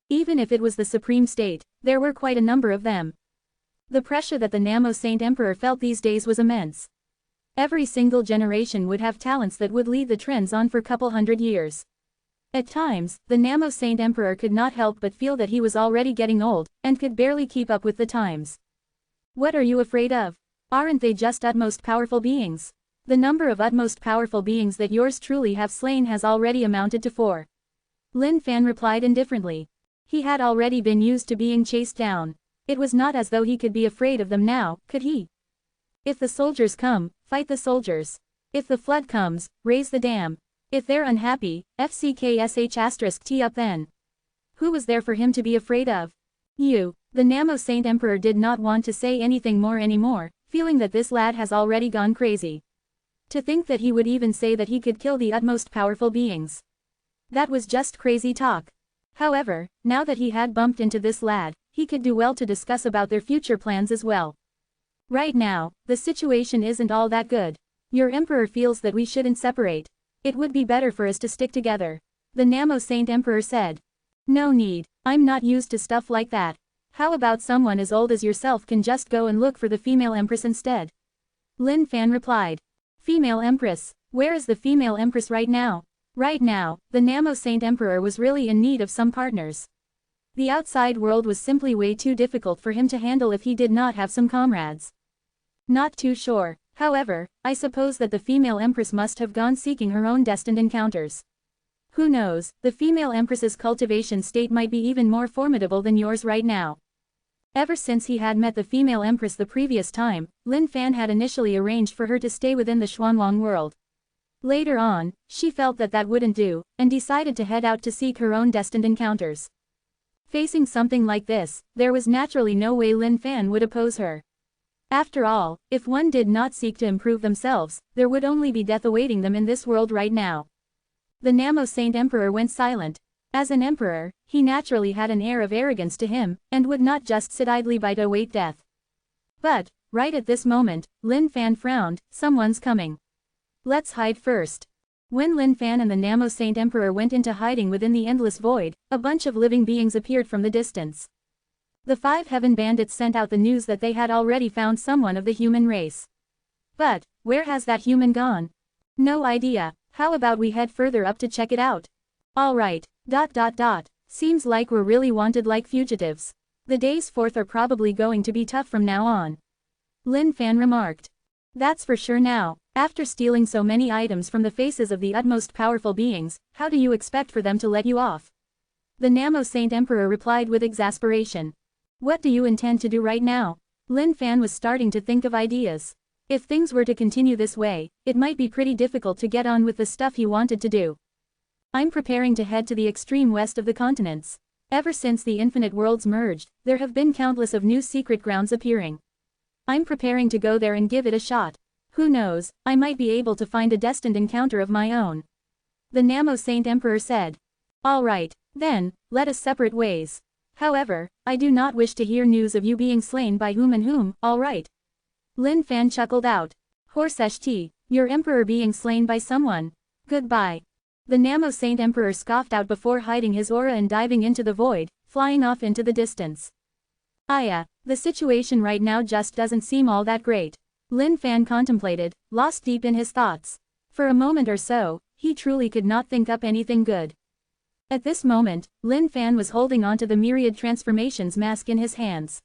Speaker 1: Even if it was the supreme state, there were quite a number of them. The pressure that the Namo Saint Emperor felt these days was immense. Every single generation would have talents that would lead the trends on for a couple hundred years. At times, the Namo Saint Emperor could not help but feel that he was already getting old, and could barely keep up with the times. What are you afraid of? Aren't they just utmost powerful beings? The number of utmost powerful beings that yours truly have slain has already amounted to 4. Lin Fan replied indifferently. He had already been used to being chased down. It was not as though he could be afraid of them now, could he? If the soldiers come, fight the soldiers. If the flood comes, raise the dam. If they're unhappy, FCKSH*T up then. Who was there for him to be afraid of? You. The Namo Saint Emperor did not want to say anything more anymore, feeling that this lad has already gone crazy. To think that he would even say that he could kill the utmost powerful beings. That was just crazy talk. However, now that he had bumped into this lad, he could do well to discuss about their future plans as well. Right now, the situation isn't all that good. Your emperor feels that we shouldn't separate. It would be better for us to stick together. The Namo Saint Emperor said. No need, I'm not used to stuff like that. How about someone as old as yourself can just go and look for the female empress instead? Lin Fan replied. Female empress? Where is the female empress right now? Right now, the Namo Saint Emperor was really in need of some partners. The outside world was simply way too difficult for him to handle if he did not have some comrades. Not too sure, however, I suppose that the female empress must have gone seeking her own destined encounters. Who knows, the female empress's cultivation state might be even more formidable than yours right now. Ever since he had met the female empress the previous time, Lin Fan had initially arranged for her to stay within the Xuanwang world. Later on, she felt that that wouldn't do, and decided to head out to seek her own destined encounters. Facing something like this, there was naturally no way Lin Fan would oppose her. After all, if one did not seek to improve themselves, there would only be death awaiting them in this world right now. The Namo Saint Emperor went silent. As an emperor, he naturally had an air of arrogance to him, and would not just sit idly by to await death. But, right at this moment, Lin Fan frowned. Someone's coming. Let's hide first. When Lin Fan and the Namo Saint Emperor went into hiding within the endless void, a bunch of living beings appeared from the distance. The 5 heaven bandits sent out the news that they had already found someone of the human race. But, where has that human gone? No idea. How about we head further up to check it out? Alright. Seems like we're really wanted like fugitives. The days forth are probably going to be tough from now on. Lin Fan remarked. That's for sure now. After stealing so many items from the faces of the utmost powerful beings, how do you expect for them to let you off? The Namo Saint Emperor replied with exasperation. What do you intend to do right now? Lin Fan was starting to think of ideas. If things were to continue this way, it might be pretty difficult to get on with the stuff he wanted to do. I'm preparing to head to the extreme west of the continents. Ever since the infinite worlds merged, there have been countless of new secret grounds appearing. I'm preparing to go there and give it a shot. Who knows, I might be able to find a destined encounter of my own. The Namo Saint Emperor said. Alright, then, let us separate ways. However, I do not wish to hear news of you being slain by whom and whom, alright. Lin Fan chuckled out. Horsesh, your emperor being slain by someone. Goodbye. The Namo Saint Emperor scoffed out before hiding his aura and diving into the void, flying off into the distance. Aya, the situation right now just doesn't seem all that great. Lin Fan contemplated, lost deep in his thoughts. For a moment or so, he truly could not think up anything good. At this moment, Lin Fan was holding onto the myriad transformations mask in his hands.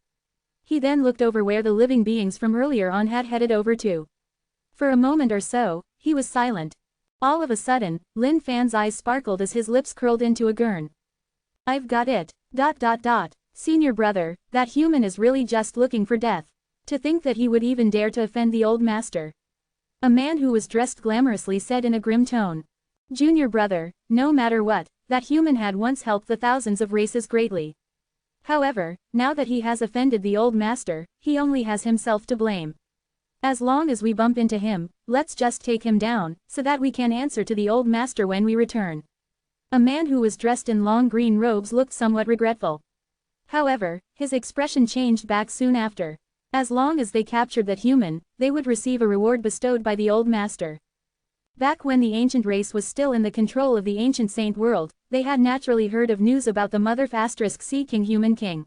Speaker 1: He then looked over where the living beings from earlier on had headed over to. For a moment or so, he was silent. All of a sudden, Lin Fan's eyes sparkled as his lips curled into a gurn. I've got it. Senior brother, that human is really just looking for death. To think that he would even dare to offend the old master. A man who was dressed glamorously said in a grim tone. Junior brother, no matter what, that human had once helped the thousands of races greatly. However, now that he has offended the old master, he only has himself to blame. As long as we bump into him, let's just take him down, so that we can answer to the old master when we return. A man who was dressed in long green robes looked somewhat regretful. However, his expression changed back soon after. As long as they captured that human, they would receive a reward bestowed by the old master. Back when the ancient race was still in the control of the ancient saint world, they had naturally heard of news about the mother *C King Human King.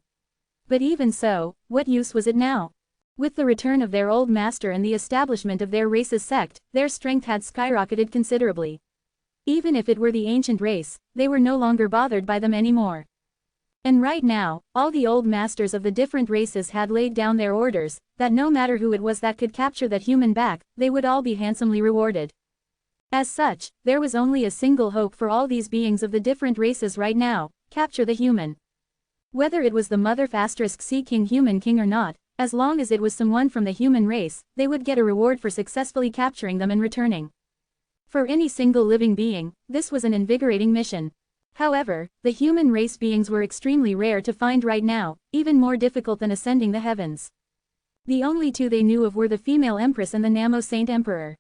Speaker 1: But even so, what use was it now? With the return of their old master and the establishment of their race's sect, their strength had skyrocketed considerably. Even if it were the ancient race, they were no longer bothered by them anymore. And right now, all the old masters of the different races had laid down their orders, that no matter who it was that could capture that human back, they would all be handsomely rewarded. As such, there was only a single hope for all these beings of the different races right now: capture the human. Whether it was the mother *C King Human King or not, as long as it was someone from the human race, they would get a reward for successfully capturing them and returning. For any single living being, this was an invigorating mission. However, the human race beings were extremely rare to find right now, even more difficult than ascending the heavens. The only two they knew of were the female empress and the Namo Saint Emperor.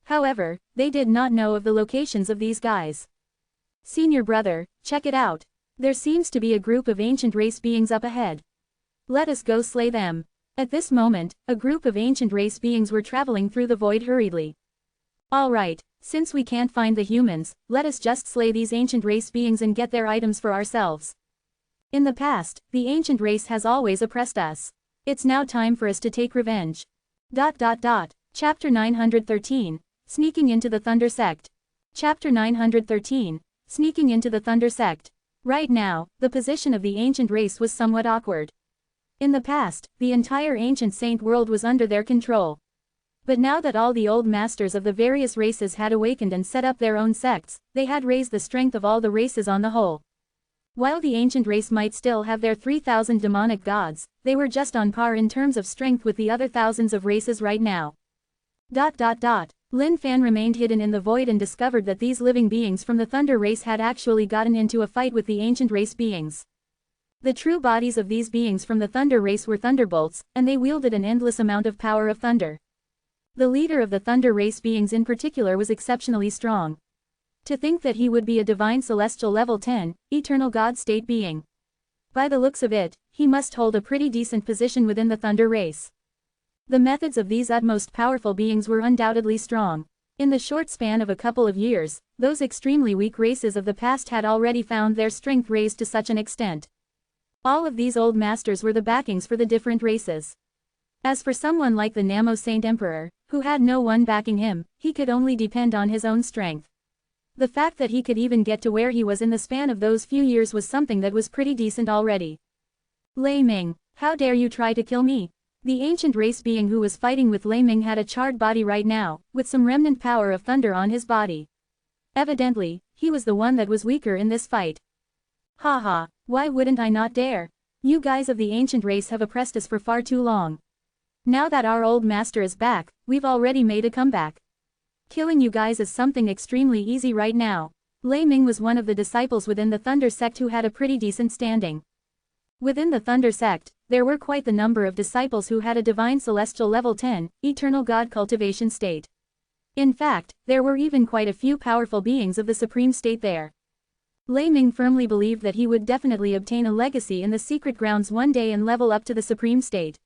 Speaker 1: However, they did not know of the locations of these guys. Senior brother, check it out. There seems to be a group of ancient race beings up ahead. Let us go slay them. At this moment, a group of ancient race beings were traveling through the void hurriedly. Alright, since we can't find the humans, let us just slay these ancient race beings and get their items for ourselves. In the past, the ancient race has always oppressed us. It's now time for us to take revenge. Chapter 913, Sneaking into the Thunder Sect. Chapter 913, Sneaking into the Thunder Sect. Right now, the position of the ancient race was somewhat awkward. In the past, the entire ancient saint world was under their control. But now that all the old masters of the various races had awakened and set up their own sects, they had raised the strength of all the races on the whole. While the ancient race might still have their 3,000 demonic gods, they were just on par in terms of strength with the other thousands of races right now. Lin Fan remained hidden in the void and discovered that these living beings from the Thunder race had actually gotten into a fight with the ancient race beings. The true bodies of these beings from the Thunder race were thunderbolts, and they wielded an endless amount of power of thunder. The leader of the Thunder race beings in particular was exceptionally strong. To think that he would be a divine celestial level 10, eternal god state being. By the looks of it, he must hold a pretty decent position within the Thunder race. The methods of these utmost powerful beings were undoubtedly strong. In the short span of a couple of years, those extremely weak races of the past had already found their strength raised to such an extent. All of these old masters were the backings for the different races. As for someone like the Namo Saint Emperor, who had no one backing him, he could only depend on his own strength. The fact that he could even get to where he was in the span of those few years was something that was pretty decent already. Lei Ming, how dare you try to kill me? The ancient race being who was fighting with Lei Ming had a charred body right now, with some remnant power of thunder on his body. Evidently, he was the one that was weaker in this fight. Haha, why wouldn't I not dare? You guys of the ancient race have oppressed us for far too long. Now that our old master is back, we've already made a comeback. Killing you guys is something extremely easy right now. Lei Ming was one of the disciples within the Thunder sect who had a pretty decent standing. Within the Thunder sect, there were quite the number of disciples who had a divine celestial level 10, eternal god cultivation state. In fact, there were even quite a few powerful beings of the supreme state there. Lei Ming firmly believed that he would definitely obtain a legacy in the secret grounds one day and level up to the supreme state.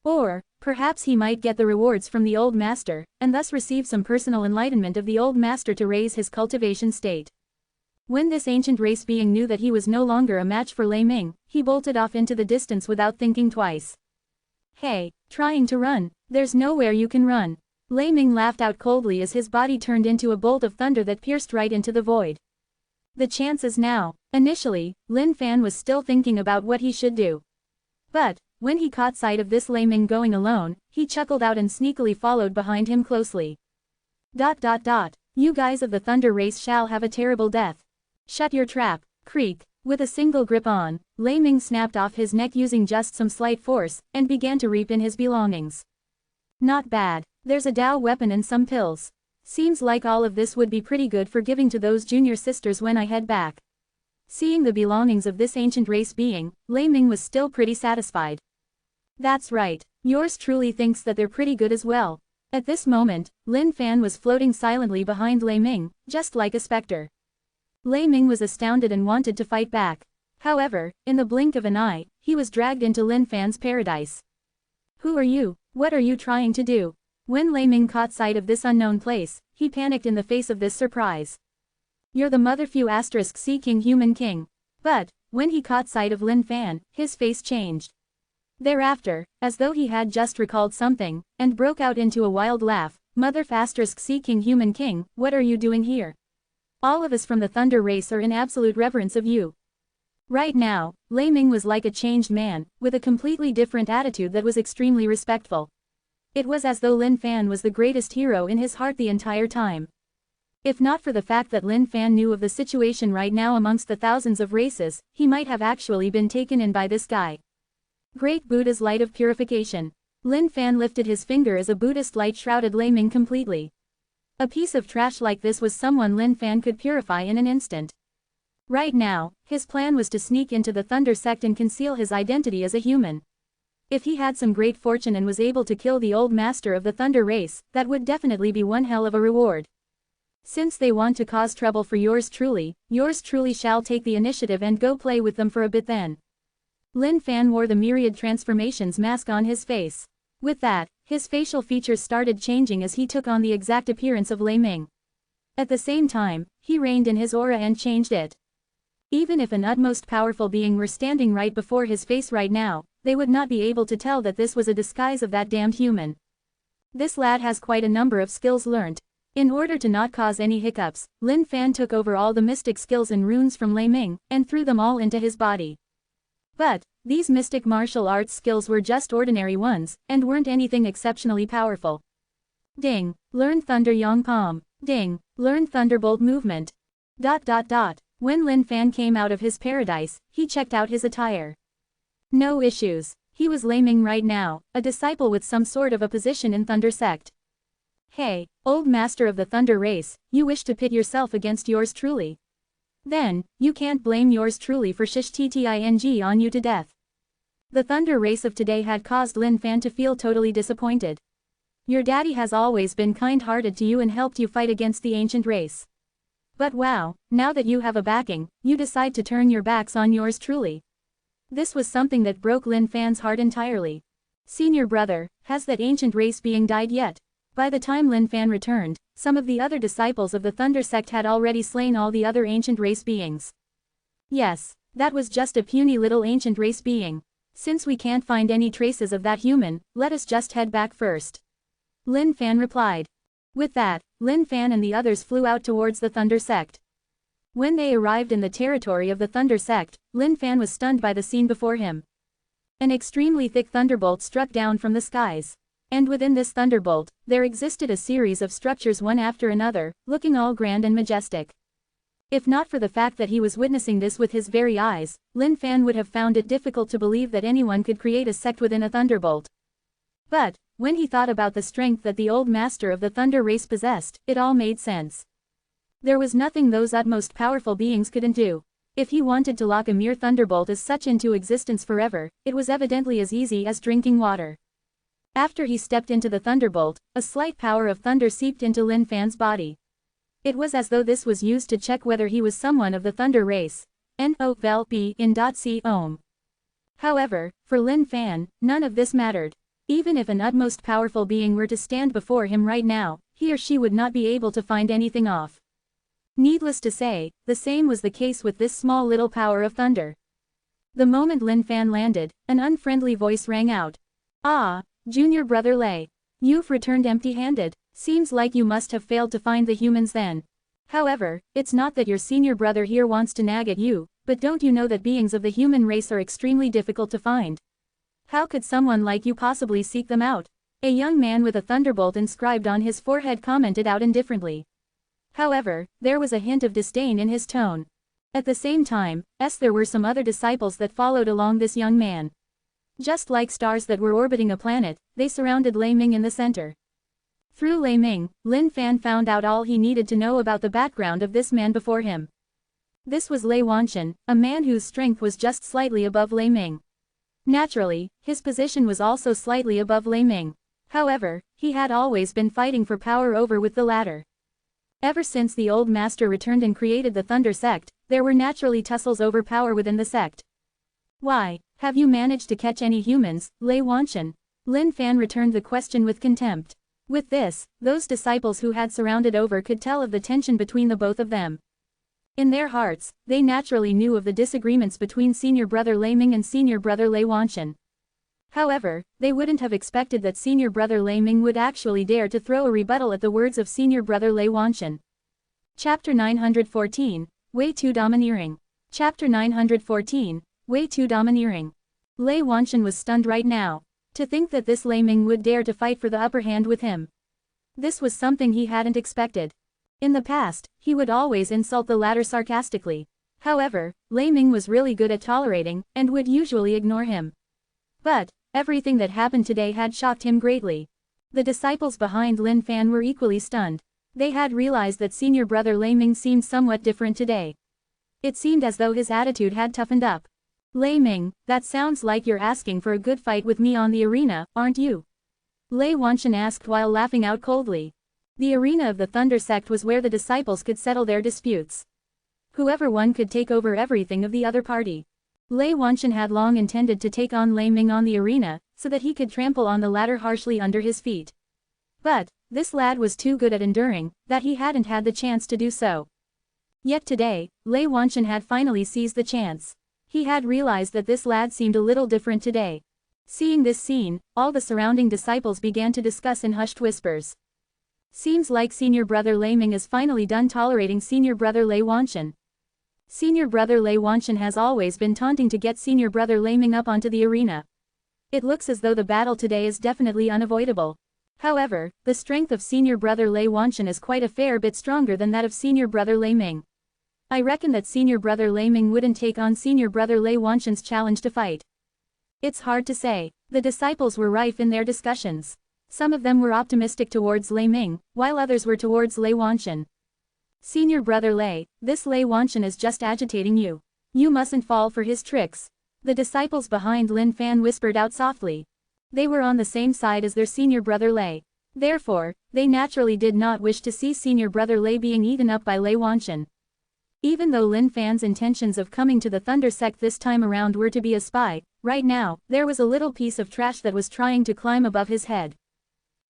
Speaker 1: Or, perhaps he might get the rewards from the old master, and thus receive some personal enlightenment of the old master to raise his cultivation state. When this ancient race being knew that he was no longer a match for Lei Ming, he bolted off into the distance without thinking twice. Hey, trying to run, there's nowhere you can run. Lei Ming laughed out coldly as his body turned into a bolt of thunder that pierced right into the void. The chances now. Initially, Lin Fan was still thinking about what he should do. But, when he caught sight of this Lei Ming going alone, he chuckled out and sneakily followed behind him closely. You guys of the Thunder race shall have a terrible death. Shut your trap, Creek. With a single grip on, Lei Ming snapped off his neck using just some slight force, and began to reap in his belongings. Not bad. There's a Dao weapon and some pills. Seems like all of this would be pretty good for giving to those junior sisters when I head back. Seeing the belongings of this ancient race being, Lei Ming was still pretty satisfied. That's right. Yours truly thinks that they're pretty good as well. At this moment, Lin Fan was floating silently behind Lei Ming, just like a specter. Lei Ming was astounded and wanted to fight back. However, in the blink of an eye, he was dragged into Lin Fan's paradise. Who are you? What are you trying to do? When Lei Ming caught sight of this unknown place, he panicked in the face of this surprise. You're the Motherfu *C King Human King. But, when he caught sight of Lin Fan, his face changed. Thereafter, as though he had just recalled something, and broke out into a wild laugh, Motherfu *C King Human King, what are you doing here? All of us from the Thunder race are in absolute reverence of you. Right now, Lei Ming was like a changed man, with a completely different attitude that was extremely respectful. It was as though Lin Fan was the greatest hero in his heart the entire time. If not for the fact that Lin Fan knew of the situation right now amongst the thousands of races, he might have actually been taken in by this guy. Great Buddha's light of purification. Lin Fan lifted his finger as a Buddhist light shrouded Lei Ming completely. A piece of trash like this was someone Lin Fan could purify in an instant. Right now, his plan was to sneak into the Thunder sect and conceal his identity as a human. If he had some great fortune and was able to kill the old master of the Thunder race, that would definitely be one hell of a reward. Since they want to cause trouble for yours truly shall take the initiative and go play with them for a bit then. Lin Fan wore the myriad transformations mask on his face. With that, his facial features started changing as he took on the exact appearance of Lei Ming. At the same time, he reined in his aura and changed it. Even if an utmost powerful being were standing right before his face right now, they would not be able to tell that this was a disguise of that damned human. This lad has quite a number of skills learnt. In order to not cause any hiccups, Lin Fan took over all the mystic skills and runes from Lei Ming, and threw them all into his body. But, these mystic martial arts skills were just ordinary ones, and weren't anything exceptionally powerful. Ding, learn Thunder Yang Palm. Ding, learn Thunderbolt movement. ... When Lin Fan came out of his paradise, he checked out his attire. No issues. He was Lei Ming right now, a disciple with some sort of a position in Thunder sect. Hey, old master of the Thunder race, you wish to pit yourself against yours truly. Then, you can't blame yours truly for shishting on you to death. The Thunder race of today had caused Lin Fan to feel totally disappointed. Your daddy has always been kind-hearted to you and helped you fight against the ancient race. But wow, now that you have a backing, you decide to turn your backs on yours truly. This was something that broke Lin Fan's heart entirely. Senior brother, has that ancient race being died yet? By the time Lin Fan returned, some of the other disciples of the Thunder sect had already slain all the other ancient race beings. Yes, that was just a puny little ancient race being. Since we can't find any traces of that human, let us just head back first. Lin Fan replied. With that, Lin Fan and the others flew out towards the Thunder sect. When they arrived in the territory of the Thunder sect, Lin Fan was stunned by the scene before him. An extremely thick thunderbolt struck down from the skies. And within this thunderbolt, there existed a series of structures one after another, looking all grand and majestic. If not for the fact that he was witnessing this with his very eyes, Lin Fan would have found it difficult to believe that anyone could create a sect within a thunderbolt. But, when he thought about the strength that the old master of the Thunder race possessed, it all made sense. There was nothing those utmost powerful beings couldn't do. If he wanted to lock a mere thunderbolt as such into existence forever, it was evidently as easy as drinking water. After he stepped into the thunderbolt, a slight power of thunder seeped into Lin Fan's body. It was as though this was used to check whether he was someone of the Thunder race. N-O-V-E-N.C-Ohm. However, for Lin Fan, none of this mattered. Even if an utmost powerful being were to stand before him right now, he or she would not be able to find anything off. Needless to say, the same was the case with this small little power of thunder. The moment Lin Fan landed, an unfriendly voice rang out. Ah, Junior Brother Lei. You've returned empty-handed. Seems like you must have failed to find the humans then. However, it's not that your senior brother here wants to nag at you, but don't you know that beings of the human race are extremely difficult to find? How could someone like you possibly seek them out? A young man with a thunderbolt inscribed on his forehead commented out indifferently. However, there was a hint of disdain in his tone. At the same time, there were some other disciples that followed along this young man. Just like stars that were orbiting a planet, they surrounded Lei Ming in the center. Through Lei Ming, Lin Fan found out all he needed to know about the background of this man before him. This was Lei Wanshan, a man whose strength was just slightly above Lei Ming. Naturally, his position was also slightly above Lei Ming. However, he had always been fighting for power over with the latter. Ever since the old master returned and created the Thunder sect, there were naturally tussles over power within the sect. Why, have you managed to catch any humans, Lei Wanshan? Lin Fan returned the question with contempt. With this, those disciples who had surrounded over could tell of the tension between the both of them. In their hearts, they naturally knew of the disagreements between senior brother Lei Ming and senior brother Lei Wanshan. However, they wouldn't have expected that senior brother Lei Ming would actually dare to throw a rebuttal at the words of senior brother Lei Wanshan. Chapter 914, Way Too Domineering. Chapter 914, Way Too Domineering. Lei Wanshan was stunned right now. To think that this Lei Ming would dare to fight for the upper hand with him. This was something he hadn't expected. In the past, he would always insult the latter sarcastically. However, Lei Ming was really good at tolerating, and would usually ignore him. But, everything that happened today had shocked him greatly. The disciples behind Lin Fan were equally stunned. They had realized that senior brother Lei Ming seemed somewhat different today. It seemed as though his attitude had toughened up. Lei Ming, that sounds like you're asking for a good fight with me on the arena, aren't you? Lei Wanshan asked while laughing out coldly. The arena of the Thunder sect was where the disciples could settle their disputes. Whoever won could take over everything of the other party. Lei Wanshan had long intended to take on Lei Ming on the arena, so that he could trample on the latter harshly under his feet. But, this lad was too good at enduring, that he hadn't had the chance to do so. Yet today, Lei Wanshan had finally seized the chance. He had realized that this lad seemed a little different today. Seeing this scene, all the surrounding disciples began to discuss in hushed whispers. Seems like senior brother Lei Ming is finally done tolerating senior brother Lei Wanshan. Senior brother Lei Wanshan has always been taunting to get senior brother Lei Ming up onto the arena. It looks as though the battle today is definitely unavoidable. However, the strength of senior brother Lei Wanshan is quite a fair bit stronger than that of senior brother Lei Ming. I reckon that senior brother Lei Ming wouldn't take on senior brother Lei Wanshan's challenge to fight. It's hard to say. The disciples were rife in their discussions. Some of them were optimistic towards Lei Ming, while others were towards Lei Wanshan. Senior brother Lei, this Lei Wanshan is just agitating you. You mustn't fall for his tricks. The disciples behind Lin Fan whispered out softly. They were on the same side as their senior brother Lei. Therefore, they naturally did not wish to see senior brother Lei being eaten up by Lei Wanshan. Even though Lin Fan's intentions of coming to the Thunder sect this time around were to be a spy, right now, there was a little piece of trash that was trying to climb above his head.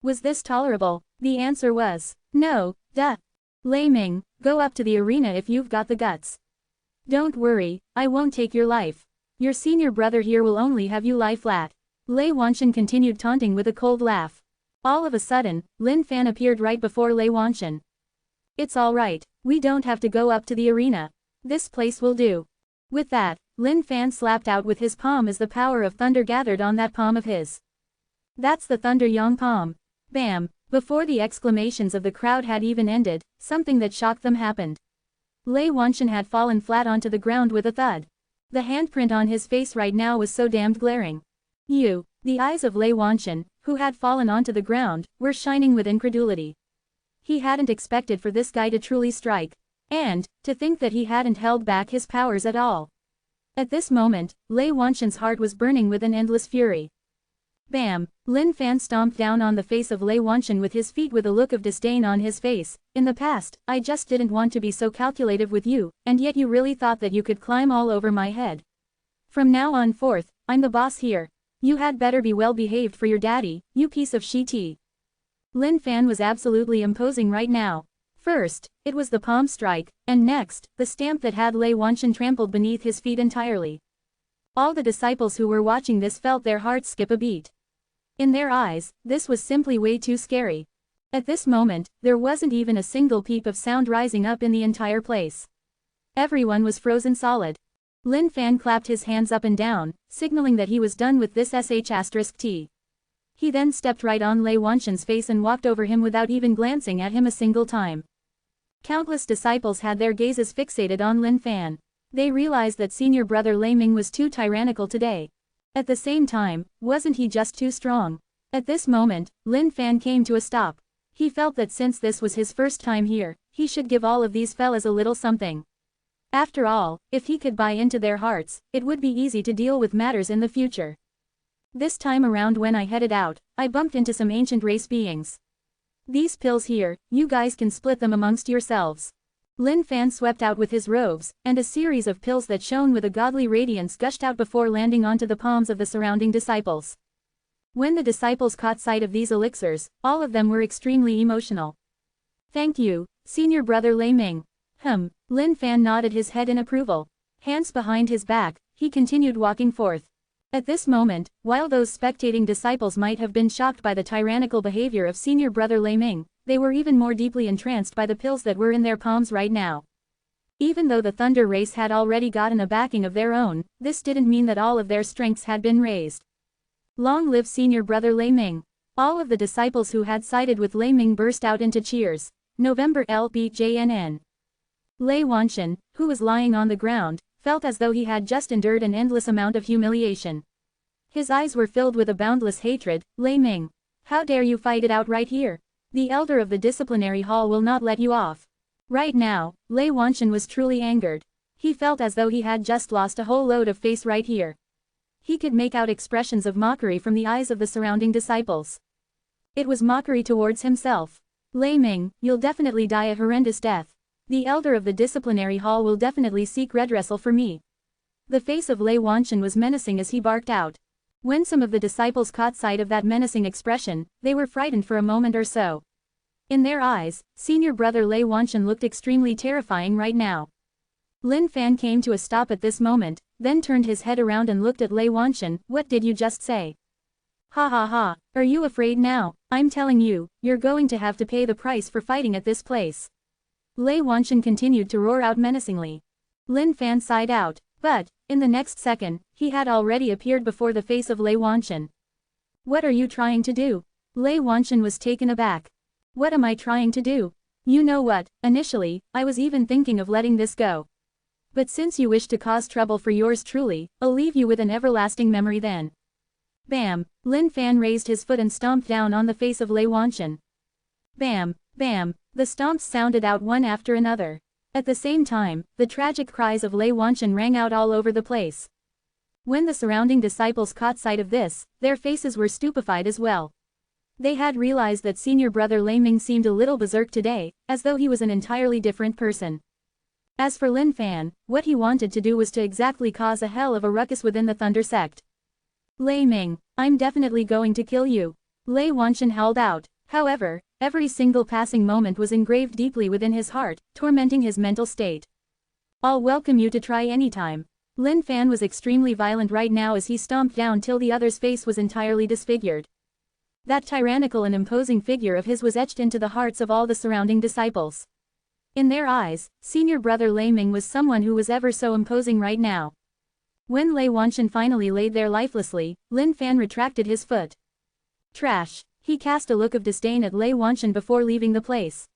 Speaker 1: Was this tolerable? The answer was, no, duh. Lei Ming, go up to the arena if you've got the guts. Don't worry, I won't take your life. Your senior brother here will only have you lie flat. Lei Wanshan continued taunting with a cold laugh. All of a sudden, Lin Fan appeared right before Lei Wanshan. It's alright, we don't have to go up to the arena. This place will do. With that, Lin Fan slapped out with his palm as the power of thunder gathered on that palm of his. That's the Thunder Yang palm. Bam! Before the exclamations of the crowd had even ended, something that shocked them happened. Lei Wanshan had fallen flat onto the ground with a thud. The handprint on his face right now was so damned glaring. The eyes of Lei Wanshan, who had fallen onto the ground, were shining with incredulity. He hadn't expected for this guy to truly strike. And, to think that he hadn't held back his powers at all. At this moment, Lei Wanshan's heart was burning with an endless fury. Bam! Lin Fan stomped down on the face of Lei Wanshan with his feet with a look of disdain on his face. In the past, I just didn't want to be so calculative with you, and yet you really thought that you could climb all over my head. From now on forth, I'm the boss here. You had better be well behaved for your daddy, you piece of shit. Lin Fan was absolutely imposing right now. First, it was the palm strike, and next, the stamp that had Lei Wanshan trampled beneath his feet entirely. All the disciples who were watching this felt their hearts skip a beat. In their eyes, this was simply way too scary. At this moment, there wasn't even a single peep of sound rising up in the entire place. Everyone was frozen solid. Lin Fan clapped his hands up and down, signaling that he was done with this sh*t. He then stepped right on Lei Wanshan's face and walked over him without even glancing at him a single time. Countless disciples had their gazes fixated on Lin Fan. They realized that senior brother Lei Ming was too tyrannical today. At the same time, wasn't he just too strong? At this moment, Lin Fan came to a stop. He felt that since this was his first time here, he should give all of these fellas a little something. After all, if he could buy into their hearts, it would be easy to deal with matters in the future. This time around when I headed out, I bumped into some ancient race beings. These pills here, you guys can split them amongst yourselves. Lin Fan swept out with his robes, and a series of pills that shone with a godly radiance gushed out before landing onto the palms of the surrounding disciples. When the disciples caught sight of these elixirs, all of them were extremely emotional. Thank you, senior brother Lei Ming. Lin Fan nodded his head in approval. Hands behind his back, he continued walking forth. At this moment, while those spectating disciples might have been shocked by the tyrannical behavior of senior brother Lei Ming, they were even more deeply entranced by the pills that were in their palms right now. Even though the Thunder race had already gotten a backing of their own, this didn't mean that all of their strengths had been raised. Long live senior brother Lei Ming! All of the disciples who had sided with Lei Ming burst out into cheers. November LBJNN. Lei Wanshan, who was lying on the ground, felt as though he had just endured an endless amount of humiliation. His eyes were filled with a boundless hatred. Lei Ming, how dare you fight it out right here? The elder of the disciplinary hall will not let you off. Right now, Lei Wanshan was truly angered. He felt as though he had just lost a whole load of face right here. He could make out expressions of mockery from the eyes of the surrounding disciples. It was mockery towards himself. Lei Ming, you'll definitely die a horrendous death. The elder of the disciplinary hall will definitely seek redressal for me. The face of Lei Wanshan was menacing as he barked out. When some of the disciples caught sight of that menacing expression, they were frightened for a moment or so. In their eyes, senior brother Lei Wanshan looked extremely terrifying right now. Lin Fan came to a stop at this moment, then turned his head around and looked at Lei Wanshan. What did you just say? Ha ha ha, are you afraid now? I'm telling you, you're going to have to pay the price for fighting at this place. Lei Wanshan continued to roar out menacingly. Lin Fan sighed out, but, in the next second, he had already appeared before the face of Lei Wanshan. What are you trying to do? Lei Wanshan was taken aback. What am I trying to do? You know what, initially, I was even thinking of letting this go. But since you wish to cause trouble for yours truly, I'll leave you with an everlasting memory then. Bam! Lin Fan raised his foot and stomped down on the face of Lei Wanshan. Bam! Bam! The stomps sounded out one after another. At the same time, the tragic cries of Lei Wanshan rang out all over the place. When the surrounding disciples caught sight of this, their faces were stupefied as well. They had realized that senior brother Lei Ming seemed a little berserk today, as though he was an entirely different person. As for Lin Fan, what he wanted to do was to exactly cause a hell of a ruckus within the Thunder sect. Lei Ming, I'm definitely going to kill you. Lei Wanshan howled out. However, every single passing moment was engraved deeply within his heart, tormenting his mental state. I'll welcome you to try anytime. Lin Fan was extremely violent right now as he stomped down till the other's face was entirely disfigured. That tyrannical and imposing figure of his was etched into the hearts of all the surrounding disciples. In their eyes, senior brother Lei Ming was someone who was ever so imposing right now. When Lei Wanshan finally laid there lifelessly, Lin Fan retracted his foot. Trash! He cast a look of disdain at Lei Wanshan before leaving the place.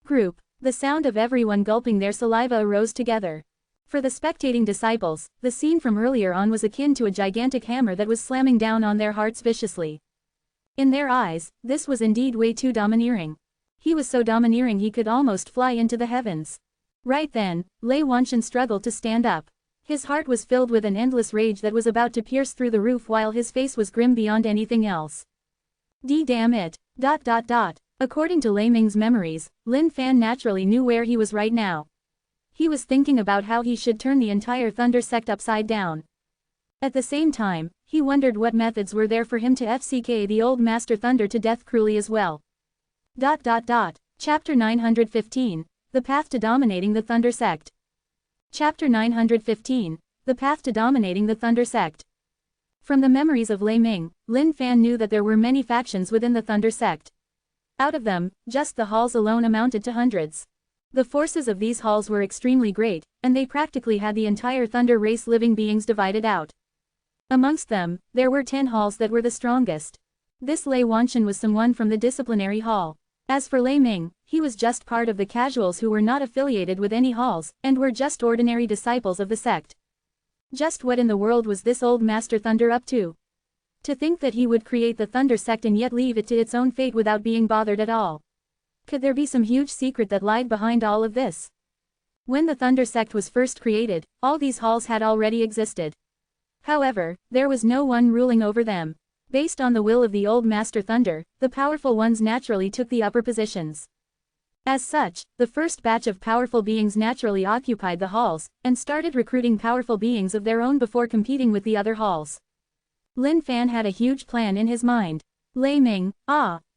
Speaker 1: Group. The sound of everyone gulping their saliva arose together. For the spectating disciples, the scene from earlier on was akin to a gigantic hammer that was slamming down on their hearts viciously. In their eyes, this was indeed way too domineering. He was so domineering he could almost fly into the heavens. Right then, Lei Wanshan struggled to stand up. His heart was filled with an endless rage that was about to pierce through the roof while his face was grim beyond anything else. Damn it. According to Lei Ming's memories, Lin Fan naturally knew where he was right now. He was thinking about how he should turn the entire Thunder sect upside down. At the same time, he wondered what methods were there for him to FCK the old Master Thunder to death cruelly as well. Chapter 915, The Path to Dominating the Thunder Sect. Chapter 915, The Path to Dominating the Thunder Sect. From the memories of Lei Ming, Lin Fan knew that there were many factions within the Thunder sect. Out of them, just the halls alone amounted to hundreds. The forces of these halls were extremely great, and they practically had the entire Thunder race living beings divided out. Amongst them, there were 10 halls that were the strongest. This Lei Wanshan was someone from the disciplinary hall. As for Lei Ming, he was just part of the casuals who were not affiliated with any halls, and were just ordinary disciples of the sect. Just what in the world was this old Master Thunder up to? To think that he would create the Thunder sect and yet leave it to its own fate without being bothered at all. Could there be some huge secret that lied behind all of this? When the Thunder sect was first created, all these halls had already existed. However, there was no one ruling over them. Based on the will of the old Master Thunder, the powerful ones naturally took the upper positions. As such, the first batch of powerful beings naturally occupied the halls, and started recruiting powerful beings of their own before competing with the other halls. Lin Fan had a huge plan in his mind. Lei Ming,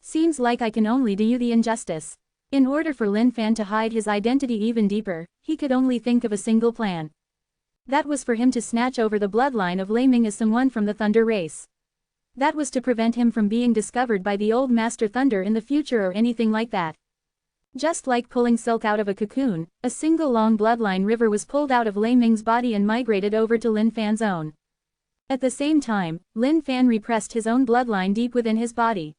Speaker 1: seems like I can only do you the injustice. In order for Lin Fan to hide his identity even deeper, he could only think of a single plan. That was for him to snatch over the bloodline of Lei Ming as someone from the Thunder race. That was to prevent him from being discovered by the old Master Thunder in the future or anything like that. Just like pulling silk out of a cocoon, a single long bloodline river was pulled out of Lei Ming's body and migrated over to Lin Fan's own. At the same time, Lin Fan repressed his own bloodline deep within his body.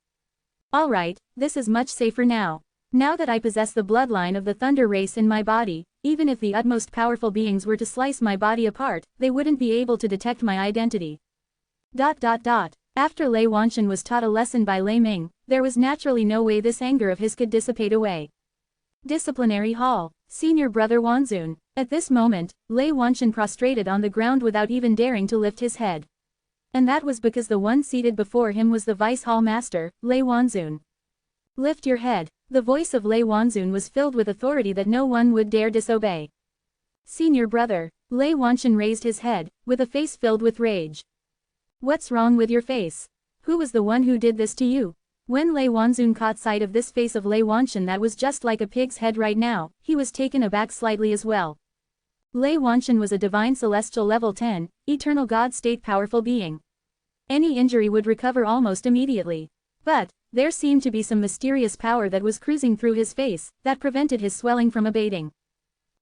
Speaker 1: Alright, this is much safer now. Now that I possess the bloodline of the Thunder race in my body, even if the utmost powerful beings were to slice my body apart, they wouldn't be able to detect my identity. After Lei Wanshan was taught a lesson by Lei Ming, there was naturally no way this anger of his could dissipate away. Disciplinary Hall, Senior Brother Wanzun. At this moment, Lei Wanshan prostrated on the ground without even daring to lift his head. And that was because the one seated before him was the Vice Hall Master, Lei Wanzun. Lift your head. The voice of Lei Wanzun was filled with authority that no one would dare disobey. Senior Brother, Lei Wanshan raised his head, with a face filled with rage. What's wrong with your face? Who was the one who did this to you? When Lei Wanzun caught sight of this face of Lei Wanshan that was just like a pig's head right now, he was taken aback slightly as well. Lei Wanshan was a divine celestial level 10, eternal God state powerful being. Any injury would recover almost immediately. But there seemed to be some mysterious power that was cruising through his face, that prevented his swelling from abating.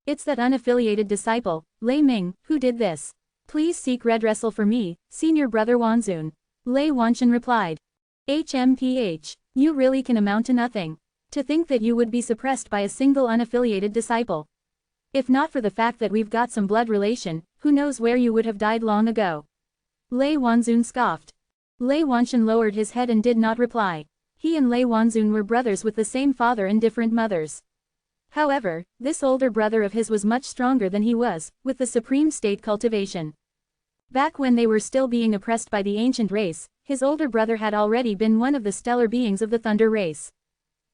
Speaker 1: It's that unaffiliated disciple, Lei Ming, who did this. Please seek redressal for me, Senior Brother Wanzun. Lei Wanshan replied. HMPH, you really can amount to nothing. To think that you would be suppressed by a single unaffiliated disciple. If not for the fact that we've got some blood relation, who knows where you would have died long ago. Lei Wanzun scoffed. Lei Wanshan lowered his head and did not reply. He and Lei Wanzun were brothers with the same father and different mothers. However, this older brother of his was much stronger than he was, with the supreme state cultivation. Back when they were still being oppressed by the ancient race, his older brother had already been one of the stellar beings of the Thunder race.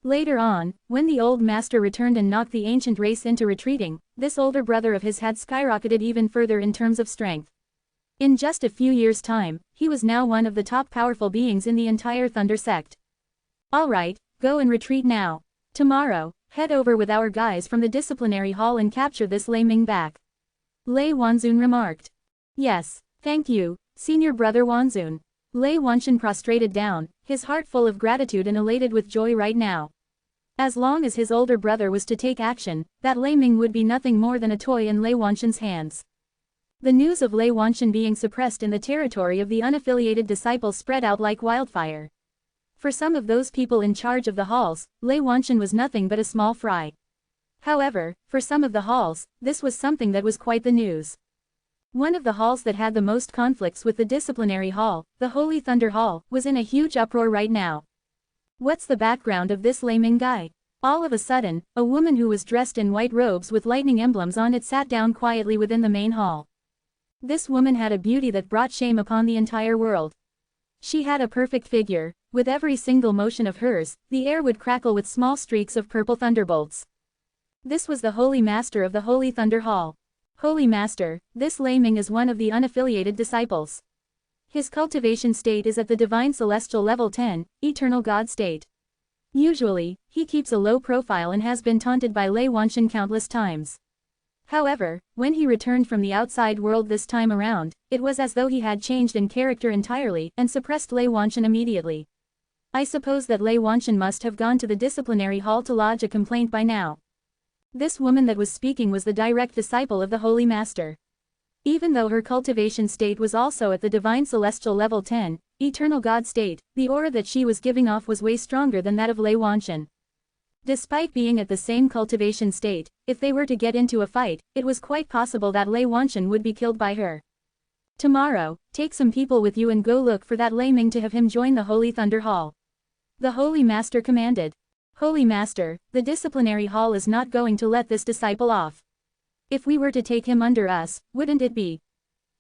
Speaker 1: Later on, when the old master returned and knocked the ancient race into retreating, this older brother of his had skyrocketed even further in terms of strength. In just a few years' time, he was now one of the top powerful beings in the entire Thunder sect. Alright, go and retreat now. Tomorrow, head over with our guys from the disciplinary hall and capture this Lei Ming back. Lei Wanzun remarked. Yes, thank you, Senior Brother Wanzun. Lei Wanshan prostrated down, his heart full of gratitude and elated with joy right now. As long as his older brother was to take action, that Lei Ming would be nothing more than a toy in Lei Wanshan's hands. The news of Lei Wanshan being suppressed in the territory of the unaffiliated disciples spread out like wildfire. For some of those people in charge of the halls, Lei Wanshan was nothing but a small fry. However, for some of the halls, this was something that was quite the news. One of the halls that had the most conflicts with the disciplinary hall, the Holy Thunder Hall, was in a huge uproar right now. What's the background of this Lei Ming guy? All of a sudden, a woman who was dressed in white robes with lightning emblems on it sat down quietly within the main hall. This woman had a beauty that brought shame upon the entire world. She had a perfect figure. With every single motion of hers, the air would crackle with small streaks of purple thunderbolts. This was the Holy Master of the Holy Thunder Hall. Holy Master, this Lei Ming is one of the unaffiliated disciples. His cultivation state is at the Divine Celestial Level 10, Eternal God state. Usually, he keeps a low profile and has been taunted by Lei Wanshan countless times. However, when he returned from the outside world this time around, it was as though he had changed in character entirely and suppressed Lei Wanshan immediately. I suppose that Lei Wanshan must have gone to the disciplinary hall to lodge a complaint by now. This woman that was speaking was the direct disciple of the Holy Master. Even though her cultivation state was also at the Divine Celestial Level 10, Eternal God state, the aura that she was giving off was way stronger than that of Lei Wanshan. Despite being at the same cultivation state, if they were to get into a fight, it was quite possible that Lei Wanshan would be killed by her. Tomorrow, take some people with you and go look for that Lei Ming to have him join the Holy Thunder Hall. The Holy Master commanded. Holy Master, the disciplinary hall is not going to let this disciple off. If we were to take him under us, wouldn't it be?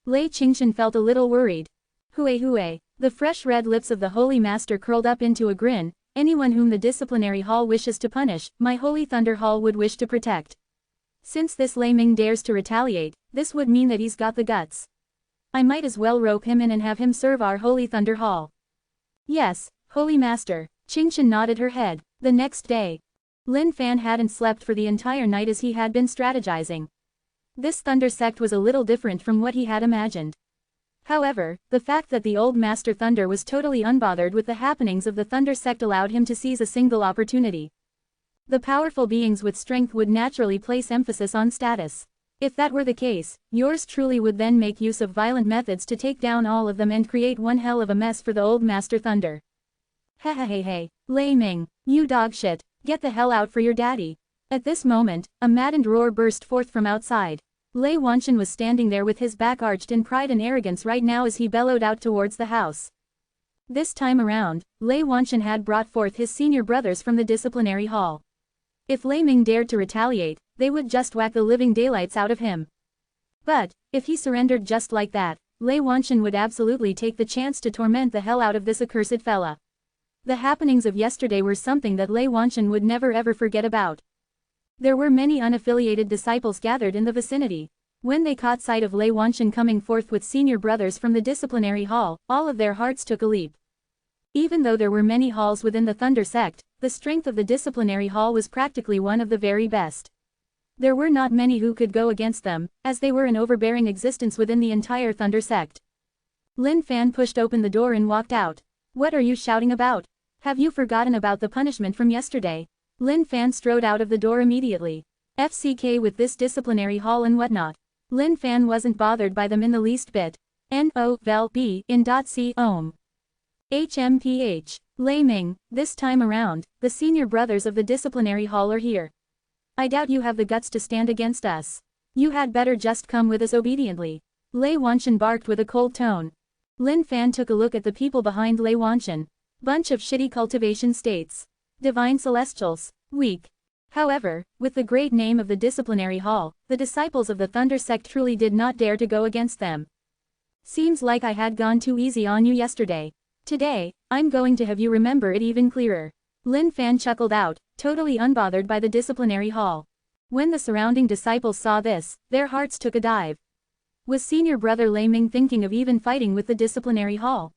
Speaker 1: Lei Qingshan felt a little worried. Hue. The fresh red lips of the Holy Master curled up into a grin. Anyone whom the disciplinary hall wishes to punish, my Holy Thunder Hall would wish to protect. Since this Lei Ming dares to retaliate, this would mean that he's got the guts. I might as well rope him in and have him serve our Holy Thunder Hall. Yes, Holy Master. Qingshan nodded her head. The next day, Lin Fan hadn't slept for the entire night as he had been strategizing. This Thunder sect was a little different from what he had imagined. However, the fact that the old Master Thunder was totally unbothered with the happenings of the Thunder sect allowed him to seize a single opportunity. The powerful beings with strength would naturally place emphasis on status. If that were the case, yours truly would then make use of violent methods to take down all of them and create one hell of a mess for the old Master Thunder. Hey, Lei Ming, you dog shit, get the hell out for your daddy. At this moment, a maddened roar burst forth from outside. Lei Wanshan was standing there with his back arched in pride and arrogance right now as he bellowed out towards the house. This time around, Lei Wanshan had brought forth his senior brothers from the disciplinary hall. If Lei Ming dared to retaliate, they would just whack the living daylights out of him. But, if he surrendered just like that, Lei Wanshan would absolutely take the chance to torment the hell out of this accursed fella. The happenings of yesterday were something that Lei Wanshan would never ever forget about. There were many unaffiliated disciples gathered in the vicinity. When they caught sight of Lei Wanshan coming forth with senior brothers from the disciplinary hall, all of their hearts took a leap. Even though there were many halls within the Thunder sect, the strength of the disciplinary hall was practically one of the very best. There were not many who could go against them, as they were an overbearing existence within the entire Thunder sect. Lin Fan pushed open the door and walked out. What are you shouting about? Have you forgotten about the punishment from yesterday? Lin Fan strode out of the door immediately. FCK with this disciplinary hall and whatnot. Lin Fan wasn't bothered by them in the least bit. N-O-V-E in .c ohm. HMPH. Lei Ming, this time around, the senior brothers of the disciplinary hall are here. I doubt you have the guts to stand against us. You had better just come with us obediently. Lei Wanshan barked with a cold tone. Lin Fan took a look at the people behind Lei Wanshan. Bunch of shitty cultivation states. Divine Celestials. Weak. However, with the great name of the disciplinary hall, the disciples of the Thunder sect truly did not dare to go against them. Seems like I had gone too easy on you yesterday. Today, I'm going to have you remember it even clearer. Lin Fan chuckled out, totally unbothered by the disciplinary hall. When the surrounding disciples saw this, their hearts took a dive. Was senior brother Lei Ming thinking of even fighting with the disciplinary hall?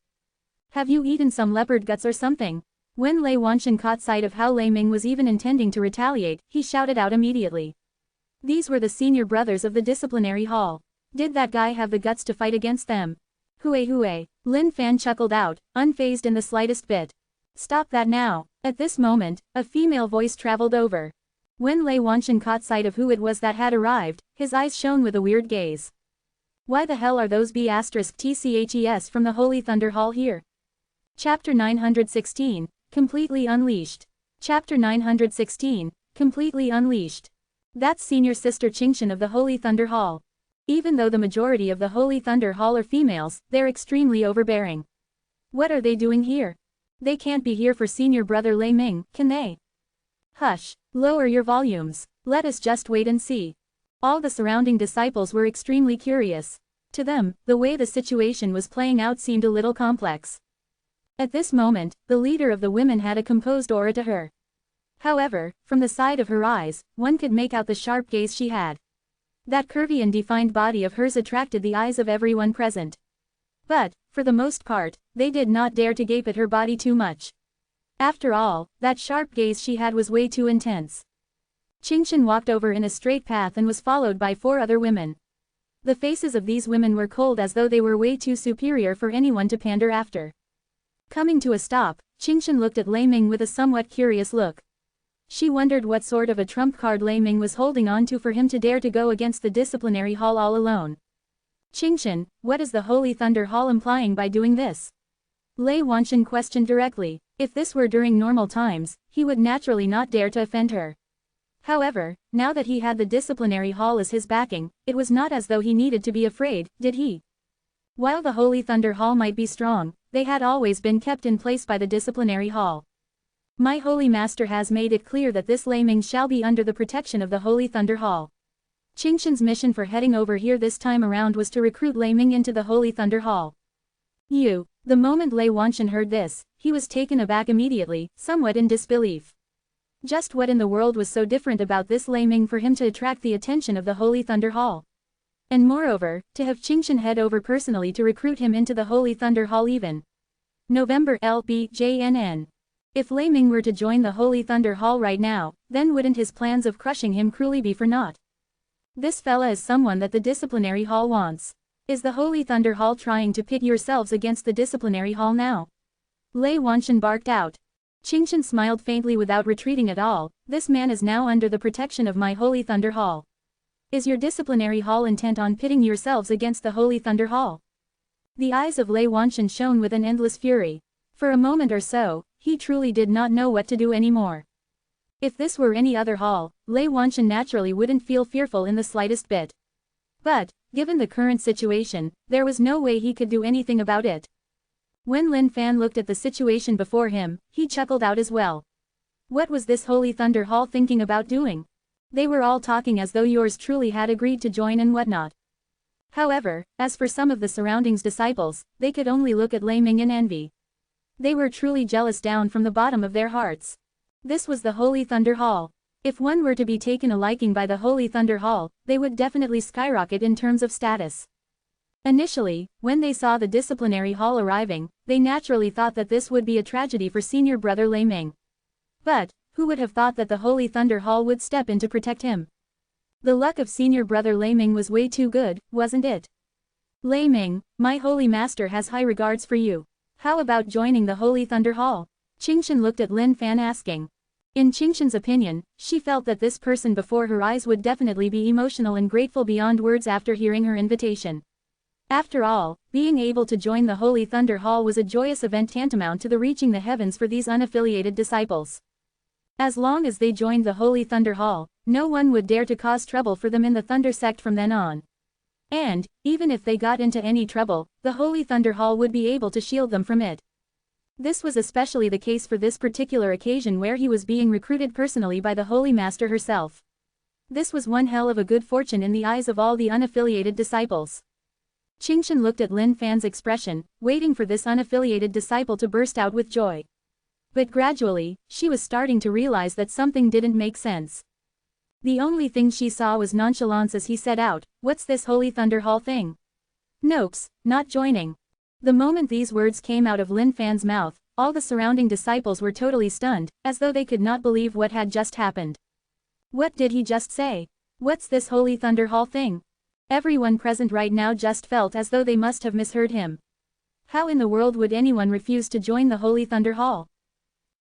Speaker 1: Have you eaten some leopard guts or something? When Lei Wanshan caught sight of how Lei Ming was even intending to retaliate, he shouted out immediately. These were the senior brothers of the disciplinary hall. Did that guy have the guts to fight against them? Hue. Lin Fan chuckled out, unfazed in the slightest bit. Stop that now. At this moment, a female voice traveled over. When Lei Wanshan caught sight of who it was that had arrived, his eyes shone with a weird gaze. Why the hell are those B*TCHES from the Holy Thunder Hall here? Chapter 916, Completely Unleashed. Chapter 916, Completely Unleashed. That's Senior Sister Qingshan of the Holy Thunder Hall. Even though the majority of the Holy Thunder Hall are females, they're extremely overbearing. What are they doing here? They can't be here for senior brother Lei Ming, can they? Hush, lower your volumes. Let us just wait and see. All the surrounding disciples were extremely curious. To them, the way the situation was playing out seemed a little complex. At this moment, the leader of the women had a composed aura to her. However, from the side of her eyes, one could make out the sharp gaze she had. That curvy and defined body of hers attracted the eyes of everyone present. But, for the most part, they did not dare to gape at her body too much. After all, that sharp gaze she had was way too intense. Qingshan walked over in a straight path and was followed by 4 other women. The faces of these women were cold as though they were way too superior for anyone to pander after. Coming to a stop, Qingshan looked at Lei Ming with a somewhat curious look. She wondered what sort of a trump card Lei Ming was holding on to for him to dare to go against the disciplinary hall all alone. Qingshan, what is the Holy Thunder Hall implying by doing this? Lei Wanshan questioned directly. If this were during normal times, he would naturally not dare to offend her. However, now that he had the disciplinary hall as his backing, it was not as though he needed to be afraid, did he? While the Holy Thunder Hall might be strong, they had always been kept in place by the disciplinary hall. My Holy Master has made it clear that this Lei Ming shall be under the protection of the Holy Thunder Hall. Qingshan's mission for heading over here this time around was to recruit Lei Ming into the Holy Thunder Hall. The moment Lei Wanshan heard this, he was taken aback immediately, somewhat in disbelief. Just what in the world was so different about this Lei Ming for him to attract the attention of the Holy Thunder Hall? And moreover, to have Qingshan head over personally to recruit him into the Holy Thunder Hall even. November LBJNN. If Lei Ming were to join the Holy Thunder Hall right now, then wouldn't his plans of crushing him cruelly be for naught? This fella is someone that the disciplinary hall wants. Is the Holy Thunder Hall trying to pit yourselves against the disciplinary hall now? Lei Wanshan barked out. Qingshan smiled faintly without retreating at all. This man is now under the protection of my Holy Thunder Hall. Is your disciplinary hall intent on pitting yourselves against the Holy Thunder Hall? The eyes of Lei Wanshan shone with an endless fury. For a moment or so, he truly did not know what to do anymore. If this were any other hall, Lei Wanshan naturally wouldn't feel fearful in the slightest bit. But, given the current situation, there was no way he could do anything about it. When Lin Fan looked at the situation before him, he chuckled out as well. What was this Holy Thunder Hall thinking about doing? They were all talking as though yours truly had agreed to join and whatnot. However, as for some of the surroundings disciples, they could only look at Lei Ming in envy. They were truly jealous down from the bottom of their hearts. This was the Holy Thunder Hall. If one were to be taken a liking by the Holy Thunder Hall, they would definitely skyrocket in terms of status. Initially, when they saw the disciplinary hall arriving, they naturally thought that this would be a tragedy for senior brother Lei Ming. But, who would have thought that the Holy Thunder Hall would step in to protect him? The luck of senior brother Lei Ming was way too good, wasn't it? Lei Ming, my Holy Master has high regards for you. How about joining the Holy Thunder Hall? Qingshan looked at Lin Fan asking. In Qingshan's opinion, she felt that this person before her eyes would definitely be emotional and grateful beyond words after hearing her invitation. After all, being able to join the Holy Thunder Hall was a joyous event tantamount to the reaching the heavens for these unaffiliated disciples. As long as they joined the Holy Thunder Hall, no one would dare to cause trouble for them in the Thunder sect from then on. And, even if they got into any trouble, the Holy Thunder Hall would be able to shield them from it. This was especially the case for this particular occasion where he was being recruited personally by the Holy Master herself. This was one hell of a good fortune in the eyes of all the unaffiliated disciples. Qingshan looked at Lin Fan's expression, waiting for this unaffiliated disciple to burst out with joy. But gradually, she was starting to realize that something didn't make sense. The only thing she saw was nonchalance as he said out, "What's this Holy Thunder Hall thing? Nopes, not joining." The moment these words came out of Lin Fan's mouth, all the surrounding disciples were totally stunned, as though they could not believe what had just happened. What did he just say? What's this Holy Thunder Hall thing? Everyone present right now just felt as though they must have misheard him. How in the world would anyone refuse to join the Holy Thunder Hall?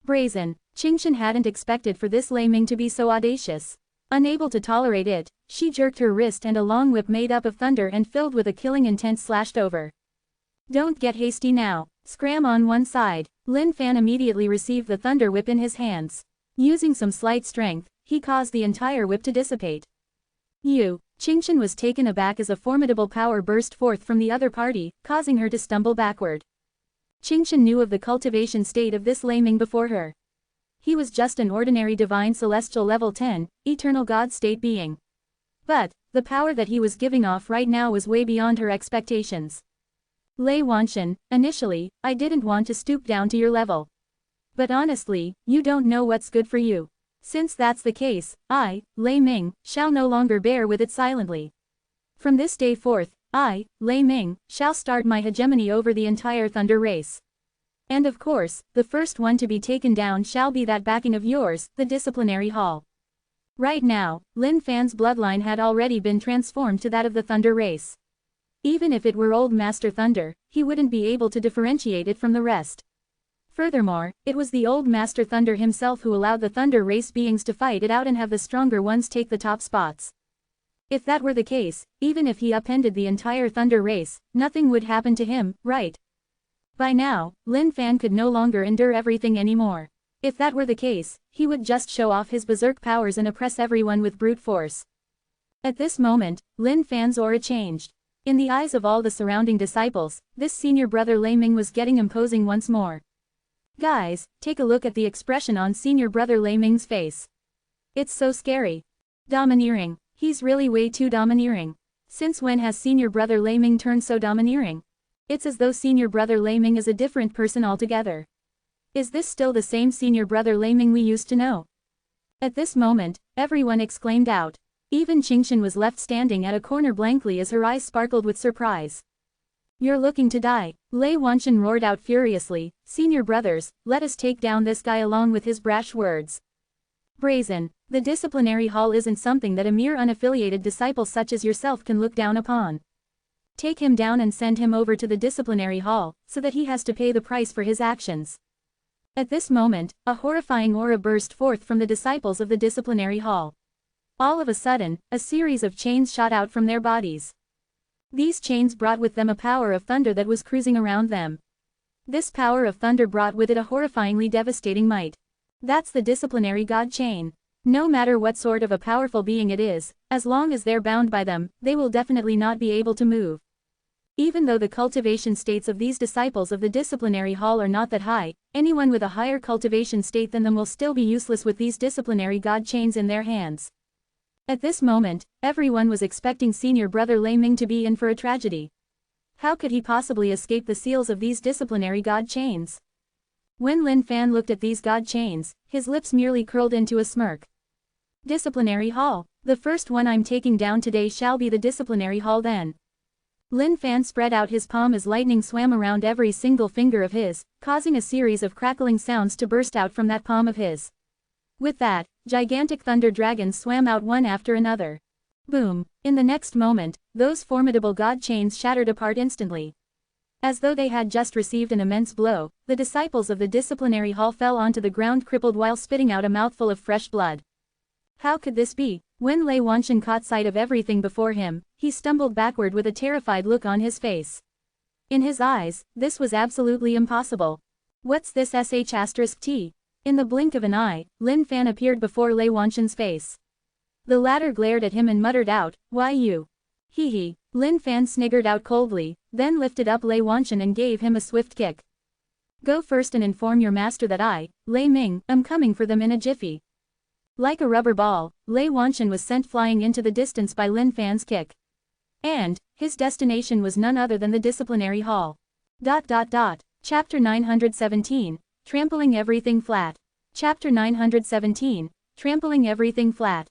Speaker 1: Brazen. Qingshan hadn't expected for this Lei Ming to be so audacious. Unable to tolerate it, she jerked her wrist and a long whip made up of thunder and filled with a killing intent slashed over. Don't get hasty now. Scram on one side. Lin Fan immediately received the thunder whip in his hands. Using some slight strength, he caused the entire whip to dissipate. Qingshan was taken aback as a formidable power burst forth from the other party, causing her to stumble backward. Qingshan knew of the cultivation state of this Lei Ming before her. He was just an ordinary divine celestial level 10, eternal God state being. But, the power that he was giving off right now was way beyond her expectations. Lei Wanshan, initially, I didn't want to stoop down to your level. But honestly, you don't know what's good for you. Since that's the case, I, Lei Ming, shall no longer bear with it silently. From this day forth, I, Lei Ming, shall start my hegemony over the entire Thunder race. And of course, the first one to be taken down shall be that backing of yours, the disciplinary hall. Right now, Lin Fan's bloodline had already been transformed to that of the Thunder race. Even if it were old Master Thunder, he wouldn't be able to differentiate it from the rest. Furthermore, it was the old Master Thunder himself who allowed the Thunder race beings to fight it out and have the stronger ones take the top spots. If that were the case, even if he upended the entire Thunder race, nothing would happen to him, right? By now, Lin Fan could no longer endure everything anymore. If that were the case, he would just show off his berserk powers and oppress everyone with brute force. At this moment, Lin Fan's aura changed. In the eyes of all the surrounding disciples, this senior brother Lei Ming was getting imposing once more. Guys, take a look at the expression on senior brother Lei Ming's face. It's so scary. Domineering. He's really way too domineering. Since when has senior brother Lei Ming turned so domineering? It's as though senior brother Lei Ming is a different person altogether. Is this still the same senior brother Lei Ming we used to know? At this moment, everyone exclaimed out. Even Qingshan was left standing at a corner blankly as her eyes sparkled with surprise. You're looking to die, Lei Wanshan roared out furiously. Senior brothers, let us take down this guy along with his brash words. Brazen. The disciplinary hall isn't something that a mere unaffiliated disciple such as yourself can look down upon. Take him down and send him over to the disciplinary hall, so that he has to pay the price for his actions. At this moment, a horrifying aura burst forth from the disciples of the disciplinary hall. All of a sudden, a series of chains shot out from their bodies. These chains brought with them a power of thunder that was cruising around them. This power of thunder brought with it a horrifyingly devastating might. That's the disciplinary god chain. No matter what sort of a powerful being it is, as long as they're bound by them, they will definitely not be able to move. Even though the cultivation states of these disciples of the disciplinary hall are not that high, anyone with a higher cultivation state than them will still be useless with these disciplinary god chains in their hands. At this moment, everyone was expecting senior brother Lei Ming to be in for a tragedy. How could he possibly escape the seals of these disciplinary god chains? When Lin Fan looked at these god chains, his lips merely curled into a smirk. Disciplinary hall. The first one I'm taking down today shall be the disciplinary hall then. Lin Fan spread out his palm as lightning swam around every single finger of his, causing a series of crackling sounds to burst out from that palm of his. With that, gigantic thunder dragons swam out one after another. Boom! In the next moment, those formidable god chains shattered apart instantly. As though they had just received an immense blow, the disciples of the disciplinary hall fell onto the ground crippled while spitting out a mouthful of fresh blood. How could this be? When Lei Wanshan caught sight of everything before him, he stumbled backward with a terrified look on his face. In his eyes, this was absolutely impossible. What's this sh*t? In the blink of an eye, Lin Fan appeared before Lei Wanshan's face. The latter glared at him and muttered out, "Why you?" Hee hee. Lin Fan sniggered out coldly, then lifted up Lei Wanshan and gave him a swift kick. Go first and inform your master that I, Lei Ming, am coming for them in a jiffy. Like a rubber ball, Lei Wanshan was sent flying into the distance by Lin Fan's kick. And, his destination was none other than the disciplinary hall. Chapter 917, Trampling Everything Flat. Chapter 917, Trampling Everything Flat.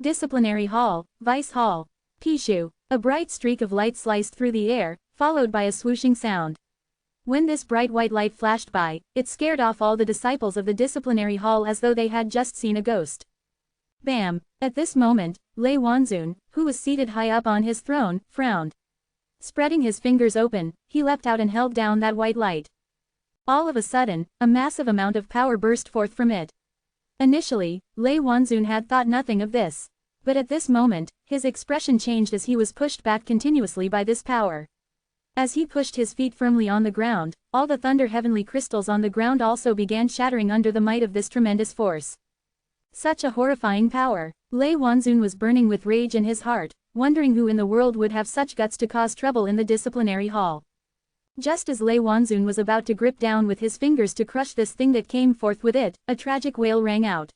Speaker 1: Disciplinary hall, Vice hall. Pishu. A bright streak of light sliced through the air, followed by a swooshing sound. When this bright white light flashed by, it scared off all the disciples of the disciplinary hall as though they had just seen a ghost. Bam! At this moment, Lei Wanzun, who was seated high up on his throne, frowned. Spreading his fingers open, he leapt out and held down that white light. All of a sudden, a massive amount of power burst forth from it. Initially, Lei Wanzun had thought nothing of this. But at this moment, his expression changed as he was pushed back continuously by this power. As he pushed his feet firmly on the ground, all the thunder heavenly crystals on the ground also began shattering under the might of this tremendous force. Such a horrifying power. Lei Wanzun was burning with rage in his heart, wondering who in the world would have such guts to cause trouble in the disciplinary hall. Just as Lei Wanzun was about to grip down with his fingers to crush this thing that came forth with it, a tragic wail rang out.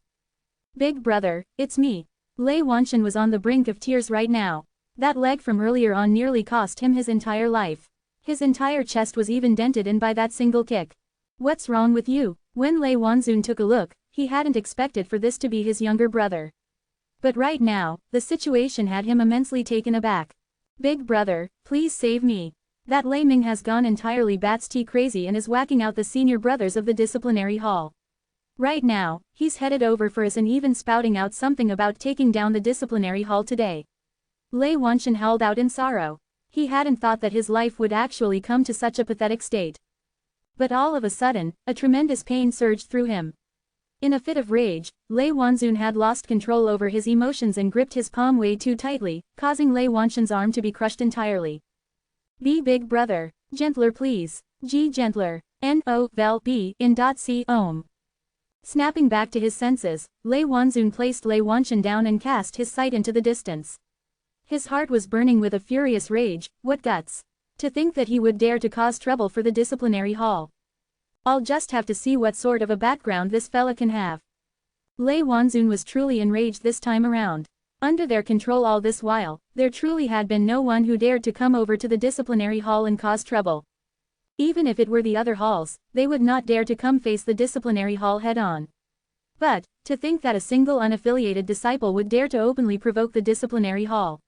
Speaker 1: Big brother, it's me. Lei Wanshan was on the brink of tears right now. That leg from earlier on nearly cost him his entire life. His entire chest was even dented in by that single kick. What's wrong with you? When Lei Wanzun took a look, he hadn't expected for this to be his younger brother. But right now, the situation had him immensely taken aback. Big brother, please save me. That Lei Ming has gone entirely bats-tea crazy and is whacking out the senior brothers of the disciplinary hall. Right now, he's headed over for us and even spouting out something about taking down the disciplinary hall today. Lei Wanshan howled out in sorrow. He hadn't thought that his life would actually come to such a pathetic state. But all of a sudden, a tremendous pain surged through him. In a fit of rage, Lei Wanzun had lost control over his emotions and gripped his palm way too tightly, causing Lei Wanshan's arm to be crushed entirely. Be big brother. Gentler please. G gentler. No, vel, b, in dot c, ohm. Snapping back to his senses, Lei Wanzun placed Lei Wanshan down and cast his sight into the distance. His heart was burning with a furious rage. What guts! To think that he would dare to cause trouble for the disciplinary hall. I'll just have to see what sort of a background this fella can have. Lei Wanzun was truly enraged this time around. Under their control all this while, there truly had been no one who dared to come over to the disciplinary hall and cause trouble. Even if it were the other halls, they would not dare to come face the disciplinary hall head-on. But, to think that a single unaffiliated disciple would dare to openly provoke the disciplinary hall.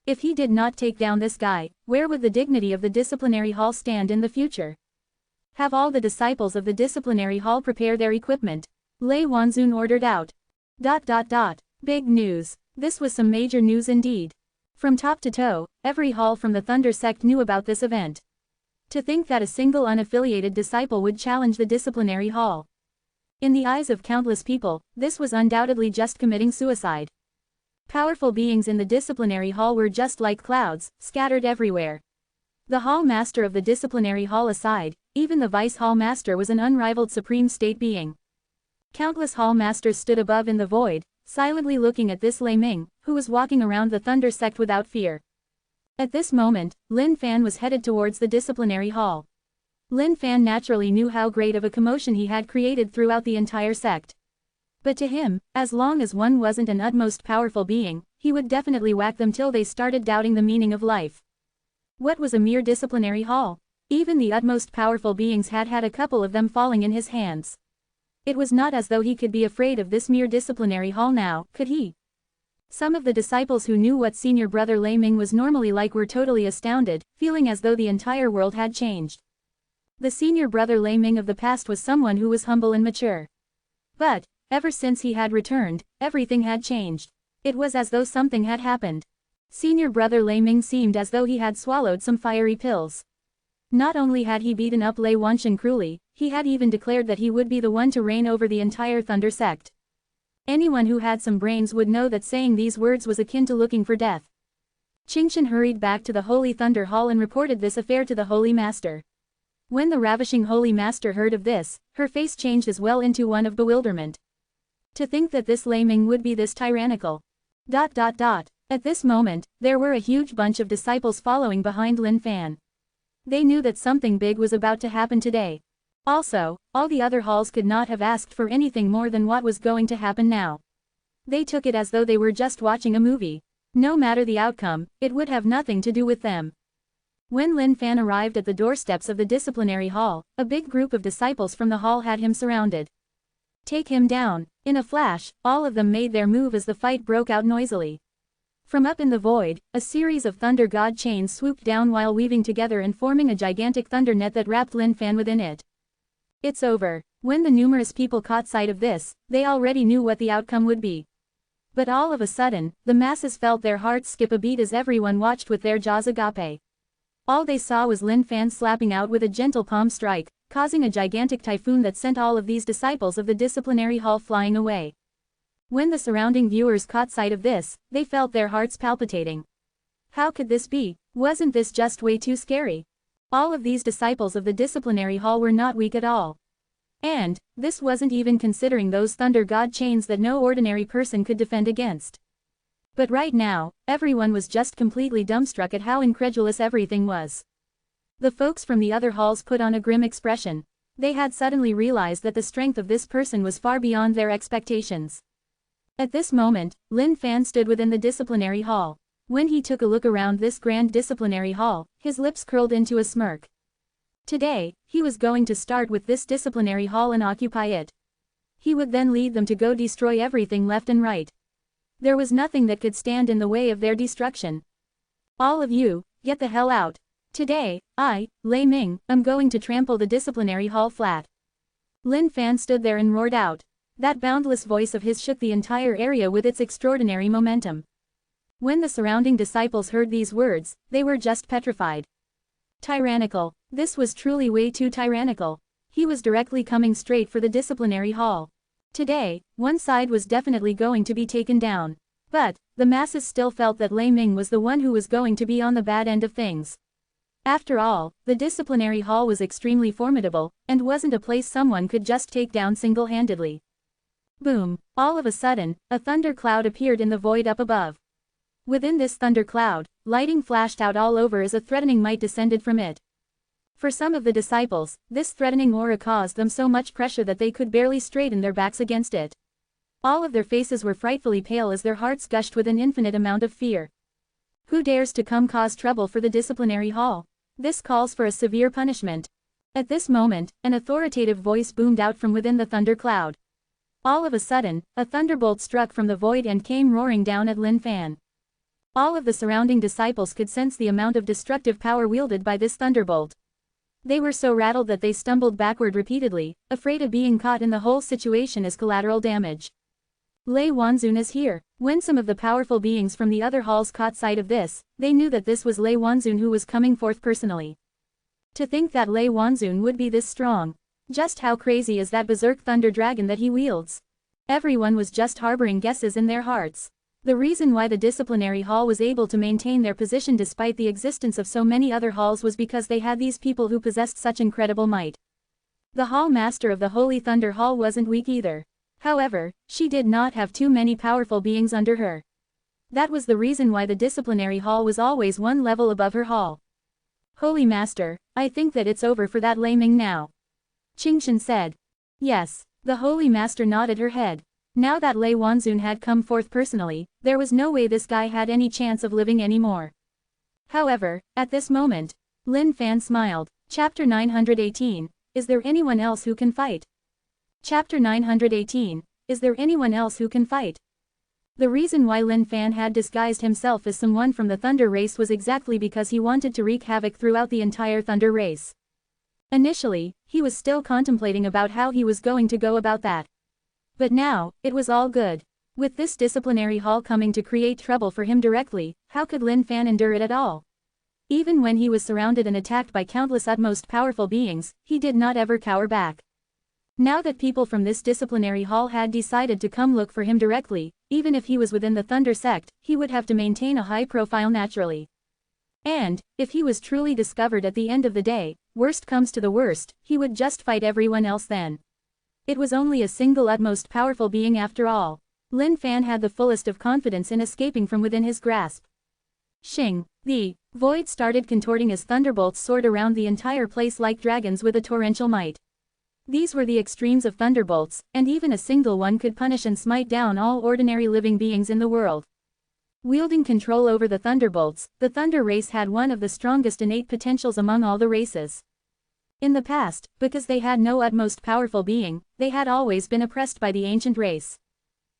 Speaker 1: If he did not take down this guy, where would the dignity of the disciplinary hall stand in the future? Have all the disciples of the disciplinary hall prepare their equipment. Lei Wanzun ordered out. Big news. This was some major news indeed. From top to toe, every hall from the Thunder sect knew about this event. To think that a single unaffiliated disciple would challenge the disciplinary hall. In the eyes of countless people, this was undoubtedly just committing suicide. Powerful beings in the disciplinary hall were just like clouds, scattered everywhere. The hall master of the disciplinary hall aside, even the vice hall master was an unrivaled supreme state being. Countless hall masters stood above in the void, silently looking at this Lei Ming, who was walking around the Thunder sect without fear. At this moment, Lin Fan was headed towards the disciplinary hall. Lin Fan naturally knew how great of a commotion he had created throughout the entire sect. But to him, as long as one wasn't an utmost powerful being, he would definitely whack them till they started doubting the meaning of life. What was a mere disciplinary hall? Even the utmost powerful beings had had a couple of them falling in his hands. It was not as though he could be afraid of this mere disciplinary hall now, could he? Some of the disciples who knew what senior brother Lei Ming was normally like were totally astounded, feeling as though the entire world had changed. The senior brother Lei Ming of the past was someone who was humble and mature. But, ever since he had returned, everything had changed. It was as though something had happened. Senior brother Lei Ming seemed as though he had swallowed some fiery pills. Not only had he beaten up Lei Wanshan cruelly, he had even declared that he would be the one to reign over the entire Thunder sect. Anyone who had some brains would know that saying these words was akin to looking for death. Qingshan hurried back to the Holy Thunder Hall and reported this affair to the Holy Master. When the ravishing Holy Master heard of this, her face changed as well into one of bewilderment. To think that this Lei Ming would be this tyrannical. At this moment, there were a huge bunch of disciples following behind Lin Fan. They knew that something big was about to happen today. Also, all the other halls could not have asked for anything more than what was going to happen now. They took it as though they were just watching a movie. No matter the outcome, it would have nothing to do with them. When Lin Fan arrived at the doorsteps of the disciplinary hall, a big group of disciples from the hall had him surrounded. Take him down. In a flash, all of them made their move as the fight broke out noisily. From up in the void, a series of thunder god chains swooped down while weaving together and forming a gigantic thunder net that wrapped Lin Fan within it. It's over. When the numerous people caught sight of this, they already knew what the outcome would be. But all of a sudden, the masses felt their hearts skip a beat as everyone watched with their jaws agape. All they saw was Lin Fan slapping out with a gentle palm strike, causing a gigantic typhoon that sent all of these disciples of the disciplinary hall flying away. When the surrounding viewers caught sight of this, they felt their hearts palpitating. How could this be? Wasn't this just way too scary? All of these disciples of the disciplinary hall were not weak at all. And, this wasn't even considering those thunder god chains that no ordinary person could defend against. But right now, everyone was just completely dumbstruck at how incredulous everything was. The folks from the other halls put on a grim expression. They had suddenly realized that the strength of this person was far beyond their expectations. At this moment, Lin Fan stood within the disciplinary hall. When he took a look around this grand disciplinary hall, his lips curled into a smirk. Today, he was going to start with this disciplinary hall and occupy it. He would then lead them to go destroy everything left and right. There was nothing that could stand in the way of their destruction. All of you, get the hell out. Today, I, Lei Ming, am going to trample the disciplinary hall flat. Lin Fan stood there and roared out. That boundless voice of his shook the entire area with its extraordinary momentum. When the surrounding disciples heard these words, they were just petrified. Tyrannical. This was truly way too tyrannical. He was directly coming straight for the disciplinary hall. Today, one side was definitely going to be taken down. But, the masses still felt that Lei Ming was the one who was going to be on the bad end of things. After all, the disciplinary hall was extremely formidable, and wasn't a place someone could just take down single-handedly. Boom! All of a sudden, a thunder cloud appeared in the void up above. Within this thunder cloud, lightning flashed out all over as a threatening might descended from it. For some of the disciples, this threatening aura caused them so much pressure that they could barely straighten their backs against it. All of their faces were frightfully pale as their hearts gushed with an infinite amount of fear. Who dares to come cause trouble for the disciplinary hall? This calls for a severe punishment. At this moment, an authoritative voice boomed out from within the thunder cloud. All of a sudden, a thunderbolt struck from the void and came roaring down at Lin Fan. All of the surrounding disciples could sense the amount of destructive power wielded by this thunderbolt. They were so rattled that they stumbled backward repeatedly, afraid of being caught in the whole situation as collateral damage. Lei Wanzun is here. When some of the powerful beings from the other halls caught sight of this, they knew that this was Lei Wanzun who was coming forth personally. To think that Lei Wanzun would be this strong. Just how crazy is that berserk thunder dragon that he wields? Everyone was just harboring guesses in their hearts. The reason why the disciplinary hall was able to maintain their position despite the existence of so many other halls was because they had these people who possessed such incredible might. The hall master of the Holy Thunder Hall wasn't weak either. However, she did not have too many powerful beings under her. That was the reason why the disciplinary hall was always one level above her hall. Holy Master, I think that it's over for that Lei Ming now. Qingshan said. Yes, the Holy Master nodded her head. Now that Lei Wanzun had come forth personally, there was no way this guy had any chance of living anymore. However, at this moment, Lin Fan smiled. Chapter 918, Is there anyone else who can fight? Chapter 918, Is there anyone else who can fight? The reason why Lin Fan had disguised himself as someone from the Thunder race was exactly because he wanted to wreak havoc throughout the entire Thunder race. Initially, he was still contemplating about how he was going to go about that. But now, it was all good. With this disciplinary hall coming to create trouble for him directly, how could Lin Fan endure it at all? Even when he was surrounded and attacked by countless utmost powerful beings, he did not ever cower back. Now that people from this disciplinary hall had decided to come look for him directly, even if he was within the Thunder sect, he would have to maintain a high profile naturally. And, if he was truly discovered at the end of the day, worst comes to the worst, he would just fight everyone else then. It was only a single utmost powerful being after all. Lin Fan had the fullest of confidence in escaping from within his grasp. Shing! The void started contorting as thunderbolts soared around the entire place like dragons with a torrential might. These were the extremes of thunderbolts, and even a single one could punish and smite down all ordinary living beings in the world. Wielding control over the thunderbolts, the Thunder race had one of the strongest innate potentials among all the races. In the past, because they had no utmost powerful being, they had always been oppressed by the ancient race.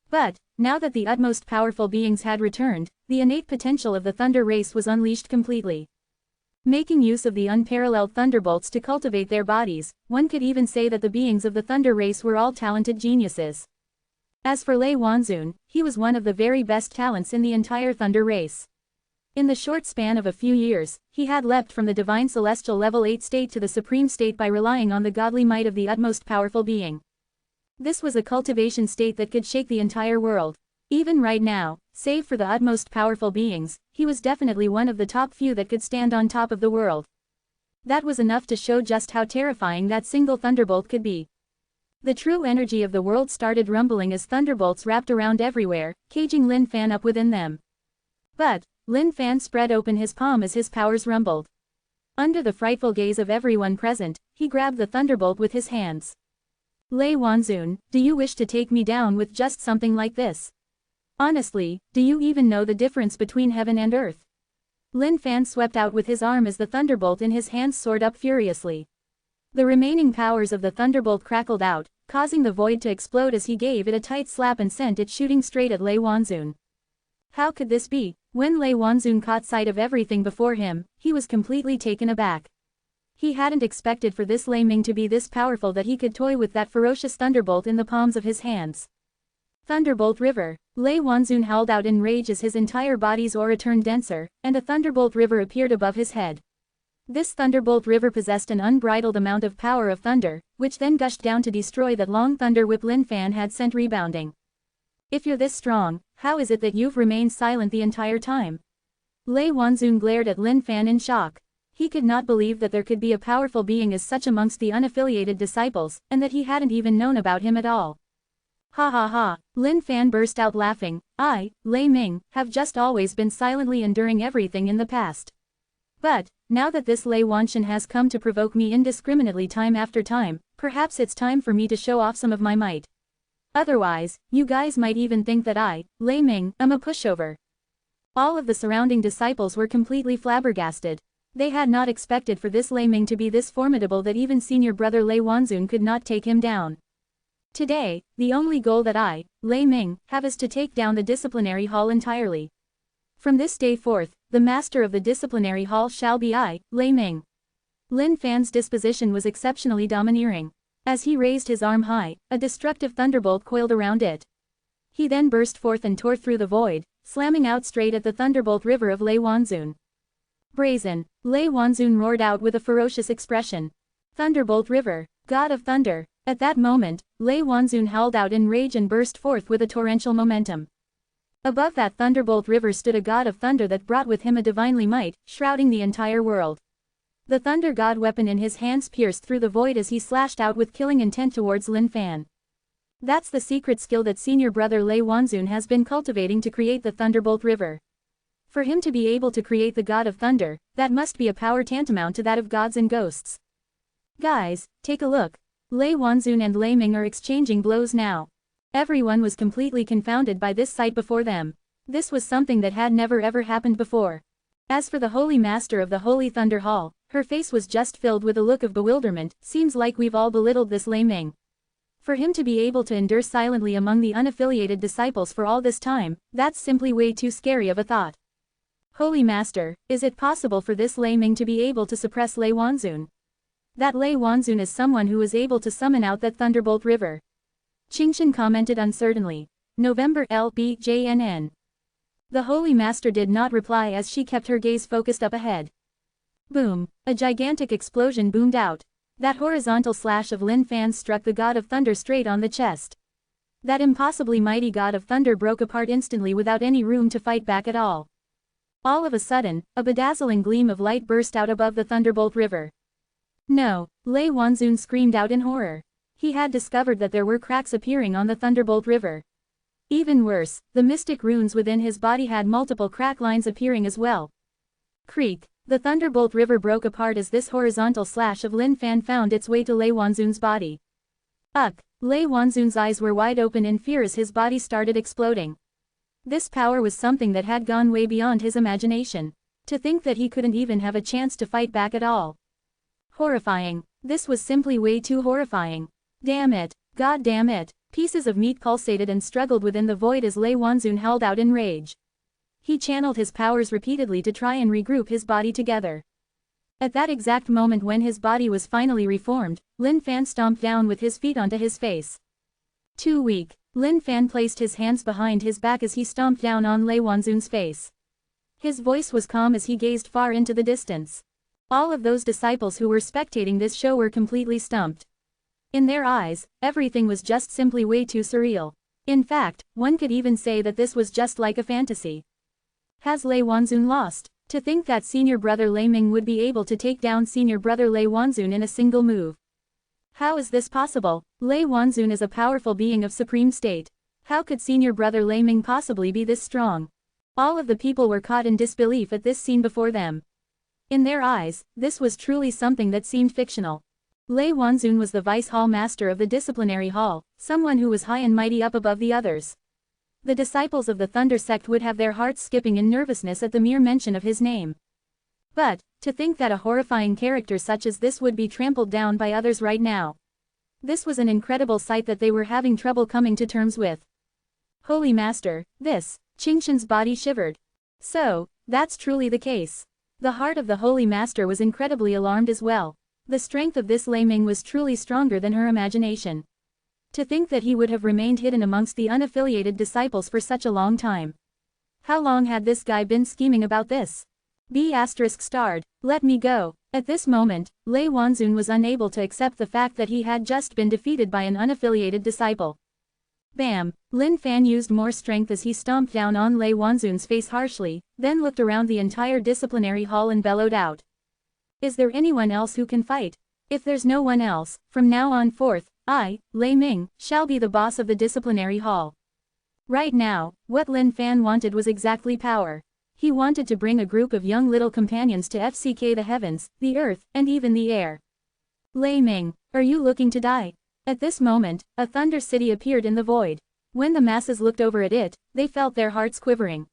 Speaker 1: But, now that the utmost powerful beings had returned, the innate potential of the Thunder race was unleashed completely. Making use of the unparalleled thunderbolts to cultivate their bodies, one could even say that the beings of the Thunder race were all talented geniuses. As for Lei Wanzun, he was one of the very best talents in the entire Thunder race. In the short span of a few years, he had leapt from the divine celestial level 8 state to the supreme state by relying on the godly might of the utmost powerful being. This was a cultivation state that could shake the entire world. Even right now, save for the utmost powerful beings, he was definitely one of the top few that could stand on top of the world. That was enough to show just how terrifying that single thunderbolt could be. The true energy of the world started rumbling as thunderbolts wrapped around everywhere, caging Lin Fan up within them. But, Lin Fan spread open his palm as his powers rumbled. Under the frightful gaze of everyone present, he grabbed the thunderbolt with his hands. Lei Wanzun, do you wish to take me down with just something like this? Honestly, do you even know the difference between heaven and earth? Lin Fan swept out with his arm as the thunderbolt in his hands soared up furiously. The remaining powers of the thunderbolt crackled out, causing the void to explode as he gave it a tight slap and sent it shooting straight at Lei Wanzun. How could this be? When Lei Wanzun caught sight of everything before him, he was completely taken aback. He hadn't expected for this Lei Ming to be this powerful that he could toy with that ferocious thunderbolt in the palms of his hands. Thunderbolt River. Lei Wanzun howled out in rage as his entire body's aura turned denser, and a thunderbolt river appeared above his head. This thunderbolt river possessed an unbridled amount of power of thunder, which then gushed down to destroy that long thunder whip Lin Fan had sent rebounding. If you're this strong, how is it that you've remained silent the entire time? Lei Wanzun glared at Lin Fan in shock. He could not believe that there could be a powerful being as such amongst the unaffiliated disciples, and that he hadn't even known about him at all. Ha ha ha, Lin Fan burst out laughing. I, Lei Ming, have just always been silently enduring everything in the past. But, now that this Lei Wanshan has come to provoke me indiscriminately time after time, perhaps it's time for me to show off some of my might. Otherwise, you guys might even think that I, Lei Ming, am a pushover. All of the surrounding disciples were completely flabbergasted. They had not expected for this Lei Ming to be this formidable that even senior brother Lei Wanzun could not take him down. Today, the only goal that I, Lei Ming, have is to take down the disciplinary hall entirely. From this day forth, the master of the disciplinary hall shall be I, Lei Ming. Lin Fan's disposition was exceptionally domineering. As he raised his arm high, a destructive thunderbolt coiled around it. He then burst forth and tore through the void, slamming out straight at the thunderbolt river of Lei Wanzun. Brazen, Lei Wanzun roared out with a ferocious expression. Thunderbolt river, god of thunder. At that moment, Lei Wanzun howled out in rage and burst forth with a torrential momentum. Above that thunderbolt river stood a god of thunder that brought with him a divinely might, shrouding the entire world. The thunder god weapon in his hands pierced through the void as he slashed out with killing intent towards Lin Fan. That's the secret skill that senior brother Lei Wanzun has been cultivating to create the thunderbolt river. For him to be able to create the god of thunder, that must be a power tantamount to that of gods and ghosts. Guys, take a look. Lei Wanzun and Lei Ming are exchanging blows now. Everyone was completely confounded by this sight before them. This was something that had never ever happened before. As for the holy master of the Holy Thunder Hall, her face was just filled with a look of bewilderment. Seems like we've all belittled this Lei Ming. For him to be able to endure silently among the unaffiliated disciples for all this time, that's simply way too scary of a thought. Holy Master, is it possible for this Lei Ming to be able to suppress Lei Wanzun? That Lei Wanzun is someone who was able to summon out that thunderbolt river. Qingshan commented uncertainly. November LBJNN. The Holy Master did not reply as she kept her gaze focused up ahead. Boom, a gigantic explosion boomed out. That horizontal slash of Lin Fan struck the god of thunder straight on the chest. That impossibly mighty god of thunder broke apart instantly without any room to fight back at all. All of a sudden, a bedazzling gleam of light burst out above the thunderbolt river. No, Lei Wanzun screamed out in horror. He had discovered that there were cracks appearing on the thunderbolt river. Even worse, the mystic runes within his body had multiple crack lines appearing as well. Creak, the thunderbolt river broke apart as this horizontal slash of Lin Fan found its way to Lei Wanzun's body. Lei Wanzun's eyes were wide open in fear as his body started exploding. This power was something that had gone way beyond his imagination. To think that he couldn't even have a chance to fight back at all. Horrifying. This was simply way too horrifying. Damn it. God damn it. Pieces of meat pulsated and struggled within the void as Lei Wanzun howled out in rage. He channeled his powers repeatedly to try and regroup his body together. At that exact moment when his body was finally reformed, Lin Fan stomped down with his feet onto his face. Too weak. Lin Fan placed his hands behind his back as he stomped down on Lei Wanzun's face. His voice was calm as he gazed far into the distance. All of those disciples who were spectating this show were completely stumped. In their eyes, everything was just simply way too surreal. In fact, one could even say that this was just like a fantasy. Has Lei Wanzun lost? To think that senior brother Lei Ming would be able to take down senior brother Lei Wanzun in a single move. How is this possible? Lei Wanzun is a powerful being of supreme state. How could senior brother Lei Ming possibly be this strong? All of the people were caught in disbelief at this scene before them. In their eyes, this was truly something that seemed fictional. Lei Wanzun was the vice hall master of the disciplinary hall, someone who was high and mighty up above the others. The disciples of the Thunder sect would have their hearts skipping in nervousness at the mere mention of his name. But, to think that a horrifying character such as this would be trampled down by others right now. This was an incredible sight that they were having trouble coming to terms with. Holy Master, this, Qingshan's body shivered. So, that's truly the case. The heart of the Holy Master was incredibly alarmed as well. The strength of this Lei Ming was truly stronger than her imagination. To think that he would have remained hidden amongst the unaffiliated disciples for such a long time. How long had this guy been scheming about this? B****, let me go. At this moment, Lei Wanzun was unable to accept the fact that he had just been defeated by an unaffiliated disciple. Bam! Lin Fan used more strength as he stomped down on Lei Wanzun's face harshly, then looked around the entire disciplinary hall and bellowed out. Is there anyone else who can fight? If there's no one else, from now on forth, I, Lei Ming, shall be the boss of the disciplinary hall. Right now, what Lin Fan wanted was exactly power. He wanted to bring a group of young little companions to FCK the heavens, the earth, and even the air. Lei Ming, are you looking to die? At this moment, a thunder city appeared in the void. When the masses looked over at it, they felt their hearts quivering.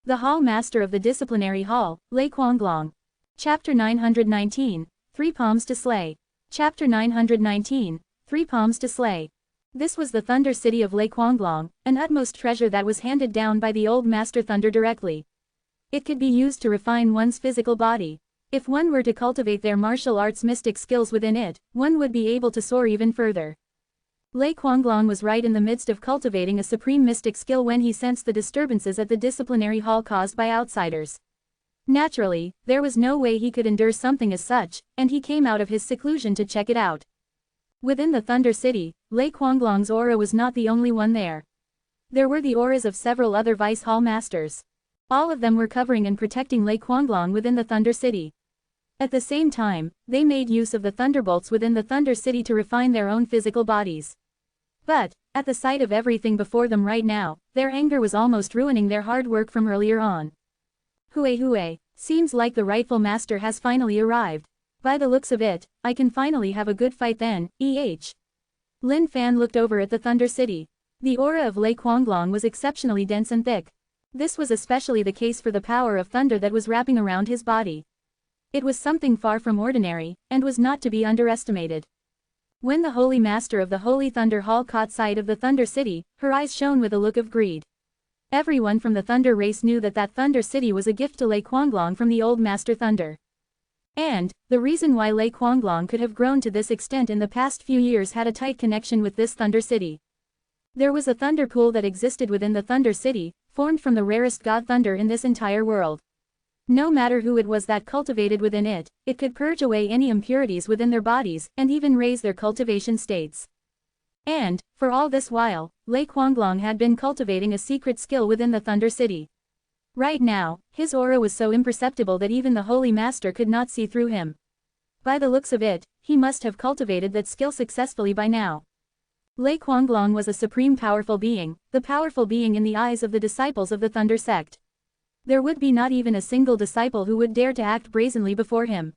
Speaker 1: The Hall Master of the Disciplinary Hall, Lei Quanglong. Chapter 919, Three Palms to Slay. Chapter 919, Three Palms to Slay. This was the Thunder City of Lei Quanglong, an utmost treasure that was handed down by the old Master Thunder directly. It could be used to refine one's physical body. If one were to cultivate their martial arts mystic skills within it, one would be able to soar even further. Lei Quanglong was right in the midst of cultivating a supreme mystic skill when he sensed the disturbances at the disciplinary hall caused by outsiders. Naturally, there was no way he could endure something as such, and he came out of his seclusion to check it out. Within the Thunder City, Lei Quanglong's aura was not the only one there. There were the auras of several other Vice Hall Masters. All of them were covering and protecting Lei Quanglong within the Thunder City. At the same time, they made use of the thunderbolts within the Thunder City to refine their own physical bodies. But, at the sight of everything before them right now, their anger was almost ruining their hard work from earlier on. Hue, seems like the rightful master has finally arrived. By the looks of it, I can finally have a good fight then, Lin Fan looked over at the Thunder City. The aura of Lei Quanglong was exceptionally dense and thick. This was especially the case for the power of thunder that was wrapping around his body. It was something far from ordinary, and was not to be underestimated. When the Holy Master of the Holy Thunder Hall caught sight of the Thunder City, her eyes shone with a look of greed. Everyone from the Thunder race knew that Thunder City was a gift to Lei Quanglong from the old Master Thunder. And, the reason why Lei Quanglong could have grown to this extent in the past few years had a tight connection with this Thunder City. There was a thunder pool that existed within the Thunder City, formed from the rarest god thunder in this entire world. No matter who it was that cultivated within it, it could purge away any impurities within their bodies and even raise their cultivation states. And, for all this while, Lei Quanglong had been cultivating a secret skill within the Thunder City. Right now, his aura was so imperceptible that even the Holy Master could not see through him. By the looks of it, he must have cultivated that skill successfully by now. Lei Quanglong was a supreme powerful being, the powerful being in the eyes of the disciples of the Thunder Sect. There would be not even a single disciple who would dare to act brazenly before him.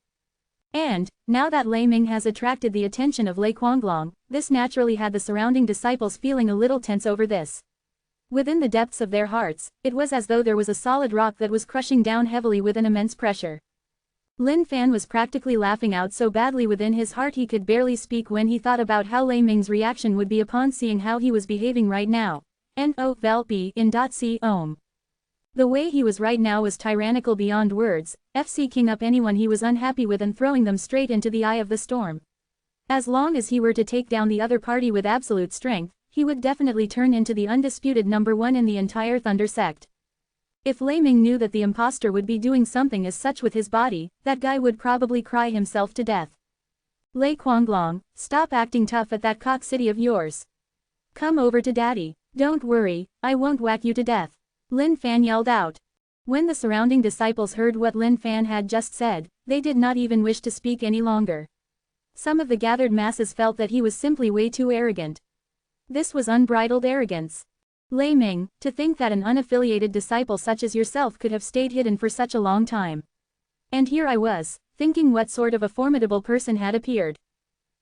Speaker 1: And, now that Lei Ming has attracted the attention of Lei Quanglong, this naturally had the surrounding disciples feeling a little tense over this. Within the depths of their hearts, it was as though there was a solid rock that was crushing down heavily with an immense pressure. Lin Fan was practically laughing out so badly within his heart he could barely speak when he thought about how Lei Ming's reaction would be upon seeing how he was behaving right now. The way he was right now was tyrannical beyond words, king up anyone he was unhappy with and throwing them straight into the eye of the storm. As long as he were to take down the other party with absolute strength, he would definitely turn into the undisputed #1 in the entire Thunder Sect. If Lei Ming knew that the imposter would be doing something as such with his body, that guy would probably cry himself to death. Lei Quanglong, stop acting tough at that cock city of yours. Come over to daddy. Don't worry, I won't whack you to death. Lin Fan yelled out. When the surrounding disciples heard what Lin Fan had just said, they did not even wish to speak any longer. Some of the gathered masses felt that he was simply way too arrogant. This was unbridled arrogance. Lei Ming, to think that an unaffiliated disciple such as yourself could have stayed hidden for such a long time. And here I was, thinking what sort of a formidable person had appeared.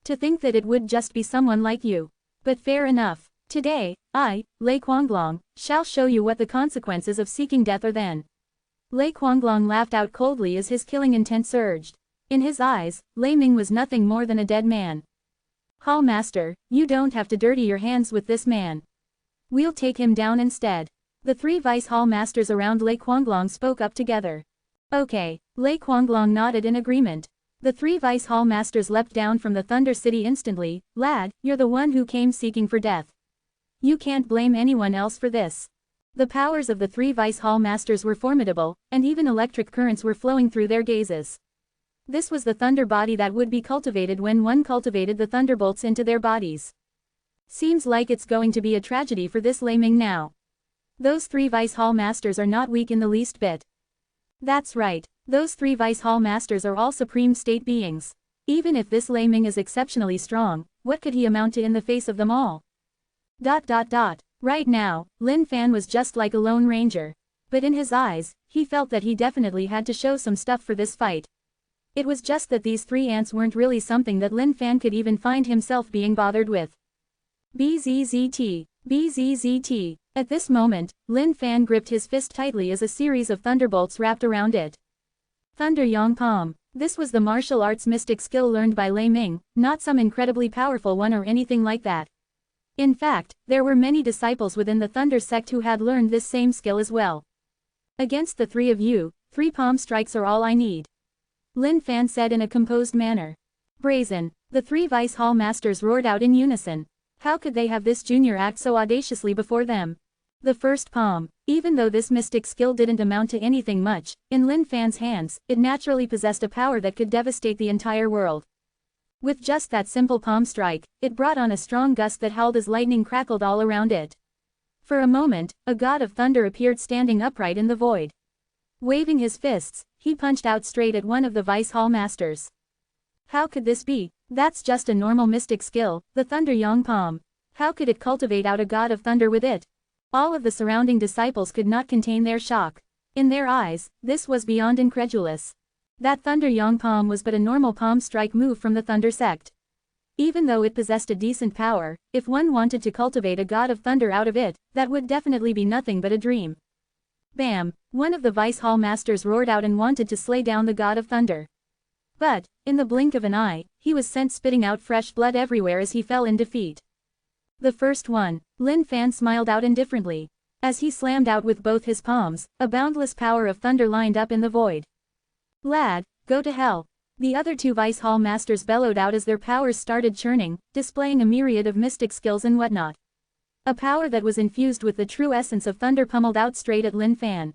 Speaker 1: To think that it would just be someone like you. But fair enough. Today, I, Lei Quanglong, shall show you what the consequences of seeking death are then. Lei Quanglong laughed out coldly as his killing intent surged. In his eyes, Lei Ming was nothing more than a dead man. Hall Master, you don't have to dirty your hands with this man. We'll take him down instead. The three Vice Hall Masters around Lei Quanglong spoke up together. Okay, Lei Quanglong nodded in agreement. The three Vice Hall Masters leapt down from the Thunder City instantly. Lad, you're the one who came seeking for death. You can't blame anyone else for this. The powers of the three Vice Hall Masters were formidable, and even electric currents were flowing through their gazes. This was the thunder body that would be cultivated when one cultivated the thunderbolts into their bodies. Seems like it's going to be a tragedy for this Lei Ming now. Those three Vice Hall Masters are not weak in the least bit. That's right, those 3 Vice Hall Masters are all supreme state beings. Even if this Lei Ming is exceptionally strong, what could he amount to in the face of them all? Right now, Lin Fan was just like a lone ranger. But in his eyes, he felt that he definitely had to show some stuff for this fight. It was just that these 3 ants weren't really something that Lin Fan could even find himself being bothered with. BZZT. BZZT. At this moment, Lin Fan gripped his fist tightly as a series of thunderbolts wrapped around it. Thunder Yang Palm. This was the martial arts mystic skill learned by Lei Ming, not some incredibly powerful one or anything like that. In fact, there were many disciples within the Thunder sect who had learned this same skill as well. Against the 3 of you, 3 palm strikes are all I need. Lin Fan said in a composed manner. Brazen. The 3 Vice Hall Masters roared out in unison. How could they have this junior act so audaciously before them? The first palm. Even though this mystic skill didn't amount to anything much, in Lin Fan's hands, it naturally possessed a power that could devastate the entire world. With just that simple palm strike, it brought on a strong gust that howled as lightning crackled all around it. For a moment, a god of thunder appeared standing upright in the void. Waving his fists, he punched out straight at one of the Vice Hall Masters. How could this be? That's just a normal mystic skill, the Thunder Yang Palm. How could it cultivate out a god of thunder with it? All of the surrounding disciples could not contain their shock. In their eyes, this was beyond incredulous. That Thunder Yang Palm was but a normal palm strike move from the Thunder sect. Even though it possessed a decent power, if one wanted to cultivate a god of thunder out of it, that would definitely be nothing but a dream. Bam! One of the Vice Hall Masters roared out and wanted to slay down the god of thunder. But, in the blink of an eye, he was sent spitting out fresh blood everywhere as he fell in defeat. The first one. Lin Fan smiled out indifferently. As he slammed out with both his palms, a boundless power of thunder lined up in the void. Lad, go to hell. The other 2 Vice Hall Masters bellowed out as their powers started churning, displaying a myriad of mystic skills and whatnot. A power that was infused with the true essence of thunder pummeled out straight at Lin Fan.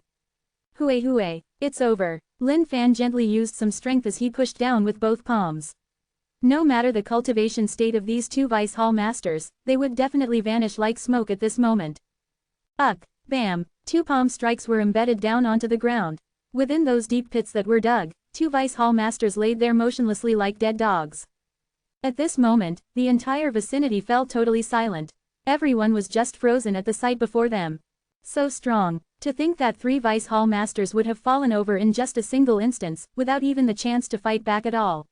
Speaker 1: Hooey, it's over. Lin Fan gently used some strength as he pushed down with both palms. No matter the cultivation state of these 2 Vice Hall Masters, they would definitely vanish like smoke at this moment. Bam! 2 palm strikes were embedded down onto the ground. Within those deep pits that were dug, 2 Vice Hall Masters laid there motionlessly like dead dogs. At this moment, the entire vicinity fell totally silent. Everyone was just frozen at the sight before them. So strong. To think that 3 Vice Hall Masters would have fallen over in just a single instance, without even the chance to fight back at all.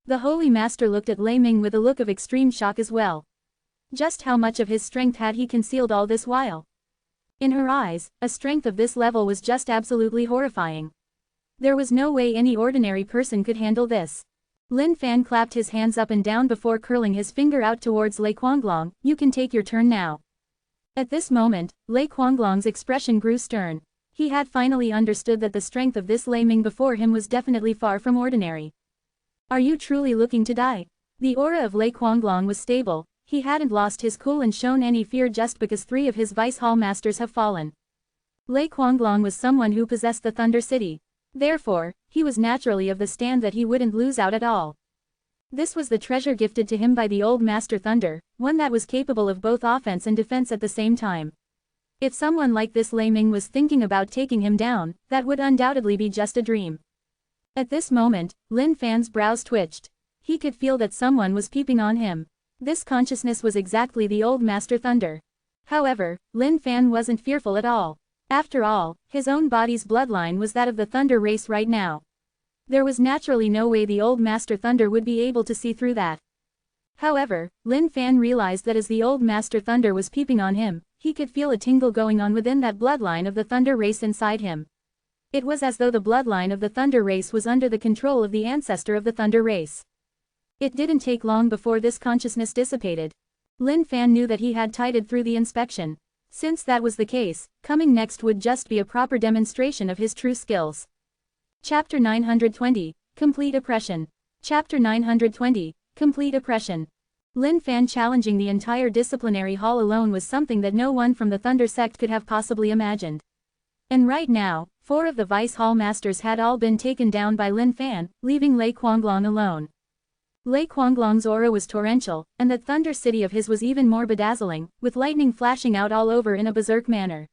Speaker 1: The Holy Master looked at Lei Ming with a look of extreme shock as well. Just how much of his strength had he concealed all this while? In her eyes, a strength of this level was just absolutely horrifying. There was no way any ordinary person could handle this. Lin Fan clapped his hands up and down before curling his finger out towards Lei Quanglong. You can take your turn now. At this moment, Lei Quanglong's expression grew stern. He had finally understood that the strength of this Lei Ming before him was definitely far from ordinary. Are you truly looking to die? The aura of Lei Quanglong was stable. He hadn't lost his cool and shown any fear just because 3 of his Vice Hall Masters have fallen. Lei Quanglong was someone who possessed the Thunder City. Therefore, he was naturally of the stand that he wouldn't lose out at all. This was the treasure gifted to him by the old Master Thunder, one that was capable of both offense and defense at the same time. If someone like this Lei Ming was thinking about taking him down, that would undoubtedly be just a dream. At this moment, Lin Fan's brows twitched. He could feel that someone was peeping on him. This consciousness was exactly the old Master Thunder. However, Lin Fan wasn't fearful at all. After all, his own body's bloodline was that of the Thunder race right now. There was naturally no way the old Master Thunder would be able to see through that. However, Lin Fan realized that as the old Master Thunder was peeping on him, he could feel a tingle going on within that bloodline of the Thunder race inside him. It was as though the bloodline of the Thunder race was under the control of the ancestor of the Thunder race. It didn't take long before this consciousness dissipated. Lin Fan knew that he had tided through the inspection. Since that was the case, coming next would just be a proper demonstration of his true skills. Chapter 920, Complete Oppression. Chapter 920, Complete Oppression. Lin Fan challenging the entire disciplinary hall alone was something that no one from the Thunder sect could have possibly imagined. And right now, 4 of the Vice Hall Masters had all been taken down by Lin Fan, leaving Lei Quanglong alone. Lei Quanglong's aura was torrential, and that Thunder City of his was even more bedazzling, with lightning flashing out all over in a berserk manner.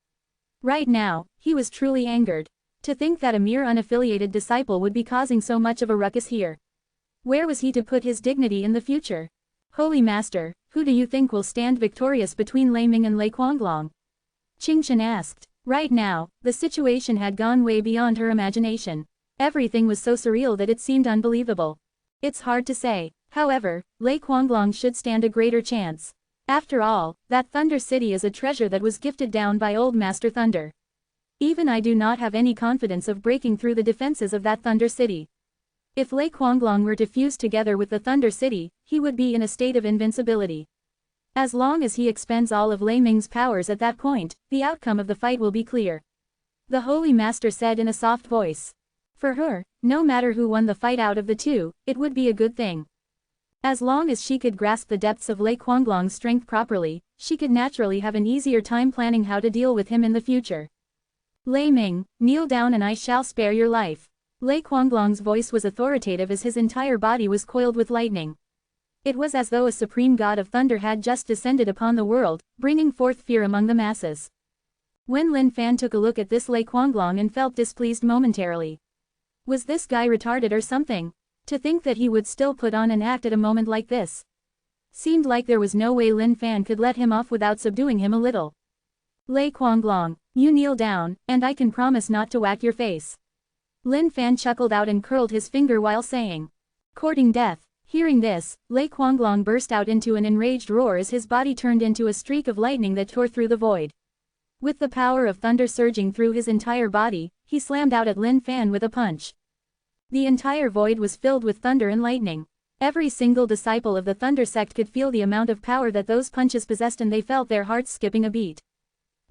Speaker 1: Right now, he was truly angered. To think that a mere unaffiliated disciple would be causing so much of a ruckus here. Where was he to put his dignity in the future? Holy Master, who do you think will stand victorious between Lei Ming and Lei Quanglong? Qingshan asked. Right now, the situation had gone way beyond her imagination. Everything was so surreal that it seemed unbelievable. It's hard to say. However, Lei Quanglong should stand a greater chance. After all, that Thunder City is a treasure that was gifted down by Old Master Thunder. Even I do not have any confidence of breaking through the defenses of that Thunder City. If Lei Quanglong were to fuse together with the Thunder City, he would be in a state of invincibility. As long as he expends all of Lei Ming's powers at that point, the outcome of the fight will be clear. The Holy Master said in a soft voice. For her, no matter who won the fight out of the two, it would be a good thing. As long as she could grasp the depths of Lei Quanglong's strength properly, she could naturally have an easier time planning how to deal with him in the future. Lei Ming, kneel down and I shall spare your life. Lei Quanglong's voice was authoritative as his entire body was coiled with lightning. It was as though a supreme god of thunder had just descended upon the world, bringing forth fear among the masses. When Lin Fan took a look at this Lei Quanglong and felt displeased momentarily. Was this guy retarded or something? To think that he would still put on an act at a moment like this. Seemed like there was no way Lin Fan could let him off without subduing him a little. Lei Quanglong, you kneel down, and I can promise not to whack your face. Lin Fan chuckled out and curled his finger while saying. Courting death. Hearing this, Lei Quanglong burst out into an enraged roar as his body turned into a streak of lightning that tore through the void. With the power of thunder surging through his entire body, he slammed out at Lin Fan with a punch. The entire void was filled with thunder and lightning. Every single disciple of the Thunder sect could feel the amount of power that those punches possessed and they felt their hearts skipping a beat.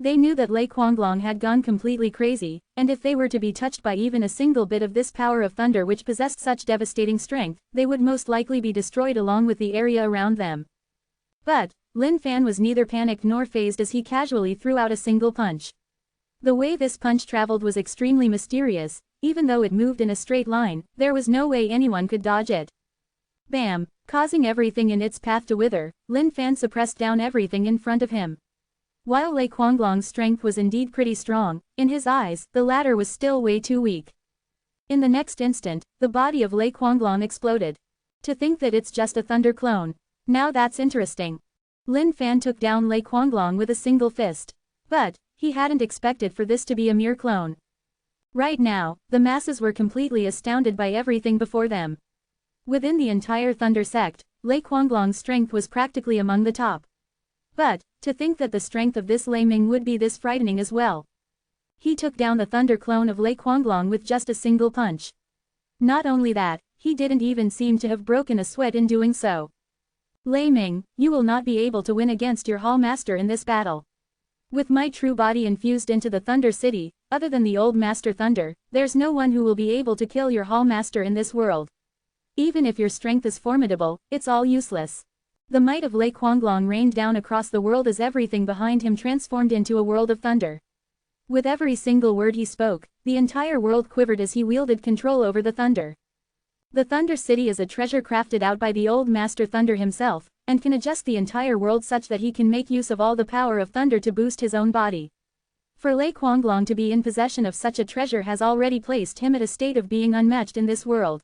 Speaker 1: They knew that Lei Quanglong had gone completely crazy, and if they were to be touched by even a single bit of this power of thunder which possessed such devastating strength, they would most likely be destroyed along with the area around them. But, Lin Fan was neither panicked nor phased as he casually threw out a single punch. The way this punch traveled was extremely mysterious, even though it moved in a straight line, there was no way anyone could dodge it. Bam! Causing everything in its path to wither, Lin Fan suppressed down everything in front of him. While Lei Quanglong's strength was indeed pretty strong, in his eyes, the latter was still way too weak. In the next instant, the body of Lei Quanglong exploded. To think that it's just a thunder clone. Now that's interesting. Lin Fan took down Lei Quanglong with a single fist. But, he hadn't expected for this to be a mere clone. Right now, the masses were completely astounded by everything before them. Within the entire Thunder sect, Lei Quanglong's strength was practically among the top. But, to think that the strength of this Lei Ming would be this frightening as well. He took down the thunder clone of Lei Quanglong with just a single punch. Not only that, he didn't even seem to have broken a sweat in doing so. Lei Ming, you will not be able to win against your Hall Master in this battle. With my true body infused into the Thunder City, other than the old Master Thunder, there's no one who will be able to kill your Hall Master in this world. Even if your strength is formidable, it's all useless. The might of Lei Quanglong rained down across the world as everything behind him transformed into a world of thunder. With every single word he spoke, the entire world quivered as he wielded control over the thunder. The Thunder City is a treasure crafted out by the old Master Thunder himself, and can adjust the entire world such that he can make use of all the power of thunder to boost his own body. For Lei Quanglong to be in possession of such a treasure has already placed him at a state of being unmatched in this world.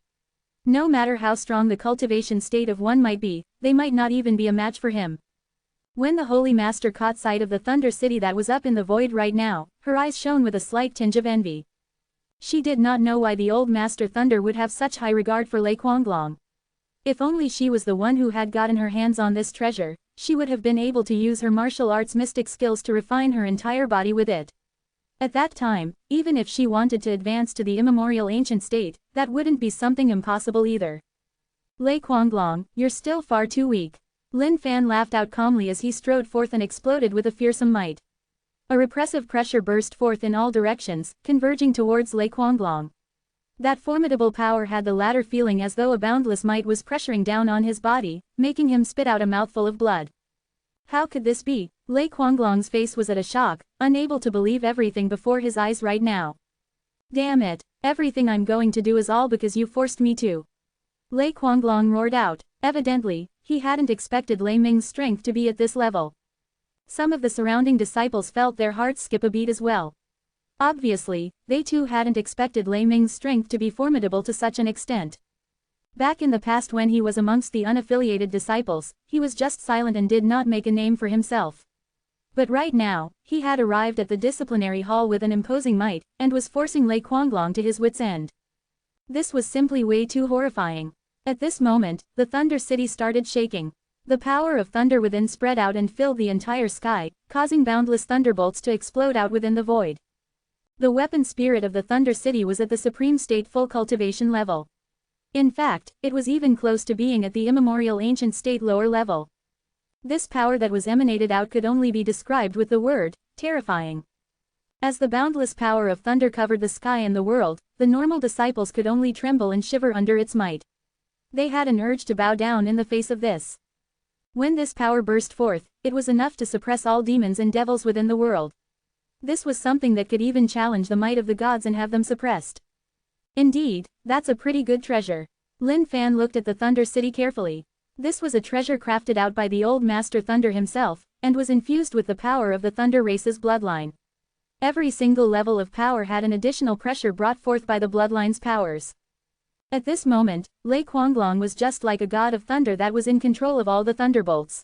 Speaker 1: No matter how strong the cultivation state of one might be, they might not even be a match for him. When the Holy Master caught sight of the Thunder City that was up in the void right now, her eyes shone with a slight tinge of envy. She did not know why the old Master Thunder would have such high regard for Lei Quanglong. If only she was the one who had gotten her hands on this treasure, she would have been able to use her martial arts mystic skills to refine her entire body with it. At that time, even if she wanted to advance to the immemorial ancient state, that wouldn't be something impossible either. Lei Quanglong, you're still far too weak. Lin Fan laughed out calmly as he strode forth and exploded with a fearsome might. A repressive pressure burst forth in all directions, converging towards Lei Quanglong. That formidable power had the latter feeling as though a boundless might was pressuring down on his body, making him spit out a mouthful of blood. How could this be? Lei Quanglong's face was at a shock, unable to believe everything before his eyes right now. Damn it, everything I'm going to do is all because you forced me to. Lei Quanglong roared out. Evidently, he hadn't expected Lei Ming's strength to be at this level. Some of the surrounding disciples felt their hearts skip a beat as well. Obviously, they too hadn't expected Lei Ming's strength to be formidable to such an extent. Back in the past when he was amongst the unaffiliated disciples, he was just silent and did not make a name for himself. But right now, he had arrived at the disciplinary hall with an imposing might, and was forcing Lei Quanglong to his wits' end. This was simply way too horrifying. At this moment, the Thunder City started shaking. The power of thunder within spread out and filled the entire sky, causing boundless thunderbolts to explode out within the void. The weapon spirit of the Thunder City was at the supreme state full cultivation level. In fact, it was even close to being at the immemorial ancient state lower level. This power that was emanated out could only be described with the word, terrifying. As the boundless power of thunder covered the sky and the world, the normal disciples could only tremble and shiver under its might. They had an urge to bow down in the face of this. When this power burst forth, it was enough to suppress all demons and devils within the world. This was something that could even challenge the might of the gods and have them suppressed. Indeed, that's a pretty good treasure. Lin Fan looked at the Thunder City carefully. This was a treasure crafted out by the old Master Thunder himself, and was infused with the power of the Thunder race's bloodline. Every single level of power had an additional pressure brought forth by the bloodline's powers. At this moment, Lei Quanglong was just like a god of thunder that was in control of all the thunderbolts.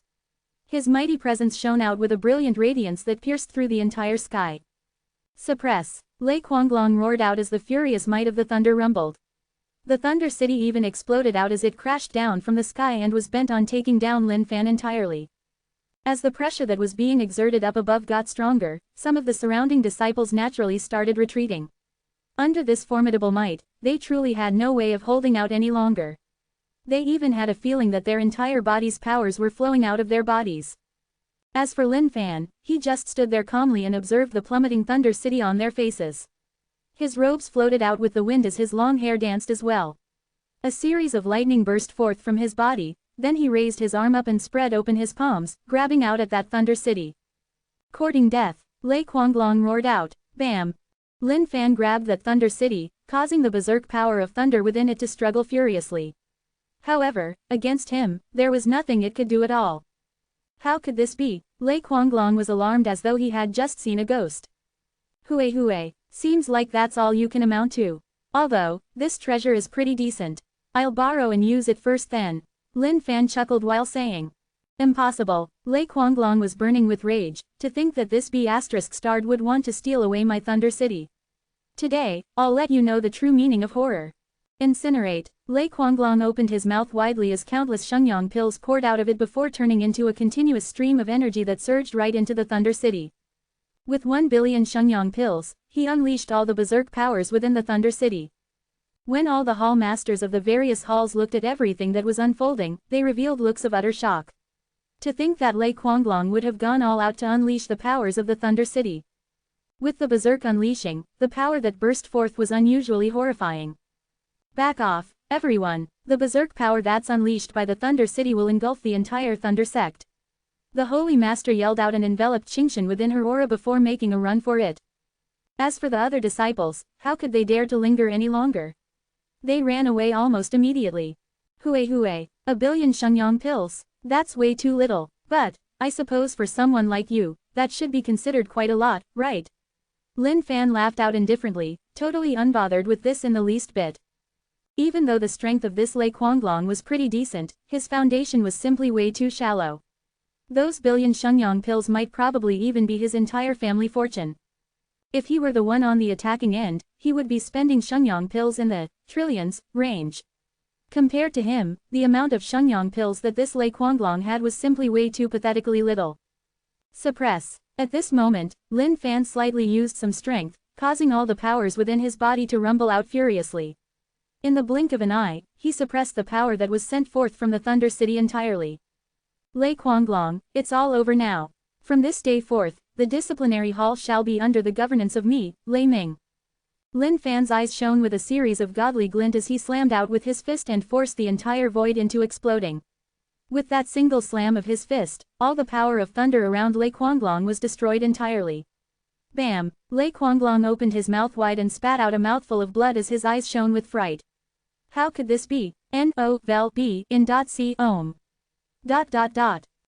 Speaker 1: His mighty presence shone out with a brilliant radiance that pierced through the entire sky. Suppress! Lei Quanglong roared out as the furious might of the thunder rumbled. The Thunder City even exploded out as it crashed down from the sky and was bent on taking down Lin Fan entirely. As the pressure that was being exerted up above got stronger, some of the surrounding disciples naturally started retreating. Under this formidable might, they truly had no way of holding out any longer. They even had a feeling that their entire body's powers were flowing out of their bodies. As for Lin Fan, he just stood there calmly and observed the plummeting Thunder City on their faces. His robes floated out with the wind as his long hair danced as well. A series of lightning burst forth from his body, then he raised his arm up and spread open his palms, grabbing out at that Thunder City. Courting death, Lei Quanglong roared out, bam! Lin Fan grabbed that Thunder City, causing the berserk power of thunder within it to struggle furiously. However, against him, there was nothing it could do at all. How could this be? Lei Quanglong was alarmed as though he had just seen a ghost. Hooey. Seems like that's all you can amount to. Although, this treasure is pretty decent. I'll borrow and use it first then. Lin Fan chuckled while saying. Impossible. Lei Quanglong was burning with rage, to think that this B***** would want to steal away my Thunder City. Today, I'll let you know the true meaning of horror. Incinerate. Lei Quanglong opened his mouth widely as countless Shengyang pills poured out of it before turning into a continuous stream of energy that surged right into the Thunder City. With 1 billion Shengyang pills, he unleashed all the berserk powers within the Thunder City. When all the hall masters of the various halls looked at everything that was unfolding, they revealed looks of utter shock. To think that Lei Quanglong would have gone all out to unleash the powers of the Thunder City. With the berserk unleashing, the power that burst forth was unusually horrifying. Back off, everyone. The berserk power that's unleashed by the Thunder City will engulf the entire Thunder sect. The Holy Master yelled out and enveloped Qingshan within her aura before making a run for it. As for the other disciples, how could they dare to linger any longer? They ran away almost immediately. Hooey. 1 billion Shengyang pills. That's way too little, but, I suppose for someone like you, that should be considered quite a lot, right? Lin Fan laughed out indifferently, totally unbothered with this in the least bit. Even though the strength of this Lei Quanglong was pretty decent, his foundation was simply way too shallow. Those billion Shengyang pills might probably even be his entire family fortune. If he were the one on the attacking end, he would be spending Shengyang pills in the trillions range. Compared to him, the amount of Shengyang pills that this Lei Quanglong had was simply way too pathetically little. Suppress. At this moment, Lin Fan slightly used some strength, causing all the powers within his body to rumble out furiously. In the blink of an eye, he suppressed the power that was sent forth from the Thunder City entirely. Lei Quanglong, it's all over now. From this day forth, the disciplinary hall shall be under the governance of me, Lei Ming. Lin Fan's eyes shone with a series of godly glint as he slammed out with his fist and forced the entire void into exploding. With that single slam of his fist, all the power of thunder around Lei Quanglong was destroyed entirely. Bam! Lei Quanglong opened his mouth wide and spat out a mouthful of blood as his eyes shone with fright. How could this be? N-O-V-E in .c. Ohm.